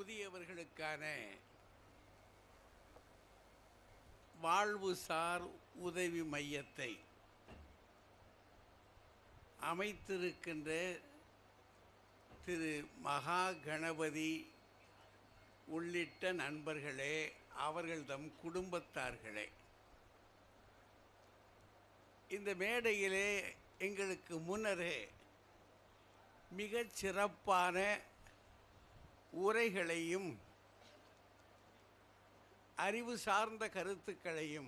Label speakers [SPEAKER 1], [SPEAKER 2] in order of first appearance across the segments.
[SPEAKER 1] முதியவர்களுக்கான வாழ்வுசார் உதவி மையத்தை அமைத்திருக்கின்ற திரு மகா கணபதி உள்ளிட்ட நண்பர்களே, அவர்கள் தம் குடும்பத்தார்களே, இந்த மேடையிலே எங்களுக்கு முன்னரே மிகச் சிறப்பான உரைகளையும் அறிவு சார்ந்த கருத்துக்களையும்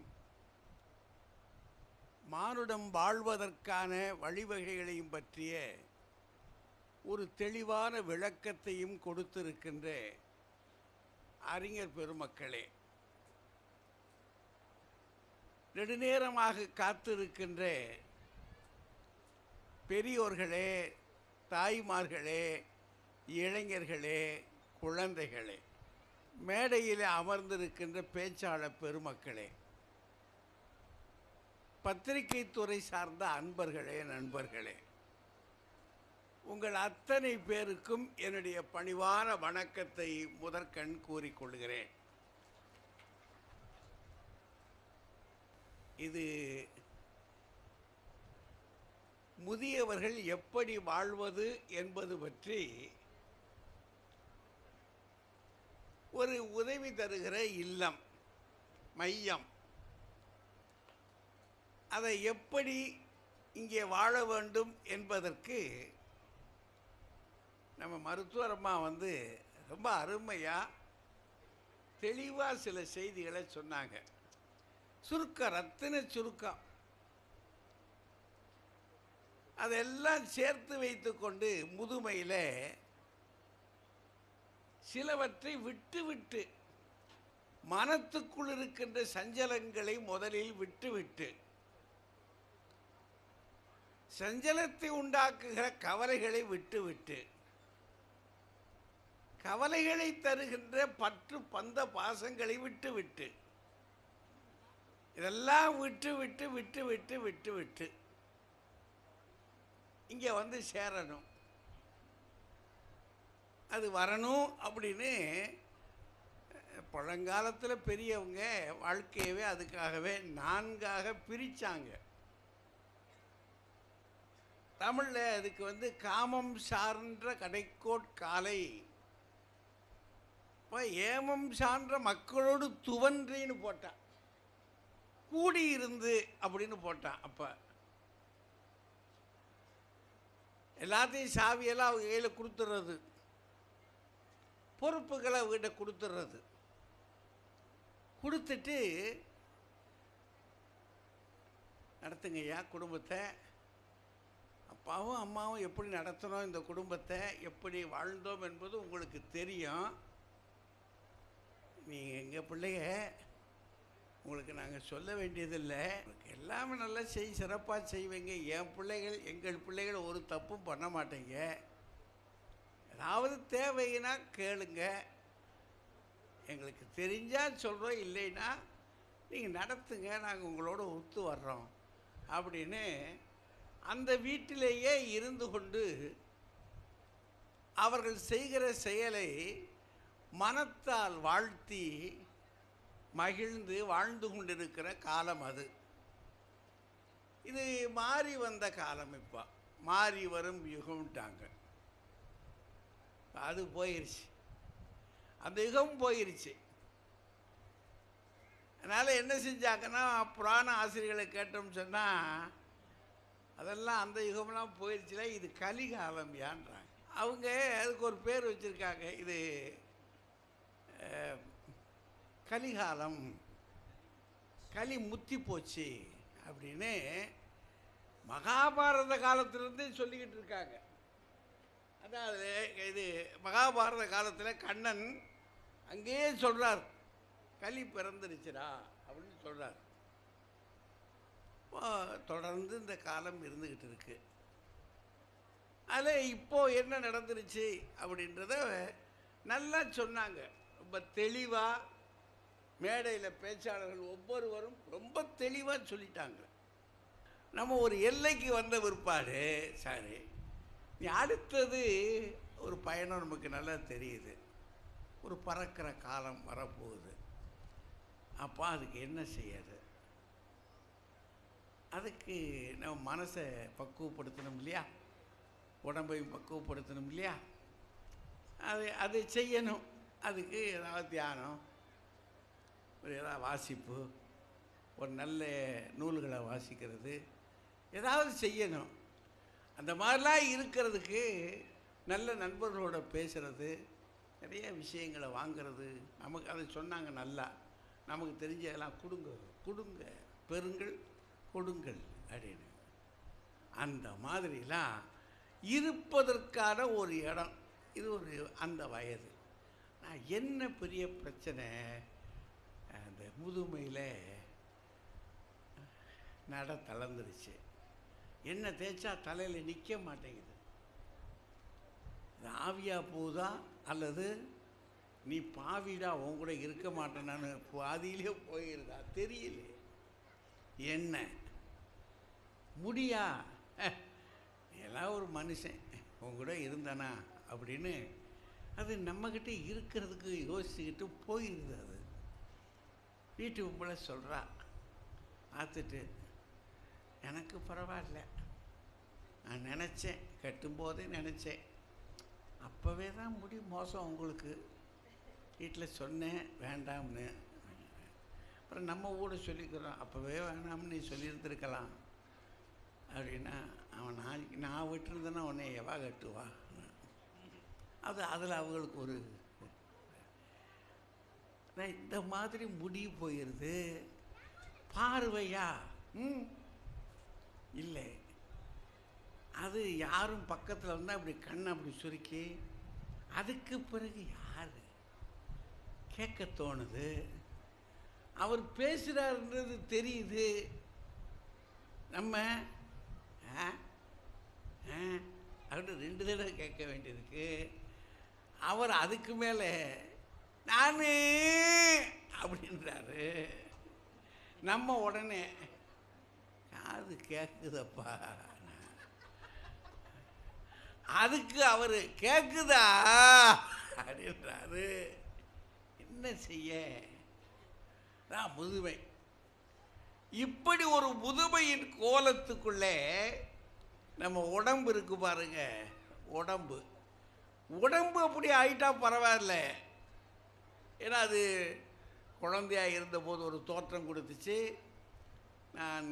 [SPEAKER 1] மானுடம் வாழ்வதற்கான வழிவகைகளையும் பற்றிய ஒரு தெளிவான விளக்கத்தையும் கொடுத்திருக்கின்ற அறிஞர் பெருமக்களே, நெடுநேரமாக காத்திருக்கின்ற பெரியோர்களே, தாய்மார்களே, இளைஞர்களே, குழந்தைகளே, மேடையில் அமர்ந்திருக்கின்ற பேச்சாளர் பெருமக்களே, பத்திரிகை துறை சார்ந்த அன்பர்களே, நண்பர்களே, உங்கள் அத்தனை பேருக்கும் என்னுடைய பணிவான வணக்கத்தை முதற்கண் கூறிக்கொள்கிறேன். இது முதியவர்கள் எப்படி வாழ்வது என்பது பற்றி ஒரு உதவி தருகிற இல்லம், மையம், அதை எப்படி இங்கே வாழ வேண்டும் என்பதற்கு நம்ம மருத்துவர் அம்மா ரொம்ப அருமையாக தெளிவாக சில செய்திகளை சொன்னாங்க. சுருக்கம், ரத்தின சுருக்கம், அதெல்லாம் சேர்த்து வைத்து கொண்டு முதுமையில் சிலவற்றை விட்டுவிட்டு, மனத்துக்குள் இருக்கின்ற சஞ்சலங்களை முதலில் விட்டுவிட்டு, சஞ்சலத்தை உண்டாக்குகிற கவலைகளை விட்டுவிட்டு, கவலைகளை தருகின்ற பற்று பந்த பாசங்களை விட்டுவிட்டு, இதெல்லாம் விட்டு விட்டு விட்டு விட்டு விட்டு விட்டு இங்கே சேரணும். அது வரணும் அப்படின்னு பழங்காலத்தில் பெரியவங்க வாழ்க்கையவே அதுக்காகவே 4ஆக பிரித்தாங்க. தமிழில் அதுக்கு காமம் சார்ந்த கடைக்கோட் காலை, இப்போ ஏமம் சார்ந்த மக்களோடு துவன்றின்னு போட்டான், கூடியிருந்து அப்படின்னு போட்டான். அப்போ எல்லாத்தையும் சாவியெல்லாம் அவங்க கையில் கொடுத்துட்றது, பொறுப்புகளை அவங்ககிட்ட கொடுத்துட்றது, கொடுத்துட்டு நடத்துங்கய்யா குடும்பத்தை, அப்பாவும் அம்மாவும் எப்படி நடத்தணும், இந்த குடும்பத்தை எப்படி வாழ்ந்தோம் என்பது உங்களுக்கு தெரியும். நீங்கள் எங்கள் பிள்ளைய உங்களுக்கு நாங்கள் சொல்ல வேண்டியதில்லை, உங்களுக்கு எல்லாமே நல்லா சிறப்பாக செய்வீங்க. என் பிள்ளைகள், எங்கள் பிள்ளைகள் ஒரு தப்பும் பண்ண மாட்டேங்க. ஏதாவது தேவைன்னா கேளுங்க, எங்களுக்கு தெரிஞ்சால் சொல்கிறோம், இல்லைன்னா நீங்கள் நடத்துங்க, நாங்கள் உங்களோட ஒத்து வர்றோம் அப்படின்னு அந்த வீட்டிலேயே இருந்து கொண்டு அவர்கள் செய்கிற செயலை மனத்தால் வாழ்த்தி மகிழ்ந்து வாழ்ந்து கொண்டிருக்கிற காலம் அது. இது மாறி வந்த காலம். இப்போ மாறி வரும் யுகம்ட்டாங்க, அது போயிடுச்சு, அந்த யுகம் போயிடுச்சு. அதனால் என்ன செஞ்சாங்கன்னா, புராண ஆசிரியர்களை கேட்டோம்னு சொன்னால், அதெல்லாம் அந்த யுகம்லாம் போயிடுச்சுல, இது கலிகாலம் யான்றாங்க. அவங்க அதுக்கு ஒரு பேர் வச்சுருக்காங்க, இது கலிகாலம், களி முத்தி போச்சு அப்படின்னு மகாபாரத காலத்திலேருந்து சொல்லிக்கிட்டு இருக்காங்க. அதாவது இது மகாபாரத காலத்தில் கண்ணன் அங்கேயே சொல்கிறார், களி பிறந்துருச்சுடா அப்படின்னு சொல்கிறார். தொடர்ந்து இந்த காலம் இருந்துக்கிட்டு இருக்கு. அதில் இப்போது என்ன நடந்துருச்சு அப்படின்றத நல்லா சொன்னாங்க, ரொம்ப தெளிவாக. மேடையில் பேச்சாளர்கள் ஒவ்வொருவரும் ரொம்ப தெளிவாக சொல்லிட்டாங்க. நம்ம ஒரு எல்லைக்கு வந்த பிற்பாடு சரி, நீ அடுத்தது ஒரு பயணம் நமக்கு நல்லா தெரியுது. ஒரு பறக்கிற காலம் வரப்போகுது. அப்போ அதுக்கு என்ன செய்யாது? அதுக்கு நம்ம மனசை பக்குவப்படுத்தணும் இல்லையா, உடம்பையும் பக்குவப்படுத்தணும் இல்லையா, அது செய்யணும். அதுக்கு ஏதாவது தியானம், ஒரு ஏதாவது வாசிப்பு, ஒரு நல்ல நூல்களை வாசிக்கிறது, ஏதாவது செய்யணும். அந்த மாதிரிலாம் இருக்கிறதுக்கு நல்ல நண்பர்களோட பேசுகிறது, நிறைய விஷயங்களை வாங்கிறது. நமக்கு அதை சொன்னாங்க நல்லா, நமக்கு தெரிஞ்சதெல்லாம் கொடுங்க பெறுங்கள் கொடுங்கள் அப்படின்னு. அந்த மாதிரிலாம் இருப்பதற்கான ஒரு இடம் இது. ஒரு அந்த வயது என்ன பெரிய பிரச்சனை, அந்த முதுமையில் நட தளர்ந்துருச்சு. என்ன தேய்ச்சா தலையில் நிற்க மாட்டேங்குது. ஆவியா போகுதா அல்லது நீ பாவிடா உன் கூட இருக்க மாட்டேனான்னு பாதியிலே போயிருந்தா தெரியல. என்ன முடியா எல்லாம் ஒரு மனுஷன் உன் கூட இருந்தானா அப்படின்னு அது நம்மக்கிட்ட இருக்கிறதுக்கு யோசிச்சுக்கிட்டு போயிடுது. அது வீட்டு உங்களை சொல்கிறா, பார்த்துட்டு எனக்கு பரவாயில்ல, நான் நினச்சேன், கட்டும்போதே நினச்சேன், அப்போவே தான் முடி மோசம் உங்களுக்கு, வீட்டில் சொன்னேன் வேண்டாம்னு. அப்புறம் நம்ம கூட சொல்லிக்கிறோம், அப்போவே வேணாம்னு நீ சொல்லியிருந்துருக்கலாம் அப்படின்னா, அவன் நான் விட்டுருந்தேன்னா உன்னை எவா கட்டுவா? அதில் அவங்களுக்கு ஒரு இந்த மாதிரி முடிவு போயிடுது. பார்வையா இல்லை, அது யாரும் பக்கத்தில் வந்தால் அப்படி கண்ணை அப்படி சுருக்கி, அதுக்கு பிறகு யார் கேட்க தோணுது. அவர் பேசுகிறாருன்றது தெரியுது. நம்ம அப்படின்னு 2 தடவை கேட்க வேண்டியிருக்கு. அவர் அதுக்கு மேலே நானு அப்படின்றாரு. நம்ம உடனே அது கேட்குதப்பா, அதுக்கு அவர் கேட்குதா அப்படின்றாரு. என்ன செய்ய? தான் முதுமை. இப்படி ஒரு முதுமையின் கோலத்துக்குள்ளே நம்ம உடம்பு இருக்கு பாருங்க. உடம்பு அப்படி ஆயிட்டா பரவாயில்ல. ஏன்னா அது குழந்தையாக இருந்தபோது ஒரு தோற்றம் கொடுத்துச்சு, நான்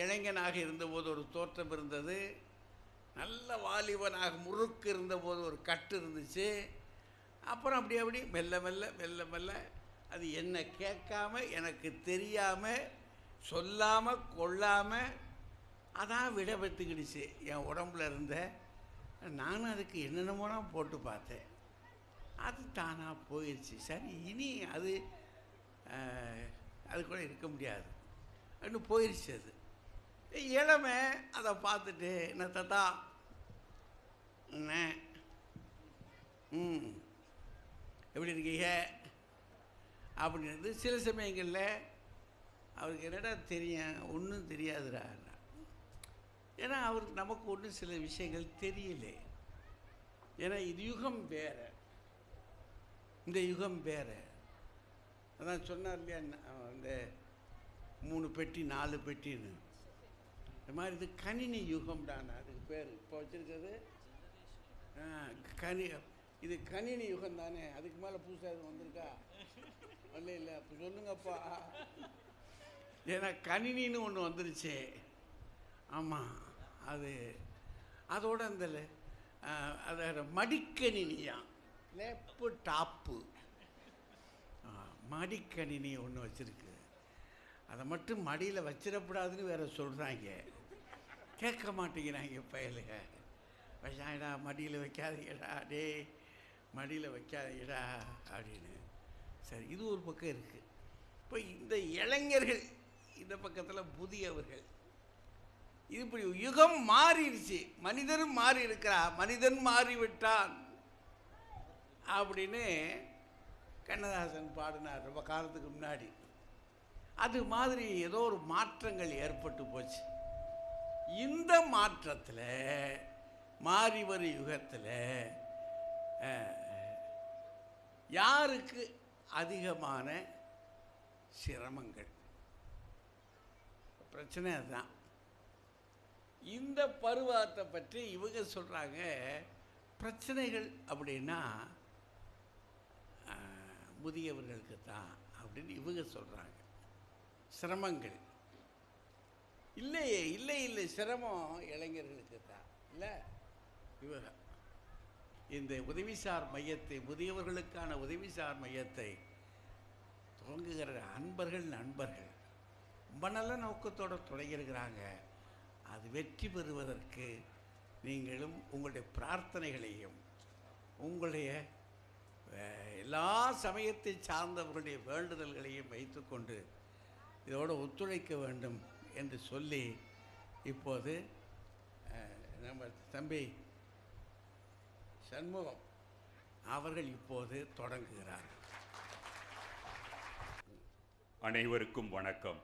[SPEAKER 1] இளைஞனாக இருந்தபோது ஒரு தோற்றம் இருந்தது, நல்ல வாலிபனாக முறுக்கு இருந்தபோது ஒரு கட்டு இருந்துச்சு. அப்புறம் அப்படி மெல்ல மெல்ல அது என்ன கேட்காம, எனக்கு தெரியாமல், சொல்லாமல் கொள்ளாமல் அதான் விட பெற்றுக்கிடுச்சு என் உடம்புல இருந்த. நானும் அதுக்கு என்னென்னமோனா போட்டு பார்த்தேன், அது தானாக போயிடுச்சு. சரி, இனி அது கூட இருக்க முடியாது அப்படின்னு போயிடுச்சு. அது இளமை அதை பார்த்துட்டு என்ன தாத்தா என்ன எப்படி இருக்கீங்க அப்படின்றது. சில சமயங்களில் அவருக்கு என்னடா தெரியும், ஒன்றும் தெரியாதுடா. ஏன்னா அவருக்கு நமக்கு ஒன்றும் சில விஷயங்கள் தெரியல. ஏன்னா இது யுகம் வேறு, இந்த யுகம் வேறு. அதான் சொன்னார் இல்லையா, இந்த 3 பெட்டி 4 பெட்டின்னு. இந்த மாதிரி இது கணினி யுகம் தான் அதுக்கு பேர். இப்போ வச்சுருக்கிறது இது கணினி யுகம் தானே. அதுக்கு மேலே புதுசாக எதுவும் வந்திருக்கா? இல்லை அப்போ சொல்லுங்கப்பா. ஏன்னா கணினின்னு ஒன்று வந்துருச்சு. ஆமாம், அதோட அந்த அதை மடிக்கணினியாம், லேப்டாப்பு மடிக்கணினி ஒன்று வச்சுருக்கு. அதை மட்டும் மடியில் வச்சிடக்கூடாதுன்னு வேற சொல்கிறாங்க. கேட்க மாட்டேங்கிறாங்க பயலுங்க. வச்சாங்கடா மடியில் வைக்காதீங்கடா, டே மடியில் வைக்காதீங்கடா அப்படின்னு. சரி, இது ஒரு பக்கம் இருக்குது. இப்போ இந்த இளைஞர்கள் இந்த பக்கத்தில் புதியவர்கள், இது இப்படி யுகம் மாறிடுச்சு. மனிதனும் மாறி இருக்கிறா, மனிதன் மாறிவிட்டான் அப்படின்னு கண்ணதாசன் பாடினார் ரொம்ப காலத்துக்கு முன்னாடி. அது மாதிரி ஏதோ ஒரு மாற்றங்கள் ஏற்பட்டு போச்சு. இந்த மாற்றத்தில் மாறி வரும் யுகத்தில் யாருக்கு அதிகமான சிரமங்கள்? பிரச்சனை அதுதான். இந்த பருவத்தை பற்றி இவங்க சொல்கிறாங்க, பிரச்சனைகள் அப்படின்னா முதியவர்களுக்கு தான் அப்படின்னு இவங்க சொல்கிறாங்க. சிரமங்கள் இல்லையே, இல்லை இல்லை, சிரமம் இளைஞர்களுக்கு தான் இல்லை. இவங்க இந்த உதவிசார் மையத்தை, முதியவர்களுக்கான உதவிசார் மையத்தை துவங்குகிற நண்பர்கள் ரொம்ப நல்ல நோக்கத்தோடு தொடங்கியிருக்கிறாங்க. அது வெற்றி பெறுவதற்கு நீங்களும் உங்களுடைய பிரார்த்தனைகளையும் உங்களுடைய எல்லா சமயத்தை சார்ந்தவர்களுடைய வேண்டுதல்களையும் வைத்துக்கொண்டு இதோடு ஒத்துழைக்க வேண்டும் என்று சொல்லி இப்போது நம்ம தம்பி சண்முகம் அவர்கள் இப்போது தொடங்குகிறார்கள்.
[SPEAKER 2] அனைவருக்கும் வணக்கம்.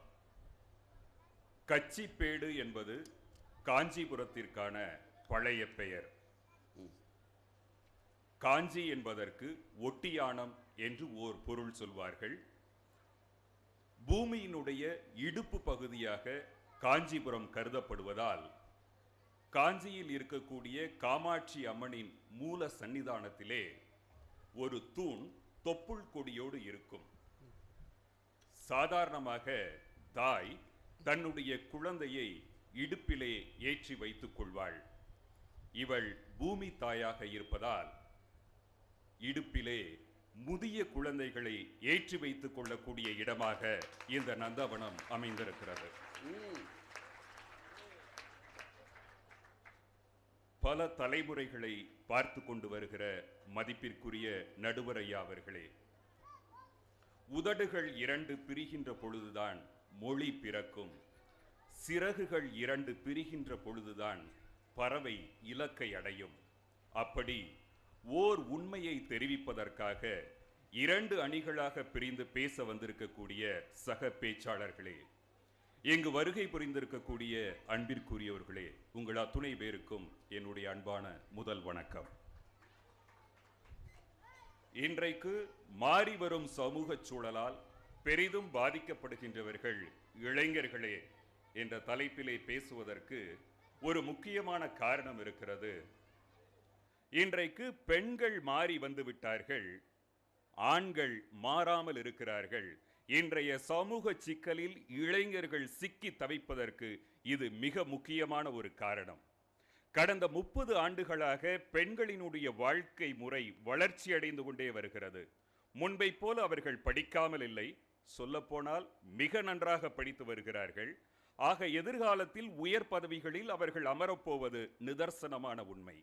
[SPEAKER 2] கச்சிப்பேடு என்பது காஞ்சிபுரத்திற்கான பழைய பெயர். காஞ்சி என்பதற்கு ஒட்டியானம் என்று ஓர் பொருள் சொல்வார்கள். பூமியினுடைய இடுப்பு பகுதியாக காஞ்சிபுரம் கருதப்படுவதால் காஞ்சியில் இருக்கக்கூடிய காமாட்சி அம்மனின் மூல சன்னிதானத்திலே ஒரு தூண் தொப்புள் கொடியோடு இருக்கும். சாதாரணமாக தாய் தன்னுடைய குழந்தையை இடுப்பிலே ஏற்றி வைத்துக் கொள்வாள். இவள் பூமி தாயாக இருப்பதால் இடுப்பிலே முதிய குழந்தைகளை ஏற்றி வைத்துக் கொள்ளக்கூடிய இடமாக இந்த நந்தவனம் அமைந்திருக்கிறது. பல தலைமுறைகளை பார்த்து கொண்டு வருகிற மதிப்பிற்குரிய நடுவர் ஐயா அவர்களே, உதடுகள் இரண்டு பிரிகின்ற பொழுதுதான் மொழி பிறக்கும், சிறகுகள் இரண்டு பிரிகின்ற பொழுதுதான் பறவை இலக்கை அடையும். அப்படி ஓர் உண்மையை தெரிவிப்பதற்காக இரண்டு அணிகளாக பிரிந்து பேச வந்திருக்கக்கூடிய சக பேச்சாளர்களே, இங்கு வருகை புரிந்திருக்கக்கூடிய அன்பிற்குரியவர்களே, உங்கள் அத்துணை பேருக்கும் என்னுடைய அன்பான முதல் வணக்கம். இன்றைக்கு மாறி வரும் சமூக சூழலால் பெரிதும் பாதிக்கப்படுகின்றவர்கள் இளைஞர்களே என்ற தலைப்பிலே பேசுவதற்கு ஒரு முக்கியமான காரணம் இருக்கிறது. இன்றைக்கு பெண்கள் மாறி வந்து விட்டார்கள், ஆண்கள் மாறாமல் இருக்கிறார்கள். இன்றைய சமூக சிக்கலில் இளைஞர்கள் சிக்கி தவிப்பதற்கு இது மிக முக்கியமான ஒரு காரணம். கடந்த 30 ஆண்டுகளாக பெண்களினுடைய வாழ்க்கை முறை வளர்ச்சி அடைந்து கொண்டே வருகிறது. முன்பை போல அவர்கள் படிக்காமல் இல்லை, சொல்லப்போனால் மிக நன்றாக படித்து வருகிறார்கள். ஆக எதிர்காலத்தில் உயர் பதவிகளில் அவர்கள் அமரப்போவது நிதர்சனமான உண்மை.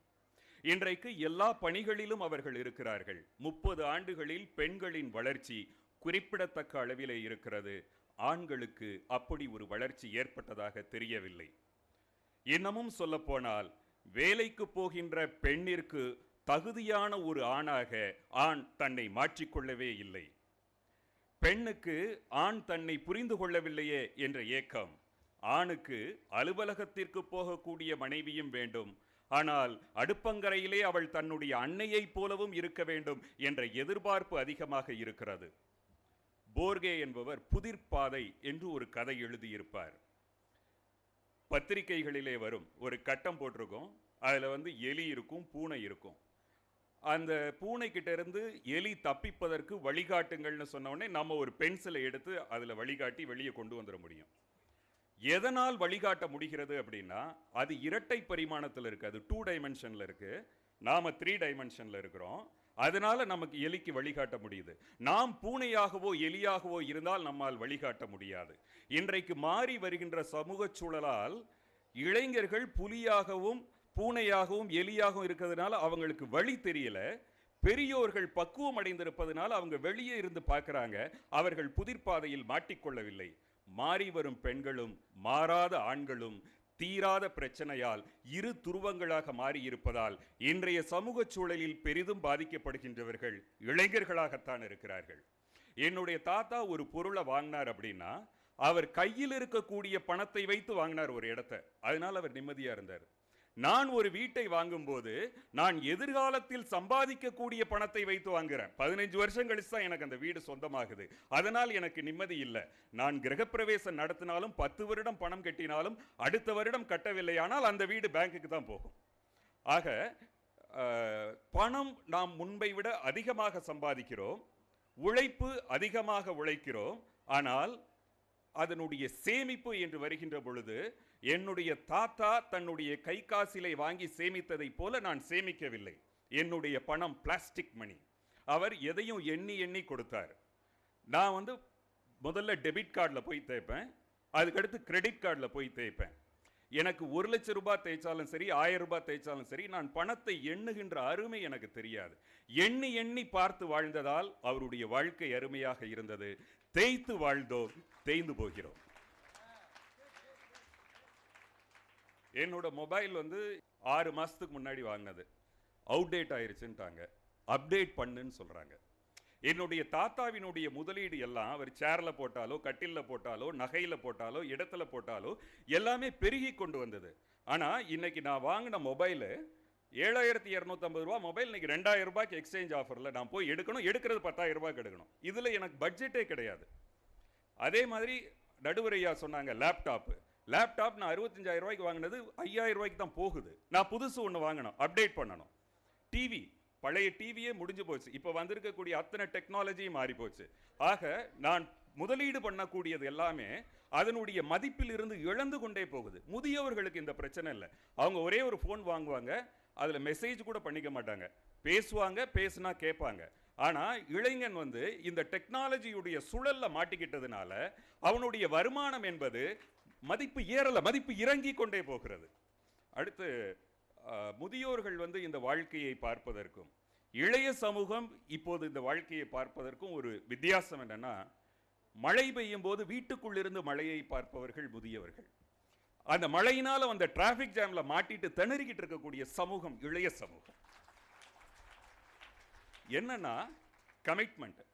[SPEAKER 2] இன்றைக்கு எல்லா பணிகளிலும் அவர்கள் இருக்கிறார்கள். 30 ஆண்டுகளில் பெண்களின் வளர்ச்சி குறிப்பிடத்தக்க அளவிலே இருக்கிறது. ஆண்களுக்கு அப்படி ஒரு வளர்ச்சி ஏற்பட்டதாக தெரியவில்லை. இன்னமும் சொல்ல போனால் வேலைக்கு போகின்ற பெண்ணிற்கு தகுதியான ஒரு ஆணாக ஆண் தன்னை மாற்றிக்கொள்ளவே இல்லை. பெண்ணுக்கு ஆண் தன்னை புரிந்து கொள்ளவில்லையே என்ற ஏக்கம். ஆணுக்கு அலுவலகத்திற்கு போகக்கூடிய மனைவியும் வேண்டும், ஆனால் அடுப்பங்கரையிலே அவள் தன்னுடைய அன்னையை போலவும் இருக்க வேண்டும் என்ற எதிர்பார்ப்பு அதிகமாக இருக்கிறது. போர்கே என்பவர் புதிர்பாதை என்று ஒரு கதை எழுதியிருப்பார். பத்திரிகைகளிலே வரும் ஒரு கட்டம் போட்டிருக்கும், அதில் எலி இருக்கும், பூனை இருக்கும். அந்த பூனை கிட்ட இருந்து எலி தப்பிப்பதற்கு வழிகாட்டுங்கள்னு சொன்ன உடனே நம்ம ஒரு பென்சிலை எடுத்து அதில் வழிகாட்டி வெளியே கொண்டு வந்துட முடியும். எதனால் வழிகாட்ட முடிகிறது அப்படின்னா, அது இரட்டை பரிமாணத்தில் இருக்கு, அது 2 டைமென்ஷன்ல இருக்கு, நாம 3 டைமென்ஷன்ல இருக்கிறோம். அதனால நமக்கு எலிக்கு வழிகாட்ட முடியுது. நாம் பூனையாகவோ எலியாகவோ இருந்தால் நம்மால் வழிகாட்ட முடியாது. இன்றைக்கு மாறி வருகின்ற சமூக சூழலால் இளைஞர்கள் புலியாகவும் பூனையாகவும் எலியாகவும் இருக்கிறதுனால அவங்களுக்கு வழி தெரியல. பெரியோர்கள் பக்குவம் அடைந்திருப்பதனால அவங்க வெளியே இருந்து பார்க்கிறாங்க, அவர்கள் புதிர்பாதையில் மாட்டிக்கொள்ளவில்லை. மாறி வரும் பெண்களும் மாறாத ஆண்களும் தீராத பிரச்சனையால் இரு துருவங்களாக மாறி இருப்பதால் இன்றைய சமூக சூழலில் பெரிதும் பாதிக்கப்படுகின்றவர்கள் இளைஞர்களாகத்தான் இருக்கிறார்கள். என்னுடைய தாத்தா ஒரு பொருளை வாங்கினார் அப்படின்னா அவர் கையில் இருக்கக்கூடிய பணத்தை வைத்து வாங்கினார் ஒரு இடத்தை, அதனால் அவர் நிம்மதியா இருந்தார். நான் ஒரு வீட்டை வாங்கும்போது நான் எதிர்காலத்தில் சம்பாதிக்கக்கூடிய பணத்தை வைத்து வாங்குறேன். 15 வருஷம் கழிச்சு தான் எனக்கு அந்த வீடு சொந்தமாகுது. அதனால் எனக்கு நிம்மதி இல்லை. நான் கிரகப்பிரவேசம் நடத்தினாலும் 10 வருடம் பணம் கட்டினாலும் அடுத்த வருடம் கட்டவில்லையானால் அந்த வீடு பேங்குக்கு தான் போகும். ஆக பணம் நாம் முன்பை விட அதிகமாக சம்பாதிக்கிறோம், உழைப்பு அதிகமாக உழைக்கிறோம். ஆனால் அதனுடைய சேமிப்பு என்று வருகின்ற பொழுது என்னுடைய தாத்தா தன்னுடைய கை காசிலை வாங்கி சேமித்ததை போல நான் சேமிக்கவில்லை. என்னுடைய பணம் பிளாஸ்டிக் மணி. அவர் எதையும் எண்ணி எண்ணி கொடுத்தார். நான் முதல்ல டெபிட் கார்டில் போய் தேய்ப்பேன், அதுக்கடுத்து கிரெடிட் கார்டில் போய் தேய்ப்பேன். எனக்கு 1 லட்சம் ரூபாய் தேய்ச்சாலும் சரி, 1000 ரூபாய் தேய்ச்சாலும் சரி, நான் பணத்தை எண்ணுகின்ற அருமை எனக்கு தெரியாது. எண்ணி எண்ணி பார்த்து வாழ்ந்ததால் அவருடைய வாழ்க்கை அருமையாக இருந்தது. தேய்த்து வாழ்ந்தோம், தேய்ந்து போகிறோம். என்னோட மொபைல் 6 மாசத்துக்கு முன்னாடி வாங்கினது, அவுடேட் ஆயிருச்சுட்டாங்க, அப்டேட் பண்ணுன்னு சொல்றாங்க. என்னுடைய தாத்தாவினுடைய முதலீடு எல்லாம் அவர் சேர்ல போட்டாலோ, கட்டில்ல போட்டாலோ, நகையில போட்டாலோ, இடத்துல போட்டாலோ எல்லாமே பெருகி கொண்டு வந்தது. ஆனா இன்னைக்கு நான் வாங்கின மொபைலு 7250 ரூபாய் மொபைல் இன்னைக்கு 2000 ரூபாய்க்கு எக்ஸ்சேஞ்ச் ஆஃபர்ல நான் போய் எடுக்கணும். எடுக்கிறது 10,000 ரூபாய்க்கு எடுக்கணும். இதுல எனக்கு பட்ஜெட்டே கிடையாது. அதே மாதிரி நடுவரையா சொன்னாங்க லேப்டாப் நான் 65,000 ரூபாய்க்கு வாங்கினது 5,000 ரூபாய்க்கு தான் போகுது. நான் புதுசு ஒன்று வாங்கணும், அப்டேட் பண்ணணும். டிவி, பழைய டிவியே முடிஞ்சு போச்சு. இப்போ வந்திருக்கக்கூடிய அத்தனை டெக்னாலஜியும் மாறி போச்சு. ஆக நான் முதலீடு பண்ணக்கூடியது எல்லாமே அதனுடைய மதிப்பில் இருந்து இழந்து கொண்டே போகுது. முதியவர்களுக்கு இந்த பிரச்சனை இல்லை. அவங்க ஒரே ஒரு ஃபோன் வாங்குவாங்க, அதில் மெசேஜ் கூட பண்ணிக்க மாட்டாங்க, பேசுவாங்க, பேசுனா கேட்பாங்க. ஆனால் இளைஞன் இந்த டெக்னாலஜியுடைய சுழல்ல மாட்டிக்கிட்டதுனால அவனுடைய வருமானம் என்பது மதிப்பு ஏறல, மதிப்பு இறங்கி கொண்டே போகிறது. அடுத்து முதியோர்கள் இந்த வாழ்க்கையை பார்ப்பதற்கும் இளைய சமூகம் இப்போது இந்த வாழ்க்கையை பார்ப்பதற்கும் ஒரு வித்தியாசம் என்னன்னா, மழை பெய்யும் போது வீட்டுக்குள் இருந்து மழையை பார்ப்பவர்கள் முதியவர்கள். அந்த மழையினால வந்த டிராபிக் ஜாம்ல மாட்டிட்டு திணறிக்கிட்டு இருக்கக்கூடிய சமூகம் இளைய சமூகம். என்னன்னா கமிட்மெண்ட்.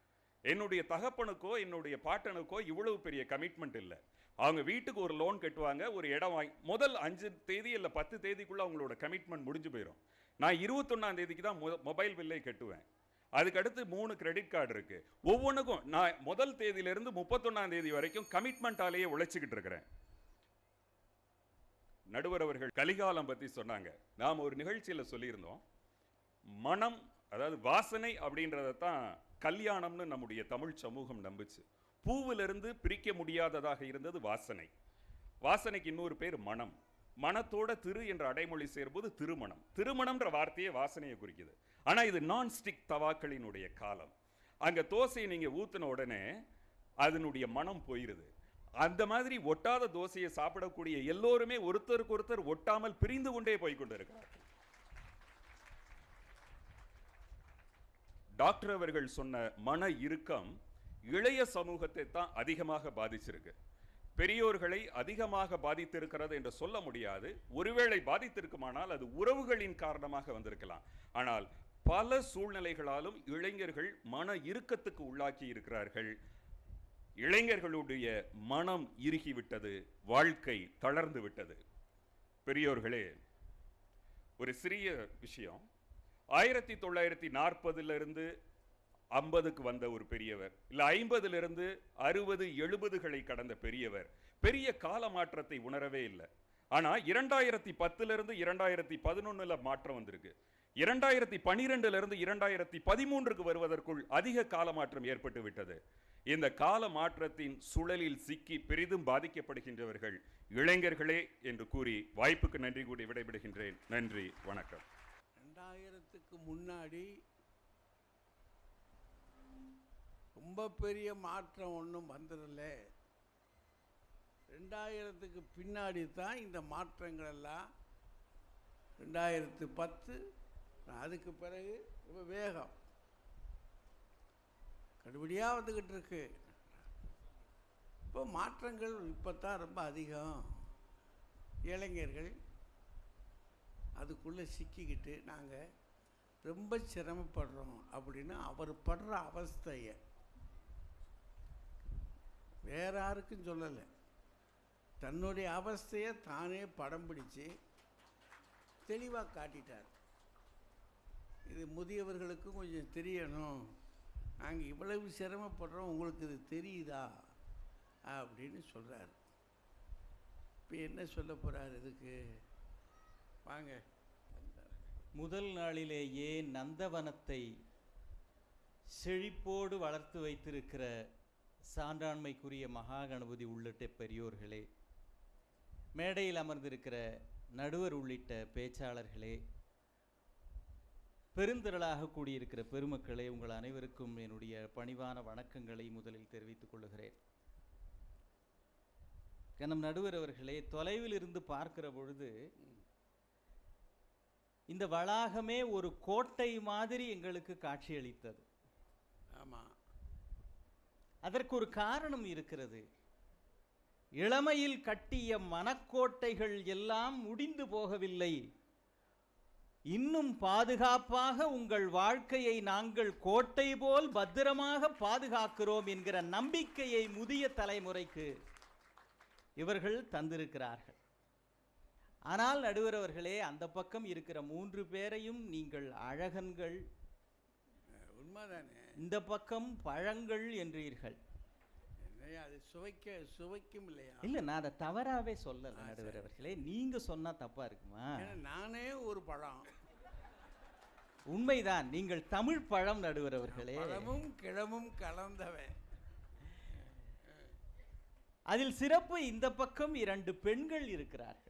[SPEAKER 2] என்னுடைய தகப்பனுக்கோ என்னுடைய பாட்டனுக்கோ இவ்வளவு பெரிய கமிட்மெண்ட் இல்லை. அவங்க வீட்டுக்கு ஒரு லோன் கட்டுவாங்க, ஒரு இடம் வாங்கி முதல் 5 தேதி இல்லை 10 தேதிக்குள்ள அவங்களோட கமிட்மெண்ட் முடிஞ்சு போயிடும். நான் 21ஆம் தேதிக்கு தான் மொபைல் பில்லை கட்டுவேன். அதுக்கு அடுத்து 3 கிரெடிட் கார்டு இருக்கு. ஒவ்வொன்றுக்கும் நான் முதல் தேதியிலிருந்து 31ஆம் தேதி வரைக்கும் கமிட்மெண்டாலேயே உழைச்சிக்கிட்டு இருக்கிறேன். நடுவர் அவர்கள் கலிகாலம் பத்தி சொன்னாங்க. நாம் ஒரு நிகழ்ச்சியில் சொல்லியிருந்தோம், மனம் அதாவது வாசனை அப்படின்றத தான் கல்யாணம்னு நம்முடைய தமிழ் சமூகம் நம்புச்சு. பூவிலிருந்து பிரிக்க முடியாததாக இருந்தது வாசனை. வாசனைக்கு இன்னொரு பேர் மனம். மனத்தோட திரு என்ற அடைமொழி சேரும்போது திருமணம். திருமணம்ன்ற வார்த்தையே வாசனையை குறிக்குது. ஆனால் இது நான்ஸ்டிக் தவாக்களினுடைய காலம். அங்கே தோசையை நீங்கள் ஊற்றின உடனே அதனுடைய மனம் போயிருது. அந்த மாதிரி ஒட்டாத தோசையை சாப்பிடக்கூடிய எல்லோருமே ஒருத்தருக்கு ஒருத்தர் ஒட்டாமல் பிரிந்து கொண்டே போய்கொண்டிருக்கிறார்கள். டாக்டர் அவர்கள் சொன்ன மன இறுக்கம் இளைய சமூகத்தை தான் அதிகமாக பாதிச்சிருக்கு. பெரியோர்களை அதிகமாக பாதித்திருக்கிறது என்று சொல்ல முடியாது. ஒருவேளை பாதித்திருக்குமானால் அது உறவுகளின் காரணமாக வந்திருக்கலாம். ஆனால் பல சூழ்நிலைகளாலும் இளைஞர்கள் மன இறுக்கத்துக்கு உள்ளாக்கி இருக்கிறார்கள். இளைஞர்களுடைய மனம் இறுகிவிட்டது, வாழ்க்கை தளர்ந்து விட்டது. பெரியோர்களே, ஒரு சிறிய விஷயம். 1940 50க்கு வந்த ஒரு பெரியவர், இல்லை 50 60 70களை கடந்த பெரியவர் பெரிய கால மாற்றத்தை உணரவே இல்லை. ஆனால் 2010 2011 மாற்றம் வந்திருக்கு. 2012 2013 வருவதற்குள் அதிக கால மாற்றம் ஏற்பட்டு விட்டது. இந்த கால மாற்றத்தின் சுழலில் சிக்கி பெரிதும் பாதிக்கப்படுகின்றவர்கள் இளைஞர்களே என்று கூறி வாய்ப்புக்கு நன்றி கூறி விடைபெறுகின்றேன். நன்றி, வணக்கம்.
[SPEAKER 1] 2000க்கு முன்னாடி ரொம்ப பெரிய மாற்றம் ஒன்றும் வந்துடல. 2000க்கு பின்னாடி தான் இந்த மாற்றங்கள் எல்லாம் 2010 அதுக்கு பிறகு ரொம்ப வேகம் கடுபடியாக வந்துக்கிட்டு இருக்கு. இப்போ மாற்றங்கள் இப்போ தான் ரொம்ப அதிகம். இளைஞர்கள் அதுக்குள்ளே சிக்கிக்கிட்டு நாங்கள் ரொம்ப சிரமப்படுறோம் அப்படின்னு அவர் படுற அவஸ்தையை வேற யாருக்கும் சொல்லலை. தன்னுடைய அவஸ்தையை தானே படம் பிடிச்சு தெளிவாக காட்டிட்டார். இது முதியவர்களுக்கும் கொஞ்சம் தெரியணும், நாங்கள் இவ்வளவு சிரமப்படுறோம், உங்களுக்கு இது தெரியுதா அப்படின்னு சொல்கிறார். இப்போ என்ன சொல்ல போகிறார் இதுக்கு? வாங்க.
[SPEAKER 3] முதல் நாளிலேயே நந்தவனத்தை செழிப்போடு வளர்த்து வைத்திருக்கிற சான்றாண்மைக்குரிய மகாகணபதி உள்ளிட்ட பெரியோர்களே, மேடையில் அமர்ந்திருக்கிற நடுவர் உள்ளிட்ட பேச்சாளர்களே, பெருந்திரளாக கூடியிருக்கிற பெருமக்களே, உங்கள் அனைவருக்கும் என்னுடைய பணிவான வணக்கங்களை முதலில் தெரிவித்துக் கொள்கிறேன். நம் நடுவர் அவர்களே, தொலைவில் இருந்து பார்க்கிற பொழுது இந்த வளாகமே ஒரு கோட்டை மாதிரி எங்களுக்கு காட்சியளித்தது.
[SPEAKER 1] ஆமாம்,
[SPEAKER 3] அதற்கு ஒரு காரணம் இருக்கிறது. இளமையில் கட்டிய மனக்கோட்டைகள் எல்லாம் முடிந்து போகவில்லை. இன்னும் பாதுகாப்பாக உங்கள் வாழ்க்கையை நாங்கள் கோட்டை போல் பத்திரமாக பாதுகாக்கிறோம் என்கிற நம்பிக்கையை முதிய தலைமுறைக்கு இவர்கள் தந்திருக்கிறார்கள். ஆனால் நடுவர் அவர்களே, அந்த பக்கம் இருக்கிற 3 பேரையும் நீங்கள் அழகன்கள்,
[SPEAKER 1] உண்மைதானே,
[SPEAKER 3] இந்த பக்கம் பழங்கள் என்றீர்கள்.
[SPEAKER 1] அது சுவைக்கும் இல்லையா?
[SPEAKER 3] இல்ல, நான் அதை தவறாவே சொல்லல நடுவர் அவர்களே, நீங்க சொன்னா தப்பா இருக்குமா?
[SPEAKER 1] நானே ஒரு பழம்.
[SPEAKER 3] உண்மைதான், நீங்கள் தமிழ் பழம் நடுவர் அவர்களே.
[SPEAKER 1] பழமும் கிழமும் கலந்தவன்.
[SPEAKER 3] அதில் சிறப்பு, இந்த பக்கம் 2 பெண்கள் இருக்கிறார்கள்.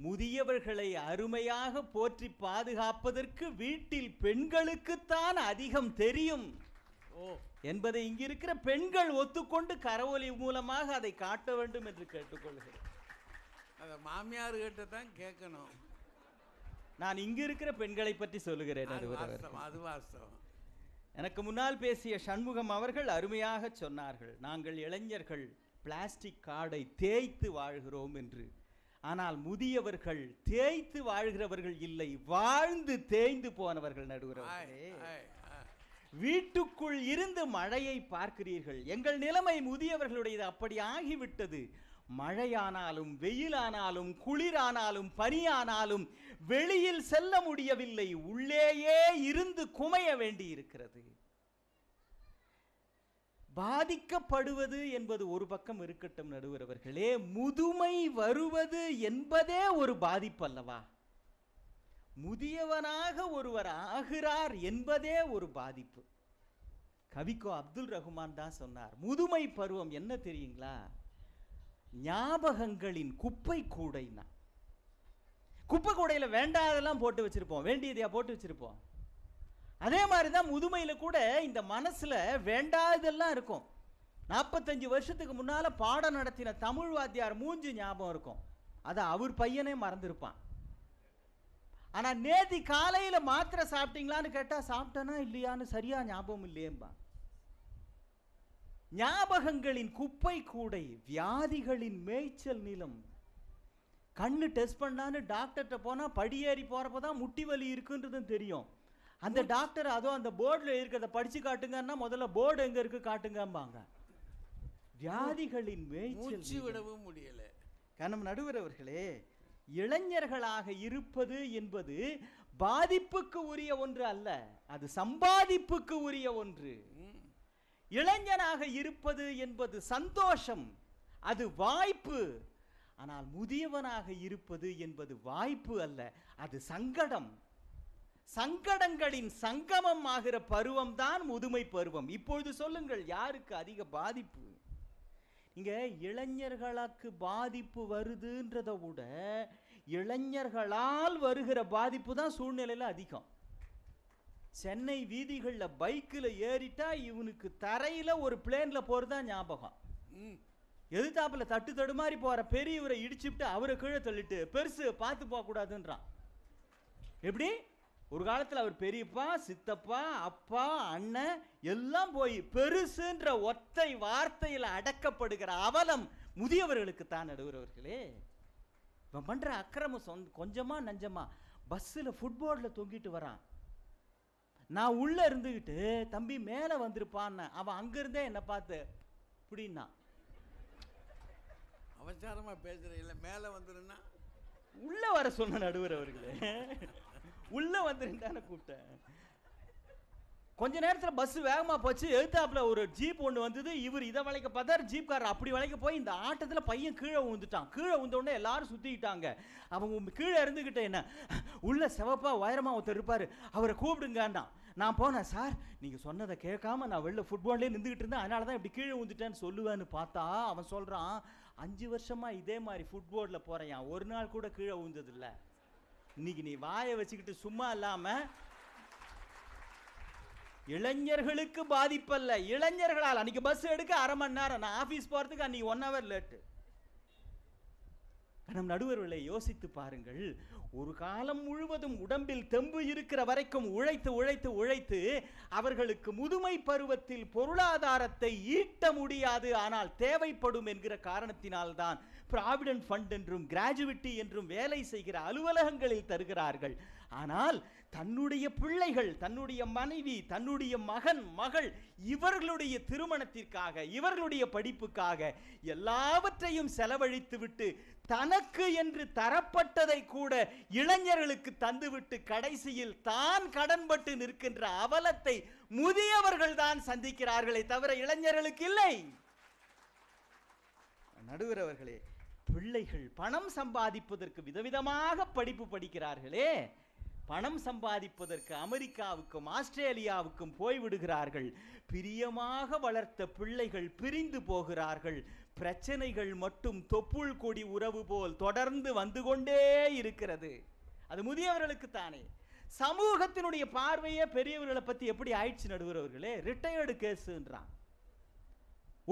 [SPEAKER 3] முதியவர்களை அருமையாக போற்றி பாதுகாப்பதற்கு வீட்டில் பெண்களுக்குத்தான் அதிகம் தெரியும் என்பதை இங்கிருக்கிற பெண்கள் ஒத்துக்கொண்டு கரவொலி மூலமாக அதை காட்ட வேண்டும் என்று கேட்டுக்கொள்கிறேன்.
[SPEAKER 1] அதை மாமியார் கிட்ட தான் கேட்கணும்.
[SPEAKER 3] நான் இங்கு இருக்கிற பெண்களை பற்றி சொல்லுகிறேன்.
[SPEAKER 1] அது வாஸ்தவம்.
[SPEAKER 3] எனக்கு முன்னால் பேசிய சண்முகம் அவர்கள் அருமையாக சொன்னார்கள், நாங்கள் இளைஞர்கள் பிளாஸ்டிக் கார்டை தேய்த்து வாழ்கிறோம் என்று. ஆனால் முதியவர்கள் தேய்த்து வாழ்கிறவர்கள் இல்லை, வாழ்ந்து தேய்ந்து போனவர்கள் நடுவர் அவர்களே. வீட்டுக்குள் இருந்து மழையை பார்க்கிறீர்கள். எங்கள் நிலைமை முதியவர்களுடையது அப்படி ஆகிவிட்டது. மழையானாலும் வெயிலானாலும் குளிரானாலும் பனியானாலும் வெளியில் செல்ல முடியவில்லை, உள்ளேயே இருந்து குமைய வேண்டி இருக்கிறது. பாதிக்கப்படுவது என்பது ஒரு பக்கம் இருக்கட்டும் நடுவர் அவர்களே, முதுமை வருவது என்பதே ஒரு பாதிப்பு அல்லவா? முதியவனாக ஒருவர் ஆகிறார் என்பதே ஒரு பாதிப்பு. கவிக்கோ அப்துல் ரஹ்மான் தான் சொன்னார், முதுமை பருவம் என்ன தெரியுங்களா? ஞாபகங்களின் குப்பை கூடைனா. குப்பை கூடையில வேண்டாதெல்லாம் போட்டு வச்சிருப்போம், வேண்டியதையா போட்டு வச்சிருப்போம். அதே மாதிரி தான் முதுமையில கூட இந்த மனசுல வேண்டாதெல்லாம் இருக்கும். 45 வருஷத்துக்கு முன்னால பாடம் நடத்தின தமிழ் வாத்தியார் மூஞ்சி ஞாபகம் இருக்கும், அதை அவர் பையனே மறந்துருப்பான். ஆனா நேத்தி காலையில மாத்திரை சாப்பிட்டீங்களான்னு கேட்டா சாப்பிட்டனா இல்லையான்னு சரியா ஞாபகம் இல்லையேம்பா. ஞாபகங்களின் குப்பை கூடை, வியாதிகளின் மேய்ச்சல் நிலம். கண்ணு டெஸ்ட் பண்ணான்னு டாக்டர்கிட்ட போனா படியேறி போறப்பதான் முட்டி வலி இருக்குன்றதும் தெரியும். அந்த டாக்டர் அதோ அந்த போர்டில் இருக்கிறத படிச்சு காட்டுங்கன்னா முதல்ல போர்டு எங்க இருக்கு காட்டுங்கம்பாங்க. வியாதிகளின் மேய்ச்சல்
[SPEAKER 1] விடவும் முடியல.
[SPEAKER 3] கணம் நடுவர் அவர்களே, இளைஞர்களாக இருப்பது என்பது பாதிப்புக்கு உரிய ஒன்று அல்ல, அது சம்பாதிப்புக்கு உரிய ஒன்று. இளைஞனாக இருப்பது என்பது சந்தோஷம், அது வாய்ப்பு. ஆனால் முதியவனாக இருப்பது என்பது வாய்ப்பு அல்ல, அது சங்கடம். சங்கடங்களின் சங்கமம் ஆகிற பருவம் தான் முதுமை பருவம். இப்பொழுது சொல்லுங்கள், யாருக்கு அதிக பாதிப்பு? இங்க இளைஞர்களுக்கு பாதிப்பு வருதுன்றதை விட இளைஞர்களால் வருகிற பாதிப்பு தான் சூழ்நிலையில் அதிகம். சென்னை வீதிகளில் பைக்கில் ஏறிட்டா இவனுக்கு தரையில் ஒரு பிளேனில் போகிறதா ஞாபகம். எதிர்த்தாப்பில் தட்டு தடுமாறி போகிற பெரியவரை இடிச்சுட்டு அவரை கீழே தள்ளிட்டு பெருசு பார்த்து போகக்கூடாதுன்றான். எப்படி? ஒரு காலத்தில் அவர் பெரியப்பா, சித்தப்பா, அப்பா, அண்ணன் எல்லாம் போய் பெருசுன்ற ஒற்றை வார்த்தையில் அடக்கப்படுகிற அவலம் முதியவர்களுக்கு தான் நடுவர்களே. இவன் பண்ணுற அக்கிரமம் கொஞ்சமா நஞ்சமா. பஸ்ஸில் ஃபுட்போர்டில் தொங்கிட்டு வரான், நான் உள்ளே இருந்துக்கிட்டு தம்பி மேலே வந்திருப்பான்னு அவன் அங்கேருந்தே என்னை பார்த்து இப்படின்னா
[SPEAKER 1] அவசாரமாக பேசுகிற இல்லை மேலே வந்துருன்னா
[SPEAKER 3] உள்ள வர சொன்ன நடுவர் அவர்களே, உள்ள வந்துருந்தானே கூப்பிட்டேன். கொஞ்ச நேரத்தில் பஸ் வேகமாக போச்சு. எழுத்தாப்புல ஒரு ஜீப் ஒன்று வந்தது. இவர் இதை வளைக்க பார்த்தார், ஜீப்காரர் அப்படி வளைக்க போய் இந்த ஆட்டத்தில் பையன் கீழே விழுந்துட்டான். கீழே விழுந்தோடனே எல்லாரும் சுற்றிக்கிட்டாங்க. அவங்க கீழே இருந்துக்கிட்ட என்ன உள்ள செவப்பா உயரமாக ஒருத்தர் இருப்பார், அவரை கூப்பிடுங்கண்ணா. நான் போனேன், சார் நீங்கள் சொன்னதை கேட்காம நான் வெளில ஃபுட்பால்லே நின்றுக்கிட்டு இருந்தேன், அதனால தான் இப்படி கீழே விழுந்துட்டேன்னு சொல்லுவேன்னு பார்த்தா அவன் சொல்கிறான், 5 வருஷமாக இதே மாதிரி ஃபுட்பாலில் போகிறேன், ஒரு நாள் கூட கீழே விழுந்ததில்லை. இன்னைக்கு நீ வாயை வச்சுக்கிட்டு சும்மா இல்லாமல் இளைஞர்களுக்கு பாதிப்பல்ல, இளைஞர்களால். அன்னைக்கு பஸ் எடுக்க 1/2 மணி நேரம், நான் ஆஃபீஸ் போகிறதுக்கு அன்னைக்கு 1 ஹவர் லேட்டு. நம் நடுவர்களை யோசித்து பாருங்கள். ஒரு காலம் முழுவதும் உடம்பில் தெம்பு இருக்கிற வரைக்கும் உழைத்து உழைத்து உழைத்து அவர்களுக்கு முதுமை பருவத்தில் பொருளாதாரத்தை ஈட்ட முடியாது, ஆனால் தேவைப்படும் என்கிற காரணத்தினால்தான் ப்ராவிடன்ட் ஃபண்ட் என்றும் கிராஜுவிட்டி என்றும் வேலை செய்கிற அலுவலகங்களில் தருகிறார்கள். ஆனால் தன்னுடைய பிள்ளைகள், தன்னுடைய மனைவி, தன்னுடைய மகன் மகள், இவர்களுடைய திருமணத்திற்காக, இவர்களுடைய படிப்புக்காக எல்லாவற்றையும் செலவழித்து விட்டு தனக்கு என்று தரப்பட்டதை கூட இளைஞர்களுக்கு தந்துவிட்டு கடைசியில் தான் கடன்பட்டு நிற்கின்ற அவலத்தை முதியவர்கள் தான் சந்திக்கிறார்களே தவிர இளைஞர்களுக்கு இல்லை. நடுவர் அவர்களே, பிள்ளைகள் பணம் சம்பாதிப்பதற்கு விதவிதமாக படிப்பு படிக்கிறார்களே, பணம் சம்பாதிப்பதற்கு அமெரிக்காவுக்கும் ஆஸ்திரேலியாவுக்கும் போய்விடுகிறார்கள். பிரியமாக வளர்த்த பிள்ளைகள் பிரிந்து போகிறார்கள். பிரச்சனைகள் மட்டும் தொப்புள் கொடி உறவு போல் தொடர்ந்து வந்து கொண்டே இருக்கிறது. அது முதியவர்களுக்கு தானே. சமூகத்தினுடைய பார்வையே பெரியவர்களை பத்தி எப்படி ஆயிடுச்சு நடுவர்களே? ரிட்டையர்டு கேஸ்ன்றான்.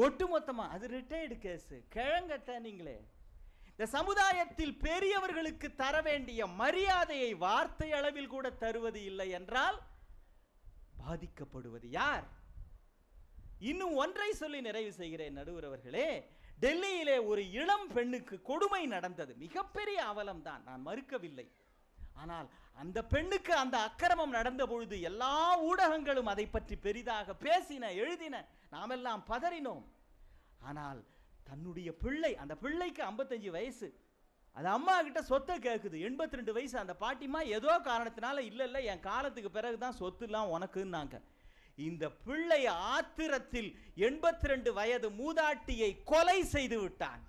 [SPEAKER 3] ஒட்டுமொத்தமா அது ரிட்டையர்டு கேஸ். கிழங்கட்ட நீங்களே. இந்த சமுதாயத்தில் பெரியவர்களுக்கு தர வேண்டிய மரியாதையை வார்த்தை அளவில் கூட தருவது இல்லை என்றால் பாதிக்கப்படுவது யார்? இன்னும் ஒன்றை சொல்லி நிறைவு செய்கிறேன் நடுவர் அவர்களே. டெல்லியிலே ஒரு இளம் பெண்ணுக்கு கொடுமை நடந்தது. மிகப்பெரிய அவலம் தான், நான் மறுக்கவில்லை. ஆனால் அந்த பெண்ணுக்கு அந்த அக்கிரமம் நடந்த பொழுது எல்லா ஊடகங்களும் அதை பற்றி பெரிதாக பேசின, எழுதின, நாமெல்லாம் பதறினோம். ஆனால் தன்னுடைய பிள்ளை, அந்த பிள்ளைக்கு 55 வயசு, அது அம்மா கிட்ட சொத்தை கேட்குது. 82 வயசு. அந்த பாட்டிமா ஏதோ காரணத்தினால இல்லை என் காலத்துக்கு பிறகுதான் சொத்துலாம் உனக்குன்னாங்க. இந்த பிள்ளை ஆத்திரத்தில் 82 வயது மூதாட்டியை கொலை செய்து விட்டான்.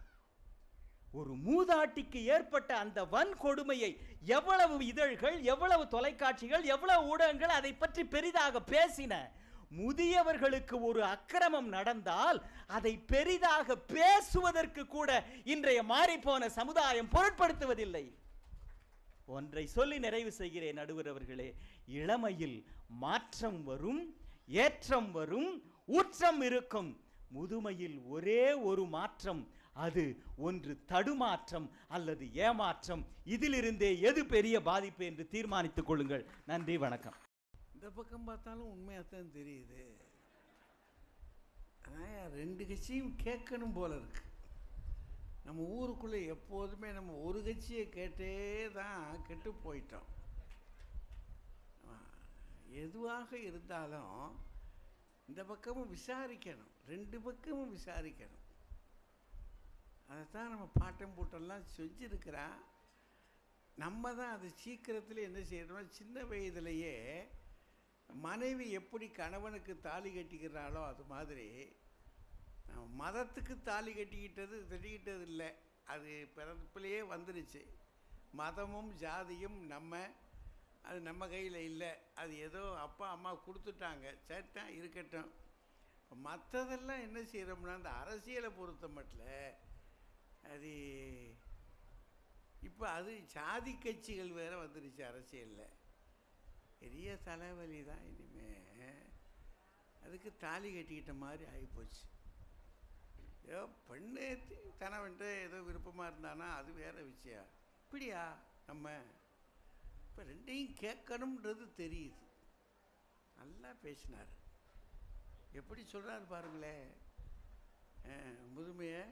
[SPEAKER 3] ஒரு மூதாட்டிக்கு ஏற்பட்ட அந்த வன்கொடுமையை எவ்வளவு இதழ்கள், எவ்வளவு தொலைக்காட்சிகள், எவ்வளவு ஊடகங்கள் அதை பற்றி பெரிதாக பேசின. முதியவர்களுக்கு ஒரு அக்கிரமம் நடந்தால் அதை பெரிதாக பேசுவதற்கு கூட இன்றைய மாறிப்போன சமுதாயம் பொருட்படுத்துவதில்லை. ஒன்றை சொல்லி நிறைவு செய்கிறேன் நடுவர் அவர்களே. இளமையில் மாற்றம் வரும், ஏற்றம் வரும், ஊற்றம் இருக்கும். முதுமையில் ஒரே ஒரு மாற்றம், அது ஒன்று தடுமாற்றம் அல்லது ஏமாற்றம். இதிலிருந்தே எது பெரிய பாதிப்பு என்று தீர்மானித்துக் கொள்ளுங்கள். நன்றி, வணக்கம்.
[SPEAKER 1] இந்த பக்கம் பார்த்தாலும் உண்மையாகத்தான் தெரியுது. ஆனால் 2 கட்சியும் கேட்கணும் போல இருக்கு. நம்ம ஊருக்குள்ளே எப்போதுமே நம்ம ஒரு கட்சியை கேட்டே தான் கெட்டு போயிட்டோம். எதுவாக இருந்தாலும் இந்த பக்கமும் விசாரிக்கணும், 2 பக்கமும் விசாரிக்கணும். அதைத்தான் நம்ம பாட்டம் போட்டெல்லாம் செஞ்சுருக்கிறோம். நம்ம தான் அது சீக்கிரத்தில் என்ன செய்யறோம்னா, சின்ன வயதிலேயே மனைவி எப்படி கணவனுக்கு தாலி கட்டிக்கிறாளோ அது மாதிரி மதத்துக்கு தாலி கட்டிக்கிட்டது இல்லை. அது பிறப்பிலேயே வந்துருச்சு. மதமும் ஜாதியும் அது நம்ம கையில் இல்லை. அது ஏதோ அப்பா அம்மா கொடுத்துட்டாங்க, சேட்டான் இருக்கட்டும். மற்றதெல்லாம் என்ன செய்கிறோம்னா, அந்த அரசியலை பொறுத்த மட்டும் அது இப்போ அது ஜாதி கட்சிகள் வேறு வந்துருச்சு அரசியலில். பெரிய தலைவலி தான். இனிமே அதுக்கு தாலி கட்டிக்கிட்ட மாதிரி ஆகிப்போச்சு. ஏதோ பெண்ணு கணவன்ட்டு ஏதோ விருப்பமாக இருந்தானா அது வேறு விஷயம். இப்படியா நம்ம இப்போ 2ஐயும் கேட்கணுன்றது தெரியுது. நல்லா பேசினார். எப்படி சொல்கிறாரு பாருங்களேன். முதுமையை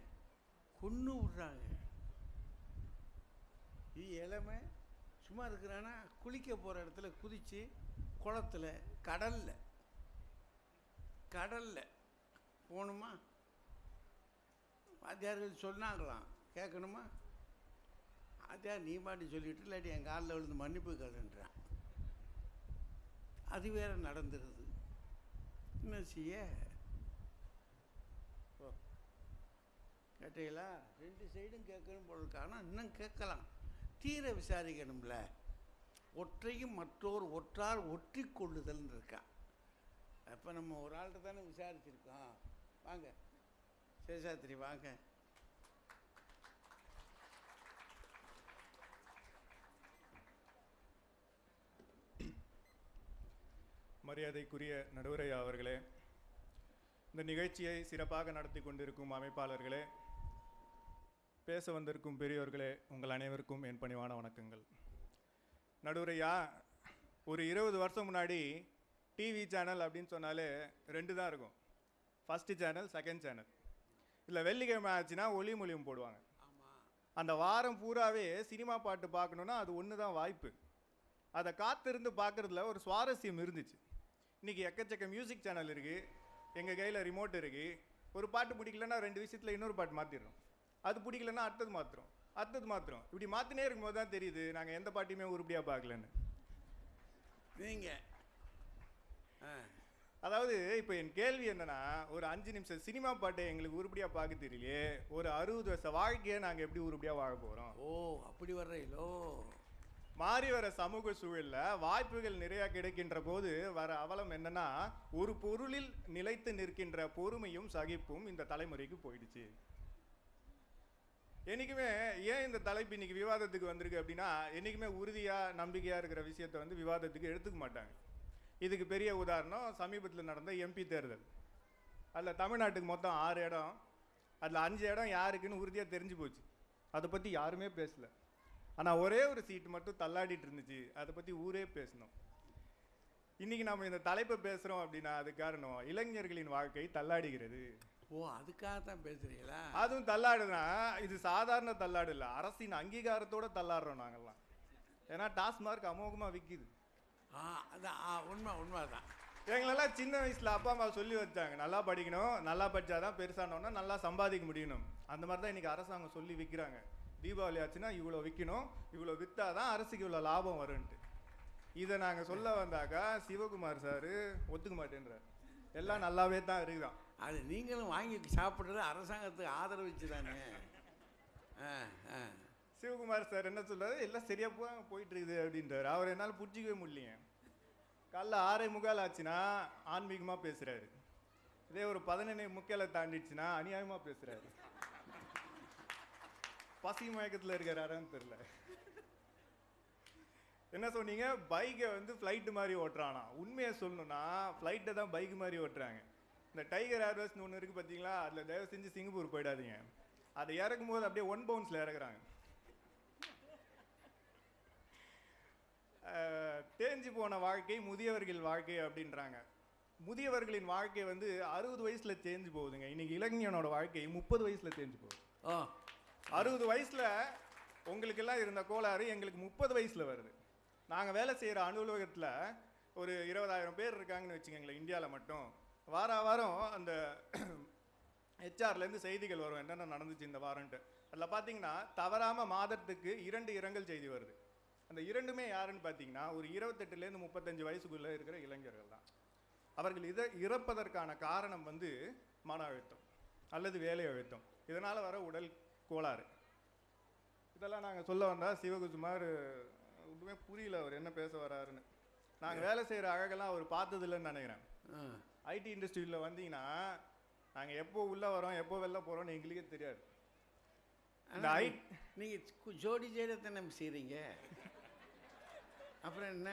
[SPEAKER 1] கொன்று விட்றாங்க. இது இளமை சும்மா இருக்கிறான்னா குளிக்க போகிற இடத்துல குதித்து குளத்தில் கடலில் போகணுமா? வாத்தியார்கள் சொன்னாங்களாம், கேட்கணுமா? அதான் நீ மாட்டி சொல்லிட்டு இல்லாட்டி என் காலில் விழுந்து மன்னிப்பு கேளுன்றான். அது வேற நடந்துருது. என்ன செய்ய? ஓ, கேட்டீங்களா? 2 சைடும் கேட்கணும் போல இருக்கு. ஆனால் இன்னும் கேட்கலாம், தீர விசாரிக்கணும்ல. ஒற்றையும் ஒற்றார் ஒற்றி கொள்ளுதல்னு இருக்கா. அப்போ நம்ம ஒரு ஆள்கிட்ட தானே விசாரிச்சிருக்கோம். வாங்க சேஷாத்திரி, வாங்க.
[SPEAKER 4] மரியாதைக்குரிய நடுவரையா அவர்களே, இந்த நிகழ்ச்சியை சிறப்பாக நடத்தி கொண்டிருக்கும் அமைப்பாளர்களே, பேச வந்திருக்கும் பெரியோர்களே, உங்கள் அனைவருக்கும் என் பணிவான வணக்கங்கள். நடுவரையா, ஒரு 20 வருஷம் முன்னாடி டிவி சேனல் அப்படின்னு சொன்னாலே 2 தான் இருக்கும். First channel, second channel. இல்லை வெள்ளிக்கிழமை ஆச்சுன்னா ஒளியும் ஒளியும் போடுவாங்க. அந்த வாரம் பூராவே சினிமா பாட்டு பார்க்கணுன்னா அது ஒன்று தான் வாய்ப்பு. அதை காத்திருந்து பார்க்குறதுல ஒரு சுவாரஸ்யம் இருந்துச்சு. இன்றைக்கி எக்கச்சக்க மியூசிக் சேனல் இருக்குது, எங்கள் கையில் ரிமோட் இருக்குது. ஒரு பாட்டு பிடிக்கலன்னா 2 விஷயத்தில் இன்னொரு பாட்டு மாற்றிடுறோம். அது பிடிக்கலன்னா அடுத்தது மாற்றுறோம். இப்படி மாற்றினே இருக்கும்போது தான் தெரியுது நாங்கள் எந்த பாட்டையுமே உருப்படியாக பார்க்கலன்னு.
[SPEAKER 1] நீங்கள்
[SPEAKER 4] அதாவது இப்போ என் கேள்வி என்னன்னா, ஒரு 5 நிமிஷம் சினிமா பாட்டை எங்களுக்கு உருப்படியாக பார்க்க தெரியலையே, ஒரு 60 வருஷ வாழ்க்கையை நாங்கள் எப்படி உருப்படியாக வாழ போகிறோம்?
[SPEAKER 1] ஓ, அப்படி வர்றீங்களோ?
[SPEAKER 4] மாறி வர சமூக சூழலில் வாய்ப்புகள் நிறையா கிடைக்கின்ற போது வர அவலம் என்னன்னா, ஒரு பொருளில் நிலைத்து நிற்கின்ற பொறுமையும் சகிப்பும் இந்த தலைமுறைக்கு போயிடுச்சு. என்றைக்குமே ஏன் இந்த தலைப்பு இன்னைக்கு விவாதத்துக்கு வந்திருக்கு அப்படின்னா, என்றைக்குமே உறுதியாக நம்பிக்கையாக இருக்கிற விஷயத்தை வந்து விவாதத்துக்கு எடுத்துக்க மாட்டாங்க. இதுக்கு பெரிய உதாரணம் சமீபத்தில் நடந்த எம்பி தேர்தல். அதில் தமிழ்நாட்டுக்கு மொத்தம் 6 இடம், அதில் 5 இடம் யாருக்குன்னு உறுதியாக தெரிஞ்சு போச்சு. அதை பற்றி யாருமே பேசலை. ஆனால் ஒரே ஒரு சீட்டு மட்டும் தள்ளாடிட்டு இருந்துச்சு, அதை பற்றி ஊரே பேசணும். இன்றைக்கி நம்ம இந்த தலைப்பை பேசுகிறோம் அப்படின்னா அது காரணம் இளைஞர்களின் வாழ்க்கை தள்ளாடுகிறது.
[SPEAKER 1] ஓ, அதுக்காக தான் பேசுகிறீங்களா?
[SPEAKER 4] அதுவும் தள்ளாடுனா இது சாதாரண தள்ளாடு இல்லை, அரசின் அங்கீகாரத்தோடு தள்ளாடுறோம் நாங்கள்லாம். ஏன்னா டாஸ்மார்க் அமோகமாக விற்கிது.
[SPEAKER 1] அதான் உண்மைதான்.
[SPEAKER 4] எங்களெல்லாம் சின்ன வயசில் அப்பா அம்மா சொல்லி வச்சாங்க, நல்லா படிக்கணும், நல்லா படித்தாதான் பெருசானோன்னா நல்லா சம்பாதிக்க முடியணும். அந்த மாதிரி தான் இன்றைக்கி அரசாங்கம் சொல்லி விற்கிறாங்க. தீபாவளி ஆச்சுன்னா இவ்வளோ விற்கணும், இவ்வளோ விற்றா தான் அரசுக்கு இவ்வளோ லாபம் வரும்ன்ட்டு. இதை நாங்கள் சொல்ல வந்தாக்கா சிவகுமார் சார் ஒத்துக்க மாட்டேன்றார். எல்லாம் நல்லாவே தான் இருக்குதான்.
[SPEAKER 1] அது நீங்களும் வாங்கி சாப்பிட்றது அரசாங்கத்துக்கு ஆதரவிச்சு தானே.
[SPEAKER 4] சிவகுமார் சார் என்ன சொல்றாரு, எல்லாம் சரியாக போயிட்டு இருக்குது அப்படின்றார். அவர் என்னால் பிடிச்சிக்கவே முடியலைங்க. காலைல 6:45 ஆச்சுன்னா ஆன்மீகமாக பேசுகிறாரு. இதே ஒரு 11:45 தாண்டிடுச்சுன்னா அநியாயமாக பேசுகிறாரு. பசி மயக்கத்தில் இருக்கிறாரான்னு தெரியல. என்ன சொன்னீங்க, பைக்கை வந்து ஃப்ளைட்டு மாதிரி ஓட்டுறானா? உண்மையை சொல்லணும்னா ஃப்ளைட்டை தான் பைக் மாதிரி ஓட்டுறாங்க. இந்த டைகர் ஏர்வேஸ்னு ஒன்று இருக்குது பார்த்தீங்களா, அதில் தயவு செஞ்சு சிங்கப்பூர் போயிடாதீங்க. அதை இறக்கும் போது அப்படியே 1 பவுன்ஸில் இறக்குறாங்க. தேஞ்சு போன வாழ்க்கை முதியவர்கள் வாழ்க்கை அப்படின்றாங்க. முதியவர்களின் வாழ்க்கை வந்து 60 வயசில் தேஞ்சு போகுதுங்க. இன்னைக்கு இளைஞனோட வாழ்க்கை 30 வயசில் தேஞ்சு போகுது. 60 வயசில் உங்களுக்கெல்லாம் இருந்த கோளாறு எங்களுக்கு 30 வயசில் வருது. நாங்கள் வேலை செய்கிற அலுவலகத்தில் ஒரு 20,000 பேர் இருக்காங்கன்னு வச்சுக்கோங்களேன் இந்தியாவில் மட்டும். வாரம் அந்த ஹெச்ஆர்லேருந்து செய்திகள் வரும், என்னென்ன நடந்துச்சு இந்த வாரன்ட்டு. அதில் பார்த்தீங்கன்னா தவறாமல் மாதத்துக்கு 2 இரங்கல் செய்தி வருது. அந்த 2மே யாருன்னு பார்த்தீங்கன்னா ஒரு 28லேருந்து 35 வயசுக்குள்ளே இருக்கிற இளைஞர்கள் தான். அவர்கள் இறப்பதற்கான காரணம் வந்து மன அழுத்தம் அல்லது வேலை அழுத்தம், இதனால் வர உடல் கோளாறு. இதெல்லாம் நாங்கள் சொல்ல வந்தால் சிவகுமார் ஒன்றுமே புரியல அவர் என்ன பேச வராருன்னு. நாங்கள் வேலை செய்கிற அழகெல்லாம் அவர் பார்த்ததில்லைன்னு நினைக்கிறேன். ஐடி இண்டஸ்ட்ரியில் வந்தீங்கன்னா நாங்கள் எப்போ உள்ளே வரோம் எப்போ வெளில போகிறோம்னு எங்களுக்கே தெரியாது.
[SPEAKER 1] நீங்கள் ஜோடி ஜெயலத்தை நம்ம செய்கிறீங்க, அப்புறம் என்ன?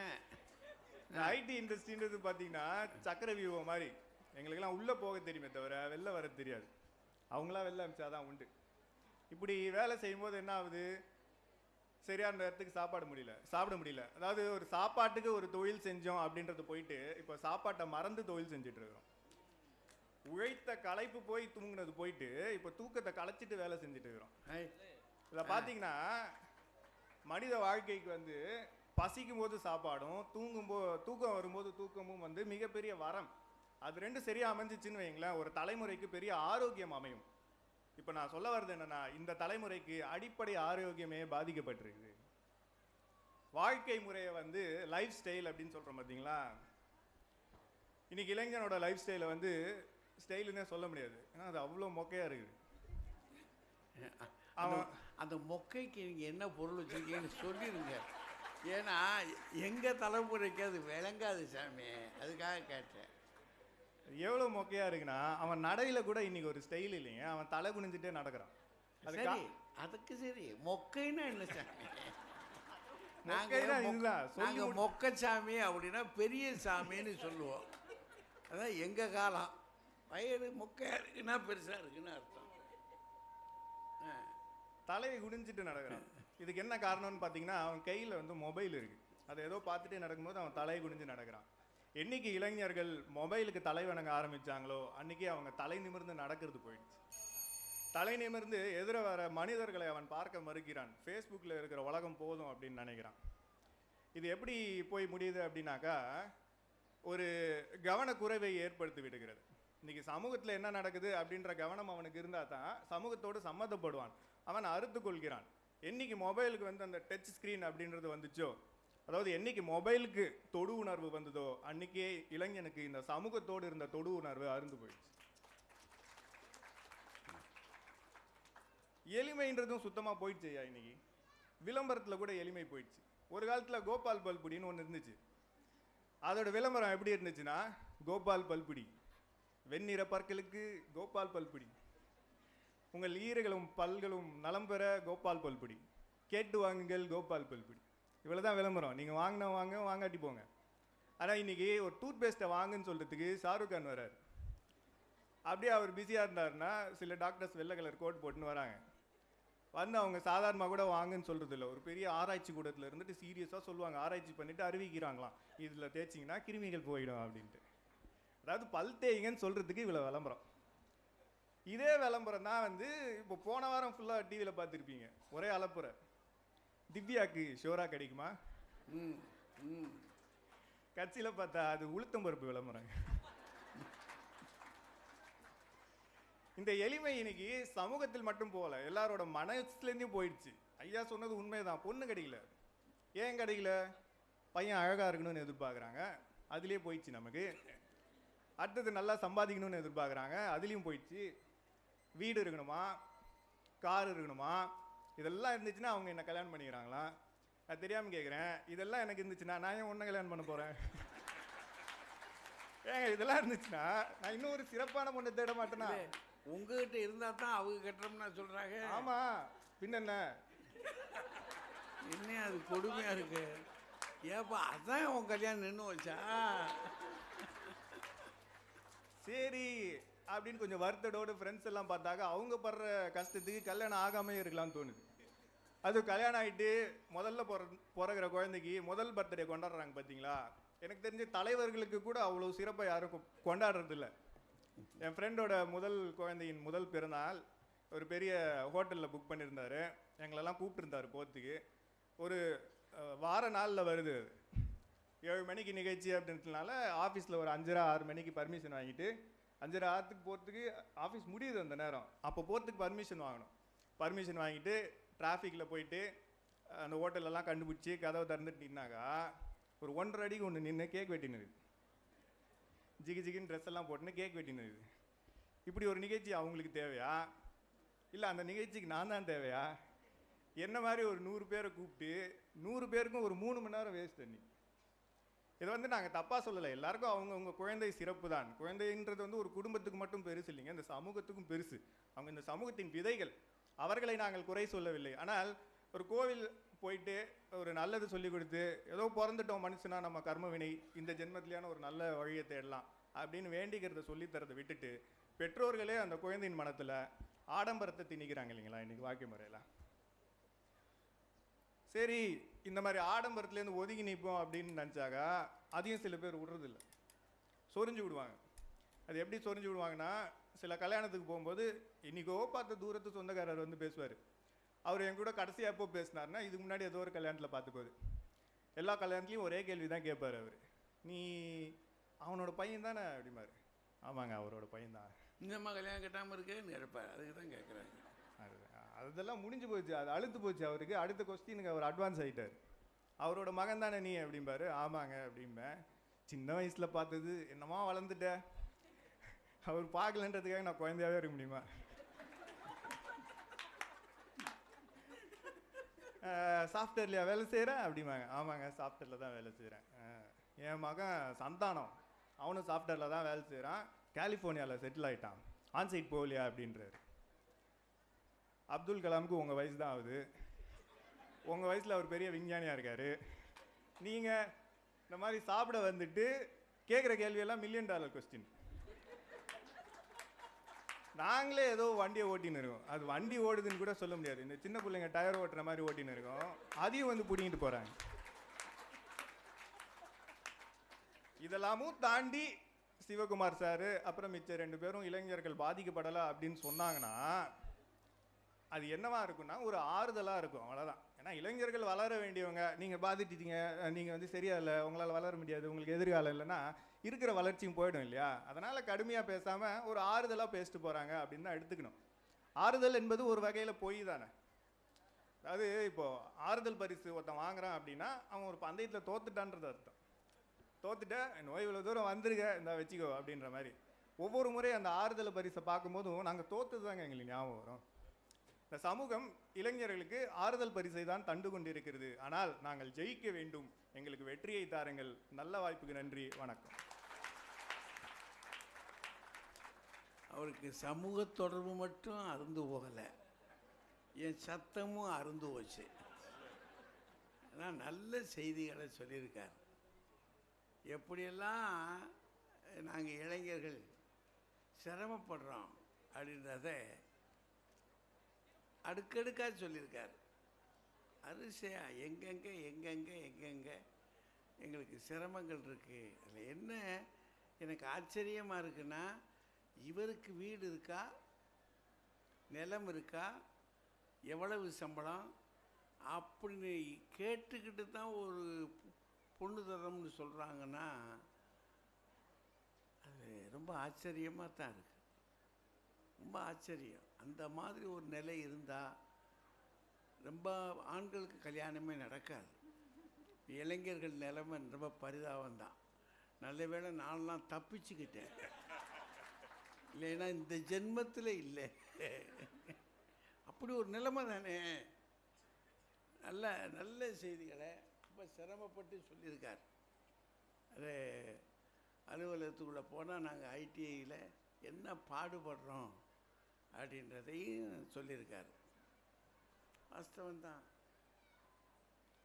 [SPEAKER 4] ஐடி இண்டஸ்ட்ரின்றது பார்த்தீங்கன்னா சக்கர வியூகம் மாதிரி. எங்களுக்கெல்லாம் உள்ளே போக தெரியுமே தவிர வெளில வர தெரியாது. அவங்களாம் வெளில அனுப்பிச்சாதான் உண்டு. இப்படி வேலை செய்யும்போது என்ன ஆகுது, சரியான நேரத்துக்கு சாப்பிட முடியல. அதாவது ஒரு சாப்பாட்டுக்கு ஒரு தொழில் செஞ்சோம் அப்படின்றது போயிட்டு இப்போ சாப்பாட்டை மறந்து தொழில் செஞ்சுட்டு இருக்கிறோம். உழைத்த களைப்பு போய் தூங்குனது போயிட்டு இப்போ தூக்கத்தை களைச்சிட்டு வேலை செஞ்சுட்டு இருக்கிறோம். இதில் பார்த்தீங்கன்னா மனித வாழ்க்கைக்கு வந்து பசிக்கும் போது சாப்பாடும் தூக்கம் வரும்போது தூக்கமும் வந்து மிகப்பெரிய வரம். அது 2 சரியாக அமைஞ்சிச்சுன்னு வைங்களேன், ஒரு தலைமுறைக்கு பெரிய ஆரோக்கியம் அமையும். இப்போ நான் சொல்ல வர்றது என்னன்னா, இந்த தலைமுறைக்கு அடிப்படை ஆரோக்கியமே பாதிக்கப்பட்டிருக்குது. வாழ்க்கை முறையை வந்து லைஃப் ஸ்டைல் அப்படின்னு சொல்கிறோம் பார்த்தீங்களா. இன்னைக்கு இளைஞனோட லைஃப் ஸ்டைலை வந்து ஸ்டைலுன்னே சொல்ல முடியாது, ஏன்னா அது அவ்வளோ மொக்கையாக இருக்குது. அவன்
[SPEAKER 1] அந்த மொக்கைக்கு நீங்கள் என்ன பொருள் வச்சுருக்கீங்கன்னு சொல்லிடுங்க. ஏன்னா எங்கள் தலைமுறைக்கு அது விளங்காது சாமி, அதுக்காக கேட்டேன்.
[SPEAKER 4] எவ்வளோ மொக்கையாக இருக்குன்னா, அவன் நடையில் கூட இன்னைக்கு ஒரு ஸ்டைல் இல்லைங்க, அவன் தலை குனிஞ்சிட்டே நடக்கிறான்.
[SPEAKER 1] சரி, அதுக்கு சரி மொக்கைன்னா என்ன சாமி?
[SPEAKER 4] மொக்கைனா இதுதான்.
[SPEAKER 1] நாங்கள் மொக்க சாமி அப்படின்னா பெரிய சாமின்னு சொல்லுவோம். அதான் எங்கள் காலம். வயது மொக்கையாக இருக்குன்னா பெருசாக இருக்குன்னு அர்த்தம்.
[SPEAKER 4] தலையை குனிஞ்சிட்டு நடக்கிறான். இதுக்கு என்ன காரணம்னு பார்த்தீங்கன்னா, அவன் கையில் வந்து மொபைல் இருக்குது. அதை ஏதோ பார்த்துட்டே நடக்கும்போது அவன் தலையை குனிஞ்சு நடக்கிறான். என்னைக்கு இளைஞர்கள் மொபைலுக்கு தலை வணங்க ஆரம்பித்தாங்களோ அன்றைக்கி அவங்க தலை நிமிர்ந்து நடக்கிறது போயிடுச்சு. தலை நிமிர்ந்து எதிர வர மனிதர்களை அவன் பார்க்க மறுக்கிறான். ஃபேஸ்புக்கில் இருக்கிற உலகம் போதும் அப்படின்னு நினைக்கிறான். இது எப்படி போய் முடியுது அப்படின்னாக்கா, ஒரு கவனக்குறைவை ஏற்படுத்தி விடுகிறது. இன்றைக்கி சமூகத்தில் என்ன நடக்குது அப்படின்ற கவனம் அவனுக்கு இருந்தால் தான் சமூகத்தோடு சம்மந்தப்படுவான். அவன் அறுத்து கொள்கிறான். என்னைக்கு மொபைலுக்கு வந்து அந்த டச் ஸ்க்ரீன் அப்படின்றது வந்துச்சோ, அதாவது என்னைக்கு மொபைலுக்கு தொடு உணர்வு வந்ததோ அன்றைக்கே இளைஞனுக்கு இந்த சமூகத்தோடு இருந்த தொடு உணர்வு அருந்து போயிடுச்சு. எளிமைன்றதும் சுத்தமாக போயிடுச்சு ஐயா. இன்னைக்கு விளம்பரத்தில் கூட எளிமை போயிடுச்சு. ஒரு காலத்தில் கோபால் பல்புடின்னு ஒன்று இருந்துச்சு. அதோட விளம்பரம் எப்படி இருந்துச்சுன்னா, கோபால் பல்புடி, வெண்ணிற பற்களுக்கு கோபால் பல்புடி, உங்கள் ஈறுகளும் பல்களும் நலம் பெற கோபால் பல்புடி, கேட்டு வாங்குங்கள் கோபால் பல்புடி. இவ்வளோ தான் விளம்பரம். நீங்கள் வாங்கினா வாங்க, வாங்காட்டி போங்க. ஆனால் இன்றைக்கி ஒரு டூத் பேஸ்ட்டை வாங்குன்னு சொல்கிறதுக்கு ஷாருக் கான் வரார். அப்படியே அவர் பிஸியாக இருந்தாருன்னா சில டாக்டர்ஸ் வெள்ளை கலர் கோட் போட்டுன்னு வராங்க. வந்து அவங்க சாதாரணமாக கூட வாங்குன்னு சொல்கிறது இல்லை, ஒரு பெரிய ஆராய்ச்சி கூடத்தில் இருந்துட்டு சீரியஸாக சொல்லுவாங்க. ஆராய்ச்சி பண்ணிவிட்டு அறிவிக்கிறாங்களாம், இதில் தேய்ச்சிங்கன்னா கிருமிகள் போயிடும் அப்படின்ட்டு. அதாவது பல் தேய்ங்கன்னு சொல்கிறதுக்கு இவ்வளோ விளம்பரம். இதே விளம்பரம் தான் வந்து இப்போ போன வாரம் ஃபுல்லாக டிவியில் பார்த்துருப்பீங்க. ஒரே அலப்புற, திவ்யாவுக்கு ஷோரா கிடைக்குமா, கட்சியில் பார்த்தா அது உளுத்தம்பருப்பு விளம்பரம். இந்த எளிமை இன்னைக்கு சமூகத்தில் மட்டும் போகல, எல்லாரோட மனசுலேருந்தும் போயிடுச்சு. ஐயா சொன்னது உண்மைதான். பொண்ணு கிடைக்கல. ஏன் கிடைக்கல? பையன் அழகாக இருக்கணும்னு எதிர்பார்க்குறாங்க, அதுலேயே போயிடுச்சு. நமக்கு அடுத்தது நல்லா சம்பாதிக்கணும்னு எதிர்பார்க்குறாங்க, அதுலேயும் போயிடுச்சு. வீடு இருக்கணுமா, கார் இருக்கணுமா, இதெல்லாம் இருந்துச்சுன்னா அவங்க என்ன கல்யாணம் பண்ணிக்கிறாங்களா? நான் தெரியாமல் கேட்குறேன், இதெல்லாம் எனக்கு இருந்துச்சுன்னா நான் ஏன் ஒன்றை கல்யாணம் பண்ண போகிறேன்? ஏங்க இதெல்லாம் இருந்துச்சுன்னா நான் இன்னும் ஒரு சிறப்பான பொண்ணை தேட மாட்டேனா?
[SPEAKER 1] உங்ககிட்ட இருந்தால் தான் அவங்க கட்டுறோம்னா சொல்கிறாங்க.
[SPEAKER 4] ஆமாம், பின்ன
[SPEAKER 1] என்ன அது கொடுமையாக இருக்கு. ஏப்பா அதான் உன் கல்யாணம் நின்று வச்சா?
[SPEAKER 4] சரி அப்படின்னு கொஞ்சம் வருத்தத்தோடு ஃப்ரெண்ட்ஸ் எல்லாம் பார்த்தாக்க அவங்க படுற கஷ்டத்துக்கு கல்யாணம் ஆகாமே இருக்கலாம்னு தோணுது. அது கல்யாணம் ஆகிட்டு முதல்ல பிறகுற குழந்தைக்கு முதல் பர்த்டே கொண்டாடுறாங்க பார்த்தீங்களா? எனக்கு தெரிஞ்ச தலைவர்களுக்கு கூட அவ்வளோ சிறப்பாக யாரும் கொண்டாடுறதில்ல. என் ஃப்ரெண்டோட முதல் குழந்தையின் முதல் பிறந்தநாள் ஒரு பெரிய ஹோட்டலில் புக் பண்ணியிருந்தார். எங்களெல்லாம் கூப்பிட்டுருந்தார் போகிறதுக்கு. ஒரு வார நாளில் வருது. 7 மணிக்கு நிகழ்ச்சி அப்படின்றதுனால ஆஃபீஸில் ஒரு 5:30-6 மணிக்கு பர்மிஷன் வாங்கிட்டு 5:30 போகிறதுக்கு ஆஃபீஸ் முடியுது அந்த நேரம். அப்போ போகிறதுக்கு பர்மிஷன் வாங்கணும். பர்மிஷன் வாங்கிட்டு டிராஃபிக்கில் போயிட்டு அந்த ஹோட்டலெல்லாம் கண்டுபிடிச்சி கதவை திறந்துட்டின்னாக்கா ஒரு 1.5 அடிக்கு ஒன்று நின்று கேக் வெட்டினது. ஜிகின்னு ட்ரெஸ் எல்லாம் போட்டுன்னு கேக் வெட்டினது. இப்படி ஒரு நிகழ்ச்சி அவங்களுக்கு தேவையா? இல்லை அந்த நிகழ்ச்சிக்கு நான் தான் தேவையா? என்ன மாதிரி ஒரு 100 பேரை கூப்பிட்டு 100 பேருக்கும் ஒரு 3 மணி நேரம் வேஸ்ட் பண்ணி. இதை வந்து நாங்கள் தப்பாக சொல்லலை. எல்லாருக்கும் அவங்கவுங்க குழந்தை சிறப்பு தான். குழந்தைன்றது வந்து ஒரு குடும்பத்துக்கு மட்டும் பெருசு இல்லைங்க, இந்த சமூகத்துக்கும் பெருசு. அவங்க இந்த சமூகத்தின் விதைகள். அவர்களை நாங்கள் குறை சொல்லவில்லை. ஆனால் ஒரு கோவில் போயிட்டு ஒரு நல்லது சொல்லி கொடுத்து ஏதோ பிறந்துட்டோம் மனுஷனா, நம்ம கர்ம வினை இந்த ஜென்மத்திலேயான ஒரு நல்ல வழியை தேடலாம் அப்படின்னு வேண்டிக்கிறத சொல்லித்தரதை விட்டுட்டு பெற்றோர்களே அந்த குழந்தையின் மனத்தில் ஆடம்பரத்தை திணிக்கிறாங்க இல்லைங்களா இன்னைக்கு வாழ்க்கை முறையில். சரி இந்த மாதிரி ஆடம்பரத்துலேருந்து ஒதுங்கி நிற்போம் அப்படின்னு நினச்சாக்கா அதையும் சில பேர் விடுறதில்ல, சொரிஞ்சு விடுவாங்க. அது எப்படி சொரிஞ்சு விடுவாங்கன்னா, சில கல்யாணத்துக்கு போகும்போது இன்றைக்கோ பார்த்த தூரத்து சொந்தக்காரர் வந்து பேசுவார். அவர் என் கூட கடைசியாக எப்போ பேசினார்னா இதுக்கு முன்னாடி ஏதோ ஒரு கல்யாணத்தில் பார்த்துக்கோது. எல்லா கல்யாணத்துலேயும் ஒரே கேள்வி தான் கேட்பார் அவர், நீ அவனோட பையன் தானே அப்படிமாரு. ஆமாங்க அவரோட பையன்தான்.
[SPEAKER 1] இன்னமா கல்யாணம் கட்டாமல் இருக்கேன்னு கேட்பார். அதுக்கு தான் கேட்குறாங்க.
[SPEAKER 4] அதெல்லாம் முடிஞ்சு போச்சு, அது அழுத்து போச்சு அவருக்கு. அடுத்த கொஸ்டினுக்கு அவர் அட்வான்ஸ் ஆகிட்டார். அவரோட மகன் தானே நீ அப்படிம்பாரு. ஆமாங்க அப்படிம்பேன். சின்ன வயசில் பார்த்தது என்னமா வளர்ந்துட்ட, அவர் பார்க்கலன்றதுக்காக நான் குழந்தையாகவே இருக்க முடியுமா? சாஃப்ட்வேர்லையா வேலை செய்கிறேன் அப்படிம்பாங்க. ஆமாங்க சாஃப்ட்வேரில் தான் வேலை செய்கிறேன். என் மகன் சந்தானம், அவனும் சாஃப்ட்வேரில் தான் வேலை செய்கிறான், கலிஃபோர்னியாவில் செட்டில் ஆகிட்டான், ஆன்சைட் போகலையா அப்படின்றாரு. அப்துல் கலாமுக்கு உங்கள் வயசு தான் ஆகுது, உங்கள் வயசில் அவர் பெரிய விஞ்ஞானியாக இருக்கார். நீங்கள் இந்த மாதிரி சாப்பிட வந்துட்டு கேட்குற கேள்வியெல்லாம் $1,000,000 கொஸ்டின். நாங்களே ஏதோ வண்டியை ஓட்டின்னு இருக்கோம், அது வண்டி ஓடுதுன்னு கூட சொல்ல முடியாது. இந்த சின்ன பிள்ளைங்க டயர் ஓட்டுற மாதிரி ஓட்டின்னு இருக்கோம், அதையும் வந்து பிடிங்கிட்டு போகிறாங்க. இதெல்லாமும் தாண்டி சிவகுமார் சார் அப்புறம் மிச்ச 2 பேரும் இளைஞர்கள் பாதிக்கப்படலை அப்படின்னு சொன்னாங்கன்னா அது என்னவா இருக்குன்னா ஒரு ஆறுதலாக இருக்கும், அவ்வளோதான். ஏன்னா இளைஞர்கள் வளர வேண்டியவங்க, நீங்கள் பாதிச்சிட்டீங்க, நீங்கள் வந்து சரியா இல்லை, உங்களால் வளர முடியாது, உங்களுக்கு எதிர்காலம் இல்லைன்னா இருக்கிற வளர்ச்சியும் போயிடும் இல்லையா? அதனால் கடுமையாக பேசாமல் ஒரு ஆறுதலாக பேசிட்டு போகிறாங்க அப்படின்னு தான் எடுத்துக்கணும். ஆறுதல் என்பது ஒரு வகையில் பொய் தானே. அதாவது இப்போது ஆறுதல் பரிசு ஒருத்தன் வாங்குறான் அப்படின்னா அவன் ஒரு பந்தயத்தில் தோத்துட்டான்றது அர்த்தம். தோத்துட்ட நோய் இவ்வளோ தூரம் வந்துருங்க இந்த வச்சுக்கோ அப்படின்ற மாதிரி. ஒவ்வொரு முறை அந்த ஆறுதல் பரிசை பார்க்கும்போதும் நாங்கள் தோற்று தாங்க எங்களுக்கு ஞாபகம் வரும். இந்த சமூகம் இளைஞர்களுக்கு ஆறுதல் பரிசை தான் தண்டு கொண்டிருக்கிறது. ஆனால் நாங்கள் ஜெயிக்க வேண்டும், எங்களுக்கு வெற்றியை தாருங்கள். நல்ல வாய்ப்புக்கு நன்றி, வணக்கம்.
[SPEAKER 1] அவருக்கு சமூக தொடர்பு மட்டும் அருந்து போகலை, என் சத்தமும் அருந்து போச்சு. ஆனால் நல்ல செய்திகளை சொல்லியிருக்கார். எப்படியெல்லாம் நாங்கள் இளைஞர்கள் சிரமப்படுறோம் அப்படின்றத அடுக்கடுக்காக சொல்லியிருக்கார். அரிசியா எங்கெங்கே எங்கெங்கே எங்கெங்கே எங்களுக்கு சிரமங்கள் இருக்குது. அதில் என்ன எனக்கு ஆச்சரியமாக இருக்குன்னா, இவருக்கு வீடு இருக்கா, நிலம் இருக்கா, எவ்வளவு சம்பளம் அப்படின்னு கேட்டுக்கிட்டு தான் ஒரு பொண்ணு தரம்னு சொல்கிறாங்கன்னா அது ரொம்ப ஆச்சரியமாக தான் இருக்குது. ரொம்ப ஆச்சரியம். அந்த மாதிரி ஒரு நிலை இருந்தால் ரொம்ப ஆண்களுக்கு கல்யாணமே நடக்காது. இளைஞர்கள் நிலைமை ரொம்ப பரிதாபம் தான். நல்ல வேளை நான்லாம் தப்பிச்சுக்கிட்டேன், இல்லைன்னா இந்த ஜென்மத்தில் இல்லை. அப்படி ஒரு நிலைமை தானே. நல்ல நல்ல செய்திகளை ரொம்ப சிரமப்பட்டு சொல்லியிருக்கார். அது அலுவலகத்துக்குள்ளே போனால் நாங்கள் ஐடிஐயில் என்ன பாடுபடுறோம் அப்படின்றதையும் சொல்லியிருக்கார். வாஸ்தவம் தான்.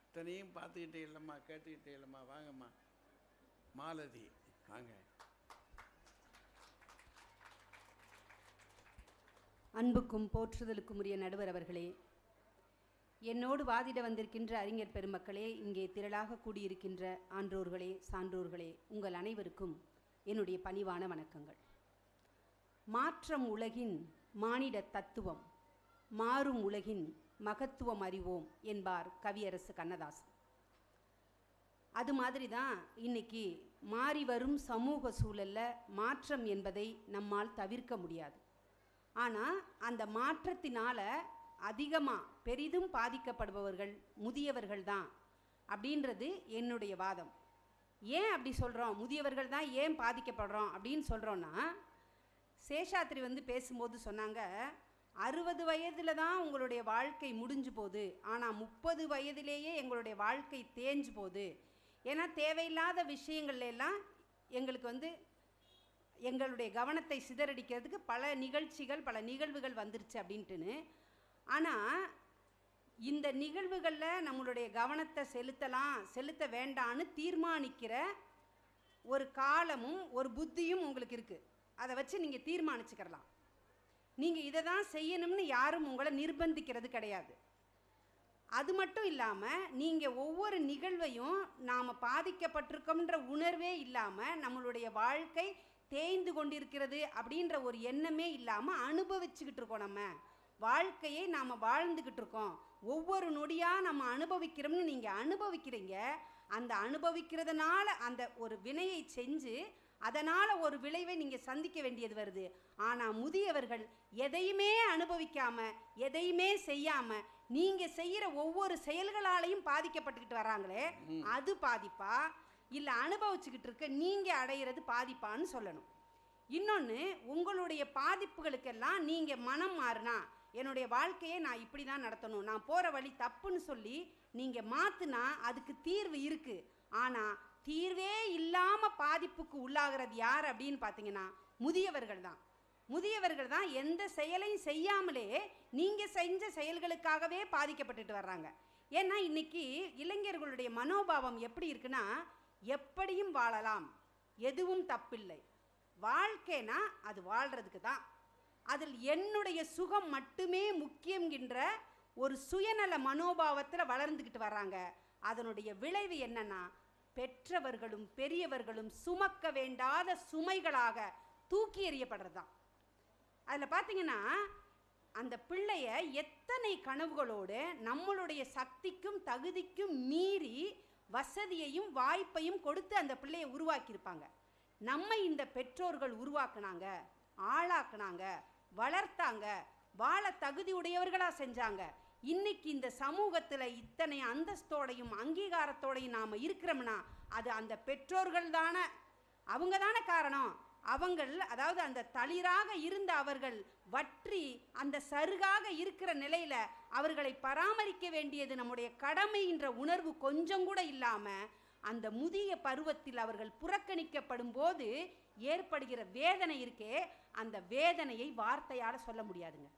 [SPEAKER 1] இத்தனையும் பார்த்துக்கிட்டே இல்லைம்மா, கேட்டுக்கிட்டே இல்லைம்மா. வாங்கம்மா மாலதி, வாங்க.
[SPEAKER 5] அன்புக்கும் போற்றுதலுக்கும் உரிய நடுவர் அவர்களே, என்னோடு வாதிட வந்திருக்கின்ற அறிஞர் பெருமக்களே, இங்கே திரளாக கூடியிருக்கின்ற ஆன்றோர்களே, சான்றோர்களே, உங்கள் அனைவருக்கும் என்னுடைய பணிவான வணக்கங்கள். மாற்றம் உலகின் மானிட தத்துவம், மாறும் உலகின் மகத்துவம் அறிவோம் என்பார் கவியரசு கண்ணதாசன். அது மாதிரி தான் இன்னைக்கு மாறி வரும் சமூக சூழலில் மாற்றம் என்பதை நம்மால் தவிர்க்க முடியாது. ஆனால் அந்த மாற்றத்தினால் அதிகமாக பெரிதும் பாதிக்கப்படுபவர்கள் முதியவர்கள் தான் அப்படின்றது என்னுடைய வாதம். ஏன் அப்படி சொல்கிறோம், முதியவர்கள் தான் ஏன் பாதிக்கப்படுறோம் அப்படின்னு சொல்கிறோன்னா, சேஷாத்ரி பேசும்போது சொன்னாங்க, 60 வயதில் தான் உங்களுடைய வாழ்க்கை முடிஞ்சு போகுது, ஆனால் 30 வயதிலேயே எங்களுடைய வாழ்க்கை தேஞ்சு போகுது. ஏன்னா தேவையில்லாத விஷயங்கள்ல எல்லாம் எங்களுக்கு எங்களுடைய கவனத்தை சிதறடிக்கிறதுக்கு பல நிகழ்ச்சிகள் பல நிகழ்வுகள் வந்துருச்சு அப்படின்ட்டுன்னு. ஆனால் இந்த நிகழ்வுகளில் நம்மளுடைய கவனத்தை செலுத்த வேண்டான்னு தீர்மானிக்கிற ஒரு காலமும் ஒரு புத்தியும் உங்களுக்கு இருக்குது. அதை வச்சு நீங்கள் தீர்மானிச்சுக்கிறலாம். நீங்கள் இதை தான் செய்யணும்னு யாரும் உங்களை நிர்பந்திக்கிறது கிடையாது. அது மட்டும் இல்லாமல் நீங்கள் ஒவ்வொரு நிகழ்வையும் நாம் பாதிக்கப்பட்டிருக்கோம்ன்ற உணர்வே இல்லாமல், நம்மளுடைய வாழ்க்கை தேய்ந்து கொண்டிருக்கிறது அப்படின்ற ஒரு எண்ணமே இல்லாமல் அனுபவிச்சுக்கிட்டு இருக்கோம். நம்ம வாழ்க்கையை நாம் வாழ்ந்துக்கிட்டு இருக்கோம். ஒவ்வொரு நொடியாக நம்ம அனுபவிக்கிறோம்னு நீங்கள் அனுபவிக்கிறீங்க. அந்த அனுபவிக்கிறதுனால அந்த ஒரு வினையை செஞ்சு அதனால் ஒரு விளைவை நீங்கள் சந்திக்க வேண்டியது வருது. ஆனால் முதியவர்கள் எதையுமே அனுபவிக்காமல் எதையுமே செய்யாமல் நீங்கள் செய்கிற ஒவ்வொரு செயல்களாலையும் பாதிக்கப்பட்டுக்கிட்டு வராங்களே, அது பாதிப்பா இல்லை அனுபவிச்சுக்கிட்டு இருக்க நீங்கள் அடையிறது பாதிப்பான்னு சொல்லணும். இன்னொன்று, உங்களுடைய பாதிப்புகளுக்கெல்லாம் நீங்கள் மனம் மாறினா, என்னுடைய வாழ்க்கையை நான் இப்படி தான் நடத்தணும், நான் போகிற வழி தப்புன்னு சொல்லி நீங்கள் மாற்றினா அதுக்கு தீர்வு இருக்குது. ஆனால் தீர்வே இல்லாமல் பாதிப்புக்கு உள்ளாகிறது யார் அப்படின்னு பார்த்தீங்கன்னா முதியவர்கள் தான். முதியவர்கள் தான் எந்த செயலையும் செய்யாமலே நீங்கள் செஞ்ச செயல்களுக்காகவே பாதிக்கப்பட்டுட்டு வர்றாங்க. ஏன்னா இன்னைக்கு இளைஞர்களுடைய மனோபாவம் எப்படி இருக்குன்னா, எப்படியும் வாழலாம், எதுவும் தப்பில்லை, வாழ்க்கைனா அது வாழ்கிறதுக்கு தான், அதில் என்னுடைய சுகம் மட்டுமே முக்கியங்கிற ஒரு சுயநல மனோபாவத்தில் வளர்ந்துக்கிட்டு வர்றாங்க. அதனுடைய விளைவு என்னன்னா, பெற்றவர்களும் பெரியவர்களும் சுமக்க வேண்டாத சுமைகளாக தூக்கி எறியப்படுறது தான். அதில் பார்த்தீங்கன்னா அந்த பிள்ளைய எத்தனை கனவுகளோடு நம்மளுடைய சக்திக்கும் தகுதிக்கும் மீறி வசதியையும் வாய்ப்பையும் கொடுத்து அந்த பிள்ளையை உருவாக்கியிருப்பாங்க. நம்ம இந்த பெற்றோர்கள் உருவாக்குனாங்க, ஆளாக்குனாங்க, வளர்த்தாங்க, வாழ தகுதி உடையவர்களாக செஞ்சாங்க. இன்னைக்கு இந்த சமூகத்தில் இத்தனை அந்தஸ்தோடையும் அங்கீகாரத்தோடையும் நாம் இருக்கிறோம்னா அது அந்த பெற்றோர்கள் தானே, அவங்க தானே காரணம். அவங்கள், அதாவது அந்த தளிராக இருந்த அவர்கள் வற்றி அந்த சருகாக இருக்கிற நிலையில் அவர்களை பராமரிக்க வேண்டியது நம்முடைய கடமைன்ற உணர்வு கொஞ்சம் கூட இல்லாமல் அந்த முதிய பருவத்தில் அவர்கள் புறக்கணிக்கப்படும் போது ஏற்படுகிற வேதனை இருக்கே, அந்த வேதனையை வார்த்தையால் சொல்ல முடியாதுங்க.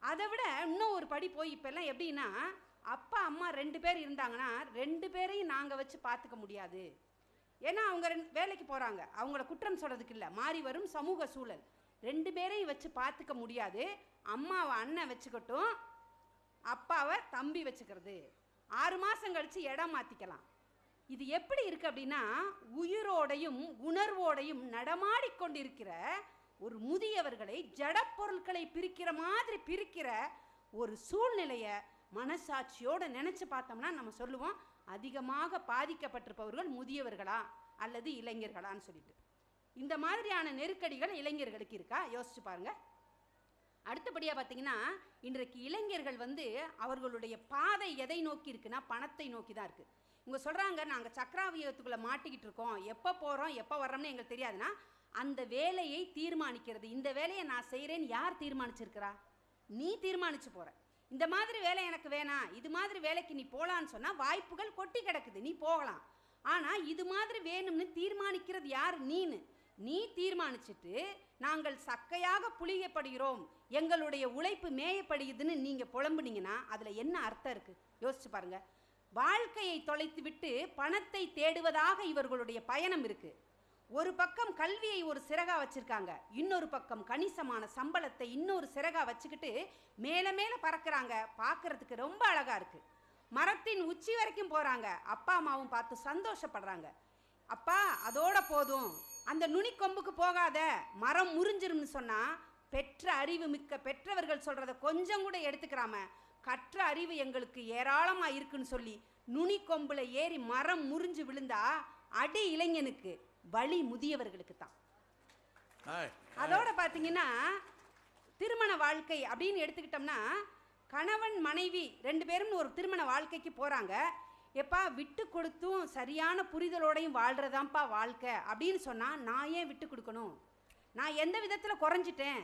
[SPEAKER 5] அதை விட இன்னும் ஒரு படி போய் இப்போல்லாம் எப்படின்னா, அப்பா அம்மா 2 பேர் இருந்தாங்கன்னா 2 பேரையும் நாங்கள் வச்சு பார்த்துக்க முடியாது. ஏன்னா அவங்க வேலைக்கு போகிறாங்க, அவங்கள குற்றம் சொல்கிறதுக்கு இல்லை, மாறி வரும் சமூக சூழல். 2 பேரையும் வச்சு பார்த்துக்க முடியாது. அம்மாவை அண்ணன் வச்சுக்கட்டும், அப்பாவை தம்பி வச்சுக்கிறது, 6 மாதம் கழித்து இடம் மாற்றிக்கலாம். இது எப்படி இருக்குது அப்படின்னா, உயிரோடையும் உணர்வோடையும் நடமாடிக்கொண்டிருக்கிற ஒரு முதியவர்களை ஜடப்பொருட்களை பிரிக்கிற மாதிரி பிரிக்கிற ஒரு சூழ்நிலையை மனசாட்சியோடு நினச்சி பார்த்தோம்னா நம்ம சொல்லுவோம், அதிகமாக பாதிக்கப்பட்டிருப்பவர்கள் முதியவர்களா அல்லது இளைஞர்களான்னு சொல்லிட்டு. இந்த மாதிரியான நெருக்கடிகள் இளைஞர்களுக்கு இருக்கா? யோசிச்சு பாருங்க. அடுத்தபடியாக பார்த்தீங்கன்னா, இன்றைக்கு இளைஞர்கள் அவர்களுடைய பாதை எதை நோக்கி இருக்குன்னா பணத்தை நோக்கி தான் இருக்குது. இவங்க சொல்கிறாங்க, நாங்கள் சக்கராவியத்துக்குள்ளே மாட்டிக்கிட்டு இருக்கோம், எப்போ போகிறோம் எப்போ வர்றோம்னு எங்களுக்கு தெரியாதுன்னா, அந்த வேலையை தீர்மானிக்கிறது, இந்த வேலையை நான் செய்கிறேன்னு யார் தீர்மானிச்சிருக்கிறா? நீ தீர்மானிச்சு போகிற. இந்த மாதிரி வேலை எனக்கு வேணாம், இது மாதிரி வேலைக்கு நீ போகலான்னு சொன்னால் வாய்ப்புகள் கொட்டி கிடக்குது, நீ போகலாம். ஆனால் இது மாதிரி வேணும்னு தீர்மானிக்கிறது யார்? நீ தீர்மானிச்சுட்டு நாங்கள் சக்கையாக புளியப்படுகிறோம், எங்களுடைய உழைப்பு மேயப்படுகிறதுன்னு நீங்கள் புலம்புனீங்கன்னா அதில் என்ன அர்த்தம் இருக்குது? யோசிச்சு பாருங்கள். வாழ்க்கையை தொலைத்து விட்டு பணத்தை தேடுவதாக இவர்களுடைய பயணம் இருக்குது. ஒரு பக்கம் கல்வியை ஒரு சிறகா வச்சிருக்காங்க, இன்னொரு பக்கம் கணிசமான சம்பளத்தை இன்னொரு சிறகா வச்சுக்கிட்டு மேலே மேலே பறக்கிறாங்க. பார்க்கறதுக்கு ரொம்ப அழகா இருக்கு. மரத்தின் உச்சி வரைக்கும் போறாங்க, அப்பா அம்மாவும் பார்த்து சந்தோஷப்படுறாங்க. அப்பா அதோட போதும், அந்த நுனி கொம்புக்கு போகாத, மரம் முறிஞ்சிரும்னு சொன்னா பெற்ற அறிவு மிக்க பெற்றவர்கள் சொல்றத கொஞ்சம் கூட எடுத்துக்கிறாம, கற்ற அறிவு எங்களுக்கு ஏராளமா இருக்குன்னு சொல்லி நுனி கொம்புல ஏறி மரம் முறிஞ்சு விழுந்தா அடி இளைஞனுக்கு, வழி முதியவர்களுக்கு தான். அதோட பார்த்தீங்கன்னா திருமண வாழ்க்கை அப்படின்னு எடுத்துக்கிட்டோம்னா, கணவன் மனைவி 2 பேரும் ஒரு திருமண வாழ்க்கைக்கு போகிறாங்க. எப்பா விட்டு கொடுத்தும் சரியான புரிதலோடையும் வாழ்கிறதாம்ப்பா வாழ்க்கை அப்படின்னு சொன்னால், நான் ஏன் விட்டு கொடுக்கணும்? நான் எந்த விதத்தில் குறைஞ்சிட்டேன்?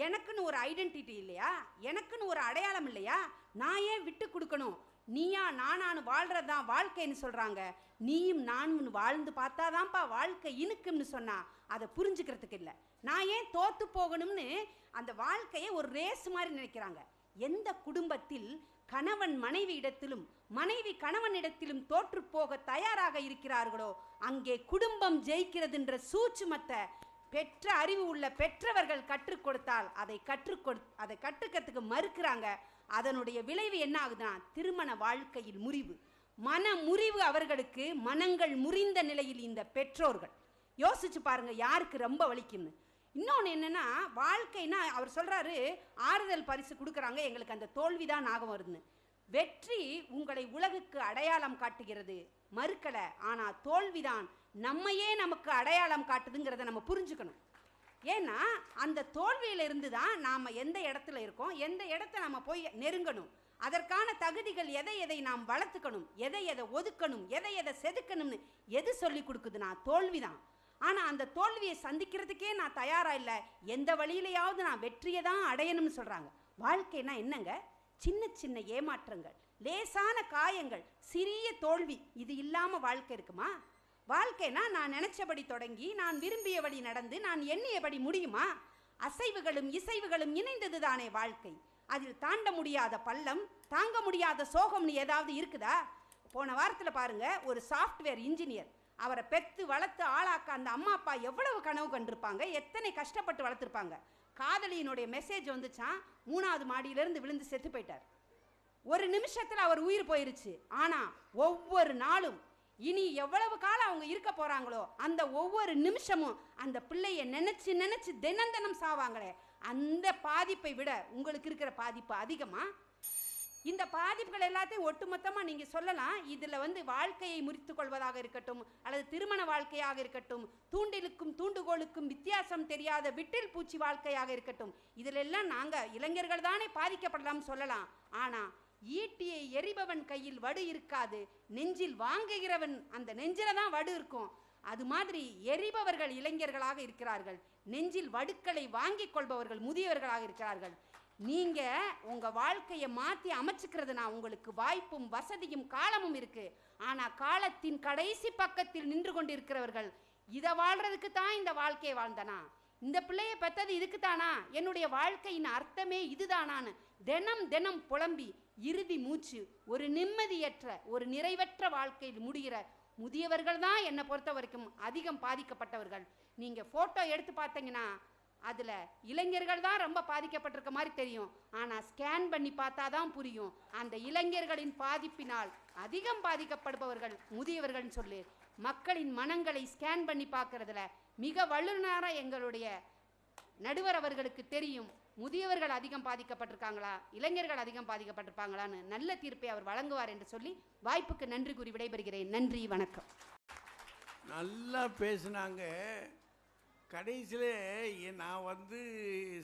[SPEAKER 5] எனக்குன்னு ஒரு ஐடென்டிட்டி இல்லையா? எனக்குன்னு ஒரு அடையாளம் இல்லையா? நான் ஏன் விட்டு கொடுக்கணும்? நீயா நானானு வாழ்கிறது தான் வாழ்க்கைன்னு சொல்கிறாங்க. நீயும் நானும் வாழ்ந்து பார்த்தாதான்ப்பா வாழ்க்கை இனுக்கும்னு சொன்னால் அதை புரிஞ்சுக்கிறதுக்கு இல்லை. நான் ஏன் தோற்று போகணும்னு அந்த வாழ்க்கையை ஒரு ரேஸ் மாதிரி நினைக்கிறாங்க. எந்த குடும்பத்தில் கணவன் மனைவி இடத்திலும் மனைவி கணவனிடத்திலும் தோற்று போக தயாராக இருக்கிறார்களோ அங்கே குடும்பம் ஜெயிக்கிறதுன்ற சூட்சுமத்தை பெற்ற அறிவு உள்ள பெற்றவர்கள் கற்றுக் கொடுத்தால் அதை கற்றுக்கிறதுக்கு மறுக்கிறாங்க. அதனுடைய விளைவு என்ன ஆகுதுன்னா, திருமண வாழ்க்கையில் முறிவு, மன முறிவு. அவர்களுக்கு மனங்கள் முறிந்த நிலையில் இந்த பெற்றோர்கள். யோசிச்சு பாருங்க யாருக்கு ரொம்ப வலிக்குன்னு. இன்னொன்று என்னன்னா, வாழ்க்கைன்னா அவர் சொல்றாரு, ஆறுதல் பரிசு கொடுக்குறாங்க, எங்களுக்கு அந்த தோல்விதான் ஞாபகம் வருதுன்னு. வெற்றி உங்களை உலகுக்கு அடையாளம் காட்டுகிறது, மறுக்கல. ஆனா தோல்விதான் நம்மையே நமக்கு அடையாளம் காட்டுதுங்கிறத நம்ம புரிஞ்சுக்கணும். ஏன்னா அந்த தோல்வியிலிருந்து தான் நாம் எந்த இடத்துல இருக்கோம், எந்த இடத்த நம்ம போய் நெருங்கணும், அதற்கான தகுதிகள் எதை எதை நாம் வளர்த்துக்கணும், எதை எதை ஒதுக்கணும், எதை எதை செதுக்கணும்னு எது சொல்லி கொடுக்குதுன்னா தோல்வி தான். ஆனால் அந்த தோல்வியை சந்திக்கிறதுக்கே நான் தயாராக இல்லை, எந்த வழியிலையாவது நான் வெற்றியை தான் அடையணும்னு சொல்கிறாங்க. வாழ்க்கைனா என்னங்க? சின்ன சின்ன ஏமாற்றங்கள், லேசான காயங்கள், சிறிய தோல்வி, இது இல்லாமல் வாழ்க்கை இருக்குமா? வாழ்க்கைனா நான் நினைச்சபடி தொடங்கி நான் விரும்பியபடி நடந்து நான் எண்ணியபடி முடியுமா? அசைவுகளும் இசைவுகளும் இணைந்தது தானே வாழ்க்கை. அதில் தாண்ட முடியாத பள்ளம், தாங்க முடியாத சோகம்னு ஏதாவது இருக்குதா? போன வாரத்தில் பாருங்க, ஒரு சாஃப்ட்வேர் இன்ஜினியர், அவரை பெற்று வளர்த்து ஆளாக்க அந்த அம்மா அப்பா எவ்வளவு கனவு கண்டிருப்பாங்க, எத்தனை கஷ்டப்பட்டு வளர்த்துருப்பாங்க. காதலியினுடைய மெசேஜ் வந்துச்சான், 3வது மாடியிலிருந்து விழுந்து செத்து போயிட்டார். ஒரு நிமிஷத்தில் அவர் உயிர் போயிருச்சு. ஆனால் ஒவ்வொரு நாளும் இனி எவ்வளவு காலம் அவங்க இருக்க போறாங்களோ அந்த ஒவ்வொரு நிமிஷமும் அந்த பிள்ளைய நினைச்சு நினைச்சு தினம் தினம் சாவாங்களே, அந்த பாதிப்பை விட உங்களுக்கு இருக்கிற பாதிப்பு அதிகமா? இந்த பாதிப்புகள் எல்லாத்தையும் ஒட்டுமொத்தமாக நீங்கள் சொல்லலாம். இதில் வாழ்க்கையை முறித்து கொள்வதாக இருக்கட்டும், அல்லது திருமண வாழ்க்கையாக இருக்கட்டும், தூண்டிலுக்கும் தூண்டுகோலுக்கும் வித்தியாசம் தெரியாத விட்டில் பூச்சி வாழ்க்கையாக இருக்கட்டும், இதிலெல்லாம் நாங்கள் இளைஞர்கள் தானே பாதிக்கப்படலாம் சொல்லலாம். ஆனால் ஈட்டியை எரிபவன் கையில் வடு இருக்காது, நெஞ்சில் வாங்குகிறவன் அந்த நெஞ்சில தான் வடு இருக்கும். அது மாதிரி எரிபவர்கள் இளைஞர்களாக இருக்கிறார்கள், நெஞ்சில் வடுக்களை வாங்கிக் கொள்பவர்கள் முதியவர்களாக இருக்கிறார்கள். நீங்க உங்க வாழ்க்கையை மாற்றி அமைச்சுக்கிறதுனா உங்களுக்கு வாய்ப்பும் வசதியும் காலமும் இருக்கு. ஆனா காலத்தின் கடைசி பக்கத்தில் நின்று கொண்டிருக்கிறவர்கள், இதை வாழ்றதுக்கு தான் இந்த வாழ்க்கையை வாழ்ந்தனா, இந்த பிள்ளையை பெற்றது இதுக்கு தானா, என்னுடைய வாழ்க்கையின் அர்த்தமே இதுதானான்னு தினம் தினம் புலம்பி இறுதி மூச்சு ஒரு நிம்மதியற்ற ஒரு நிறைவற்ற வாழ்க்கையில் முடிகிற முதியவர்கள் தான் என்னை பொறுத்த வரைக்கும் அதிகம் பாதிக்கப்பட்டவர்கள். நீங்க போட்டோ எடுத்து பார்த்தீங்கன்னா அதில் இளைஞர்கள் தான் ரொம்ப பாதிக்கப்பட்டிருக்க மாதிரி தெரியும். ஆனால் ஸ்கேன் பண்ணி பார்த்தா தான் புரியும், அந்த இளைஞர்களின் பாதிப்பினால் அதிகம் பாதிக்கப்படுபவர்கள் முதியவர்கள்னு சொல்லி. மக்களின் மனங்களை ஸ்கேன் பண்ணி பார்க்கறதுல மிக வல்லுநராக எங்களுடைய நடுவர் அவர்களுக்கு தெரியும், முதியவர்கள் அதிகம் பாதிக்கப்பட்டிருக்காங்களா, இளைஞர்கள் அதிகம் பாதிக்கப்பட்டிருப்பாங்களான்னு நல்ல தீர்ப்பை அவர் வழங்குவார் என்று சொல்லி வாய்ப்புக்கு நன்றி கூறி விடைபெறுகிறேன். நன்றி, வணக்கம்.
[SPEAKER 1] நல்லா பேசுனாங்க. கடைசியில் நான்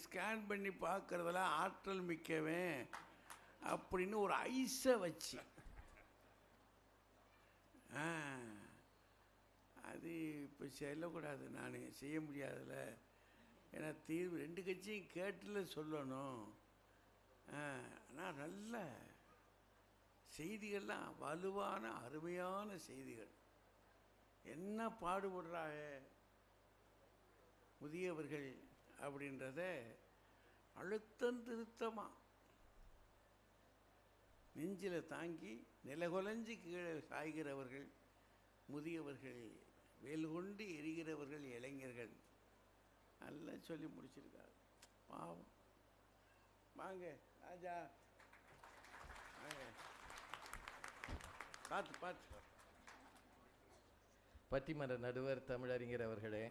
[SPEAKER 1] ஸ்கேன் பண்ணி பார்க்குறதுல ஆற்றல் மிக்கவன் அப்படின்னு ஒரு ஐஸை வச்சு, அது இப்போ சொல்லக்கூடாது, நான் செய்ய முடியாதுல்ல. ஏன்னா தீர்வு 2 கட்சியும் கேட்டுல சொல்லணும். ஆனால் நல்ல செய்திகள்லாம் வலுவான அருமையான செய்திகள். என்ன பாடுபடுறாங்க முதியவர்கள் அப்படின்றத அழுத்தம் திருத்தமாக நெஞ்சில் தாங்கி நிலகுலைஞ்சு கீழே சாய்கிறவர்கள் முதியவர்கள், வேல் கொண்டு எரிகிறவர்கள் இளைஞர்கள். நல்லா சொல்லி முடிச்சிருக்காரு. பாவம். வாங்க ராஜா, வாங்க. பார்த்து
[SPEAKER 6] பட்டிமன்ற நடுவர் தமிழறிஞர் அவர்களே,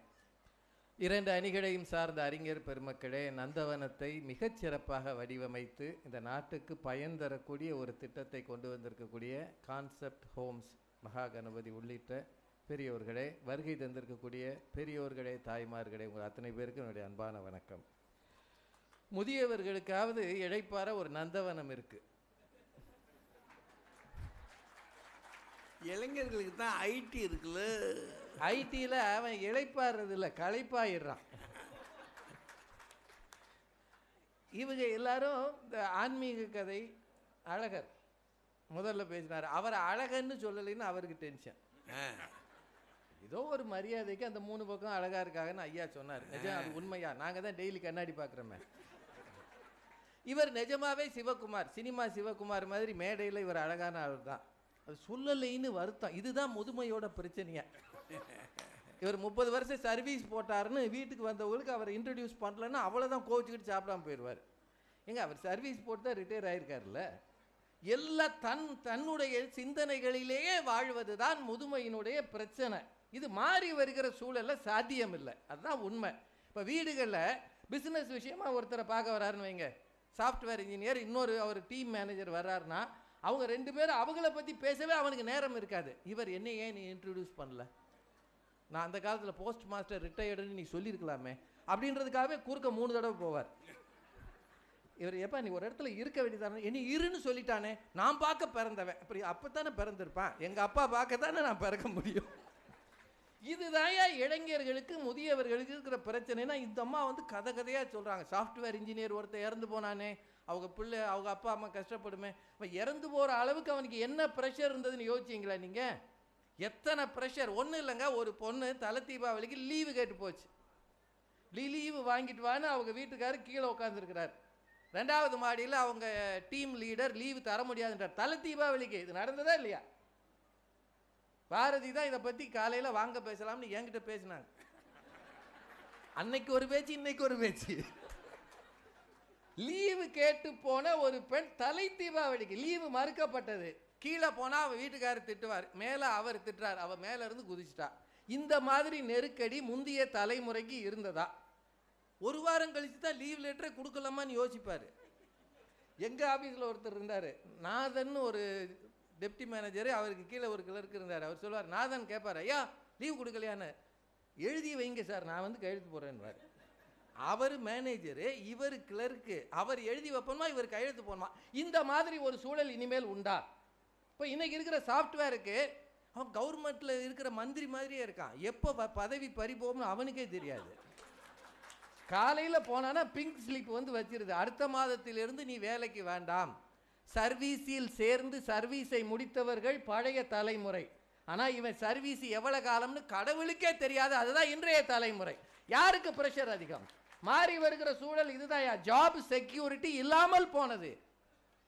[SPEAKER 6] 2 அணிகளையும் சார்ந்த அறிஞர் பெருமக்களே, நந்தவனத்தை மிகச் சிறப்பாக வடிவமைத்து இந்த நாட்டுக்கு பயன் தரக்கூடிய ஒரு திட்டத்தை கொண்டு வந்திருக்கக்கூடிய கான்செப்ட் ஹோம்ஸ் மகா கணபதி உள்ளிட்ட பெரியோர்களே, வருகை தந்திருக்கக்கூடிய பெரியோர்களே, தாய்மார்களே, உங்கள் அத்தனை பேருக்கு என்னுடைய அன்பான வணக்கம். முதியவர்களுக்காவது இழைப்பார ஒரு நந்தவனம் இருக்கு.
[SPEAKER 1] இளைஞர்களுக்கு தான் ஐடி இருக்குல்ல.
[SPEAKER 6] ஐடியில் அவன் இழைப்பாடுறது இல்லை, களைப்பாயிடுறான். இவங்க எல்லாரும் இந்த ஆன்மீக கதை அழகர் முதல்ல பேசினார். அவர் அழகன்னு சொல்லலைன்னு அவருக்கு டென்ஷன். ஏதோ ஒரு மரியாதைக்கு அந்த 3 பக்கம் அழகா இருக்காங்கன்னு ஐயா சொன்னார். நிஜம், அது உண்மையா? நாங்கள் தான் டெய்லி கண்ணாடி பார்க்குறோமே. இவர் நிஜமாவே சிவகுமார், சினிமா சிவகுமார் மாதிரி மேடையில் இவர் அழகான ஆள் தான். அது சொல்லலைன்னு வருத்தம். இதுதான் முதுமையோட பிரச்சனையா. இவர் 30 வருஷம் சர்வீஸ் போட்டாருன்னு வீட்டுக்கு வந்தவங்களுக்கு அவர் இன்ட்ரடியூஸ் பண்ணலன்னா அவ்வளோதான் கோவிச்சுக்கிட்டு சாப்பிடாம போயிடுவார். எங்க அவர் சர்வீஸ் போட்டு தான் ரிட்டையர் ஆகிருக்காருல்ல. எல்லாம் தன்னுடைய சிந்தனைகளிலேயே வாழ்வது தான் முதுமையினுடைய பிரச்சனை. இது மாறி வருகிற சூழலில் சாத்தியம் இல்லை, அதுதான் உண்மை. இப்போ வீடுகளில் பிஸ்னஸ் விஷயமா ஒருத்தரை பார்க்க வர்றாருன்னு வைங்க, சாஃப்ட்வேர் இன்ஜினியர், இன்னொரு அவர் டீம் மேனேஜர் வர்றாருன்னா அவங்க 2 பேரும் அவங்கள பற்றி பேசவே அவனுக்கு நேரம் இருக்காது. இவர் என்ன ஏன் நீ இன்ட்ரடியூஸ் பண்ணல, நான் அந்த காலத்தில் போஸ்ட் மாஸ்டர் ரிட்டையர்டுன்னு நீ சொல்லியிருக்கலாமே அப்படின்றதுக்காகவே குறுக்க 3 தடவை போவார். இவர் எப்போ நீ ஒரு இடத்துல இருக்க வேண்டியதானே, என்ன இருன்னு சொல்லிட்டானே, நான் பார்க்க பிறந்தவன், அப்படி அப்போ தானே பிறந்திருப்பான், எங்கள் அப்பா பார்க்க தானே நான் பிறக்க முடியும். இதுதான் இளைஞர்களுக்கு முதியவர்களுக்கு இருக்கிற பிரச்சனைனா, இந்த அம்மா வந்து கதை கதையாக சொல்கிறாங்க. சாஃப்ட்வேர் இன்ஜினியர் ஒருத்தர் இறந்து போனானே, அவங்க பிள்ளை அவங்க அப்பா அம்மா கஷ்டப்படுமே, இறந்து போகிற அளவுக்கு அவனுக்கு என்ன ப்ரெஷர் இருந்ததுன்னு யோசிச்சிங்களா நீங்கள்? எத்தனை ப்ரெஷர். ஒன்றும் இல்லைங்க, ஒரு பொண்ணு தலை தீபாவளிக்கு லீவு கேட்டு போச்சு. லீவு வாங்கிட்டு வான்னு அவங்க வீட்டுக்காரர் கீழே உட்காந்துருக்கிறார். 2வது மாடியில் அவங்க டீம் லீடர் லீவு தர முடியாதுன்றார் தலை தீபாவளிக்கு. இது நடந்ததா இல்லையா? பாரதி தான் இதை பற்றி காலையில் வாங்க பேசலாம்னு என்கிட்ட பேசினாங்க. அன்னைக்கு ஒரு பேச்சு, இன்னைக்கு ஒரு பேச்சு. லீவு கேட்டு போன ஒரு பெண் தலை தீபாவளிக்கு லீவு மறுக்கப்பட்டது. கீழே போனால் அவள் வீட்டுக்காரர் திட்டுவார், மேலே அவர் திட்டுறார், அவள் மேலே இருந்து குதிச்சிட்டா. இந்த மாதிரி நெருக்கடி முந்தைய தலைமுறைக்கு இருந்ததா? ஒரு வாரம் கழிச்சு தான் லீவ் லெட்டரை கொடுக்கலாமான்னு யோசிப்பார். எங்கள் ஆஃபீஸில் ஒருத்தர் இருந்தார், நாதன் ஒரு டெப்டி மேனேஜரு, அவருக்கு கீழே ஒரு கிளர்க்கு இருந்தார். அவர் சொல்லுவார், நாதன் கேட்பார், ஐயா லீவ் கொடுக்கலையான்னு. எழுதி வைங்க சார், நான் வந்து கையெழுத்து போடுறேன்வார். அவர் மேனேஜரு, இவர் கிளர்க்கு, அவர் எழுதி வைப்போமா, இவர் கையெழுத்து போடணுமா? இந்த மாதிரி ஒரு சூழல் இனிமேல் உண்டா? இப்போ இன்னைக்கு இருக்கிற சாஃப்ட்வேருக்கு அவன் கவர்மெண்ட்டில் இருக்கிற மந்திரி மாதிரியே இருக்கான். எப்போ பதவி பறிபோம்னு அவனுக்கே தெரியாது. காலையில் போனானா பிங்க் ஸ்லிப் வந்து வச்சிருது, அடுத்த மாதத்திலிருந்து நீ வேலைக்கு வேண்டாம். சர்வீஸில் சேர்ந்து சர்வீஸை முடித்தவர்கள் பழைய தலைமுறை. ஆனால் இவன் சர்வீஸ் எவ்வளோ காலம்னு கடவுளுக்கே தெரியாது. அதுதான் இன்றைய தலைமுறை. யாருக்கு ப்ரெஷர் அதிகம்? மாறி வருகிற சூழல் இதுதான். ஜாப் செக்யூரிட்டி இல்லாமல் போனது.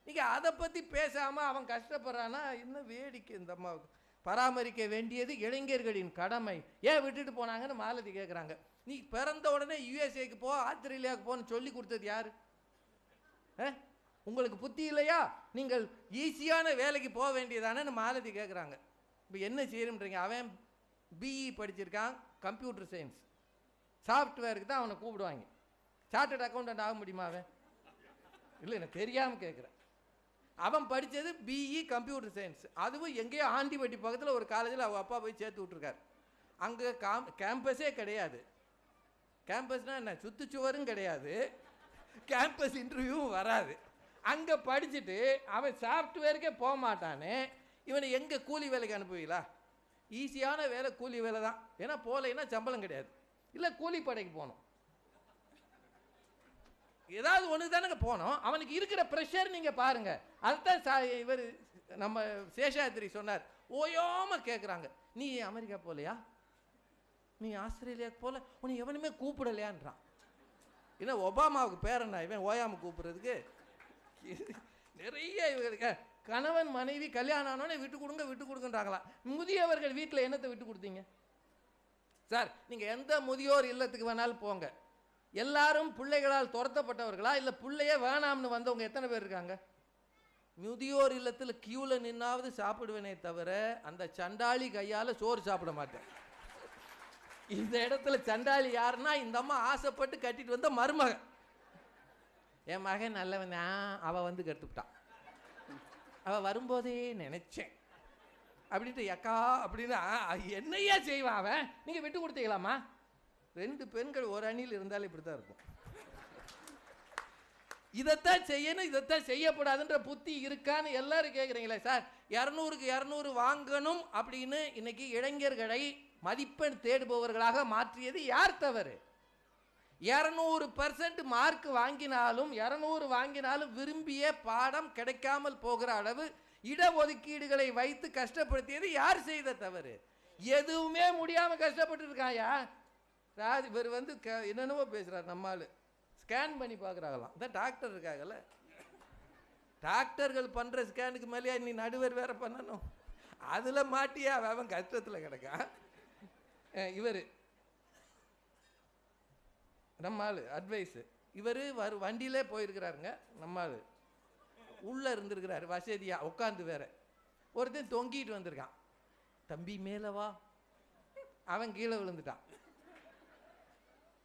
[SPEAKER 6] நீங்கள் அதை பற்றி பேசாமல் அவன் கஷ்டப்படுறான்னா இன்னும் வேடிக்கை. இந்த அம்மாவுக்கு பராமரிக்க வேண்டியது இளைஞர்களின் கடமை. ஏன் விட்டுட்டு போனாங்கன்னு மாலதி கேட்குறாங்க. நீ பிறந்த உடனே யுஎஸ்ஏக்கு போ, ஆஸ்திரேலியாவுக்கு போன்னு சொல்லி கொடுத்தது யார்? உங்களுக்கு புத்தி இல்லையா? நீங்கள் ஈஸியான வேலைக்கு போக வேண்டியதானேன்னு மாலதி கேட்குறாங்க. இப்போ என்ன செய்யணுன்றீங்க? அவன் பிஇ படிச்சிருக்கான், கம்ப்யூட்டர் சயின்ஸ், சாஃப்ட்வேருக்கு தான் அவனை கூப்பிடுவாங்க. சார்ட்டர்ட் அக்கௌண்டன்ட் ஆக முடியுமா அவன்? இல்லை, எனக்கு தெரியாமல் கேட்குறேன். அவன் படித்தது பிஇ கம்ப்யூட்டர் சயின்ஸ், அதுவும் எங்கேயோ ஆண்டிப்பட்டி பக்கத்தில் ஒரு காலேஜில் அவள் அப்பா போய் சேர்த்து விட்ருக்கார். அங்கே கேம்பஸே கிடையாது. கேம்பஸ்னால் என்ன, சுற்றுச்சுவரும் கிடையாது, கேம்பஸ் இன்டர்வியூவும் வராது. அங்கே படிச்சுட்டு அவன் சாஃப்ட்வேருக்கே போக மாட்டானே, இவனை எங்கே கூலி வேலைக்கு அனுப்புவீங்களா? ஈஸியான வேலை கூலி வேலை தான். ஏன்னா போகலைன்னா சம்பளம் கிடையாது, இல்லை கூலிப்படைக்கு போகணும், ஏதாவது ஒன்று தானங்க போனோம். அவனுக்கு இருக்கிற ப்ரெஷர் நீங்கள் பாருங்கள். அதுதான் இவர் நம்ம சேஷாத்ரி சொன்னார். ஓயாமல் கேட்குறாங்க, நீ அமெரிக்கா போகலையா, நீ ஆஸ்திரேலியாவுக்கு போகல, உன்னை எவனுமே கூப்பிடலையான்றான். ஏன்னா ஒபாமாவுக்கு பேரண்ணா இவன் ஓயாமல் கூப்பிட்றதுக்கு. நிறைய இவங்களுக்கு கணவன் மனைவி கல்யாணம் ஆனோடனே விட்டு கொடுங்க விட்டு கொடுங்கன்றாங்களா. முதியவர்கள் வீட்டில் என்னத்தை விட்டு கொடுத்தீங்க சார்? நீங்கள் எந்த முதியோர் இல்லத்துக்கு வேணாலும் போங்க, எல்லாரும் பிள்ளைகளால் துரத்தப்பட்டவர்களா, இல்லை பிள்ளையே வேணாம்னு வந்தவங்க எத்தனை பேர் இருக்காங்க? முதியோர் இல்லத்தில் கியூவில் நின்னாவது சாப்பிடுவேனே தவிர அந்த சண்டாளி கையால் சோறு சாப்பிட மாட்டேன். இந்த இடத்துல சண்டாளி யாருன்னா இந்த அம்மா ஆசைப்பட்டு கட்டிட்டு வந்த மருமகன். என் மகன் நல்லவன் தான், அவள் வந்து கற்றுக்கிட்டான். அவள் வரும்போதே நினைச்சேன் அப்படின்ட்டு எக்கா அப்படின்னு என்னையா செய்வான் அவன். நீங்கள் விட்டு கொடுத்தீங்களாம்மா? 2 பெண்கள் ஒரு அணியில் இருந்தாலும் இப்படி தான் இருக்கும். இதைத்தான் செய்யணும், இதைத்தான் செய்யக்கூடாதுன்ற புத்தி இருக்கான்னு எல்லாரும் கேட்குறீங்களே சார். 200க்கு 200 வாங்கணும் அப்படின்னு இன்னைக்கு இளைஞர்களை மதிப்பெண் தேடுபவர்களாக மாற்றியது யார் தவறு? 200% மார்க் வாங்கினாலும் 200 வாங்கினாலும் விரும்பிய பாடம் கிடைக்காமல் போகிற அளவு இடஒதுக்கீடுகளை வைத்து கஷ்டப்படுத்தியது யார் செய்த தவறு? எதுவுமே முடியாமல் கஷ்டப்பட்டு இருக்காயா ராஜ். இவர் வந்து என்னென்னவோ பேசுகிறார். நம்மால் ஸ்கேன் பண்ணி பார்க்குறாங்களாம். அதான் டாக்டர் இருக்காங்கல்ல, டாக்டர்கள் பண்ணுற ஸ்கேனுக்கு மேலேயா நீ நடுவர் வேற பண்ணணும்? அதில் மாட்டியா அவன் கஷ்டத்தில் கிடக்கான். இவர் நம்மால் அட்வைஸு, இவர் வண்டியிலே போயிருக்கிறாருங்க. நம்மால் உள்ளே இருந்திருக்கிறாரு வசதியாக உட்காந்து. வேற ஒருத்தன் தொங்கிட்டு வந்திருக்கான். தம்பி மேலே வா, அவன் கீழே விழுந்துட்டான்.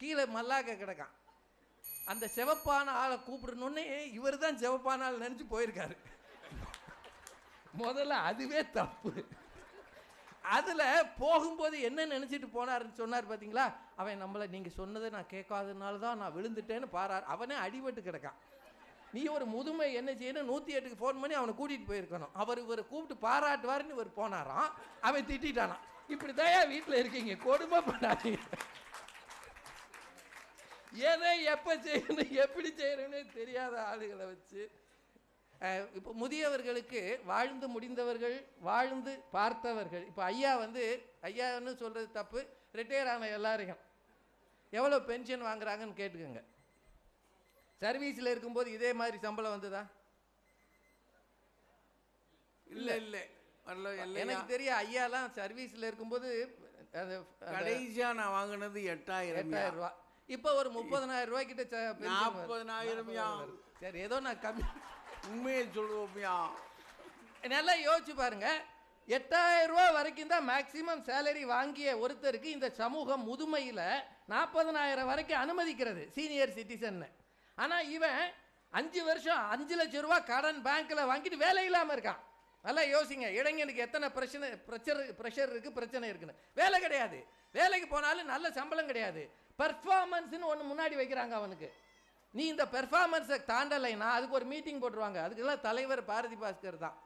[SPEAKER 6] கீழே மல்லாக்க கிடக்கான். அந்த சிவப்பான ஆளை கூப்பிடணுன்னே இவர் தான் சிவப்பான ஆள் நினச்சி போயிருக்காரு. முதல்ல அதுவே தப்பு. அதில் போகும்போது என்ன நினச்சிட்டு போனாருன்னு சொன்னார் பார்த்தீங்களா, அவன் நம்மளை நீங்கள் சொன்னதை நான் கேட்காதனால தான் நான் விழுந்துட்டேன்னு பாரார். அவனே அடிபட்டு கிடக்கான். நீ ஒரு முதுமை என்ன செய்யணும், 108க்கு ஃபோன் பண்ணி அவனை கூட்டிகிட்டு போயிருக்கணும். இவரை கூப்பிட்டு பாராட்டுவாருன்னு இவர் போனாராம், அவன் திட்டானான். இப்படி தயா வீட்டில் இருக்கீங்க, கொடுமை பண்ணாதீங்க. எதை எப்போ செய்யணும் எப்படி செய்யணும்னு தெரியாத ஆளுகளை வச்சு இப்போ முதியவர்களுக்கு வாழ்ந்து முடிந்தவர்கள், வாழ்ந்து பார்த்தவர்கள். இப்போ ஐயான்னு சொல்கிறது தப்பு, ரிட்டையர் ஆன எல்லாரையும் எவ்வளோ பென்ஷன் வாங்குறாங்கன்னு கேட்டுக்கோங்க. சர்வீஸில் இருக்கும்போது இதே மாதிரி சம்பளம் வந்ததா?
[SPEAKER 1] இல்லை இல்லை வரல.
[SPEAKER 6] எனக்கு தெரியும், ஐயாலாம் சர்வீஸில் இருக்கும்போது
[SPEAKER 1] கடைசியாக நான் வாங்கினது 8000
[SPEAKER 6] ரூபா. இப்போ ஒரு 30,000 ரூபாய்க்கிட்ட
[SPEAKER 1] 40,000.
[SPEAKER 6] சரி, ஏதோ நான் கம்மி
[SPEAKER 1] உண்மையை சொல்லுவோம்யா.
[SPEAKER 6] நல்லா யோசிச்சு பாருங்க. 8,000 ரூபா வரைக்கும் தான் மேக்சிமம் சேலரி வாங்கிய ஒருத்தருக்கு இந்த சமூகம் முதுமையில் 40,000 வரைக்கும் அனுமதிக்கிறது சீனியர் சிட்டிசன். ஆனால் இவன் 5 வருஷம் 5 லட்சம் ரூபா கடன் பேங்க்கில் வாங்கிட்டு வேலை இல்லாமல் இருக்கான். நல்லா யோசிங்க, இளைஞனுக்கு எத்தனை ப்ரெஷர் இருக்குது, பிரச்சனை இருக்குன்னு. வேலை கிடையாது, வேலைக்கு போனாலும் நல்ல சம்பளம் கிடையாது. பெர்ஃபார்மன்ஸ்னு ஒன்று முன்னாடி வைக்கிறாங்க அவனுக்கு. நீ இந்த பெர்ஃபார்மன்ஸை தாண்டலைன்னா அதுக்கு ஒரு மீட்டிங் போட்டுருவாங்க. அதுக்கெல்லாம் தலைவர் பாரதி பாஸ்கர் தான்.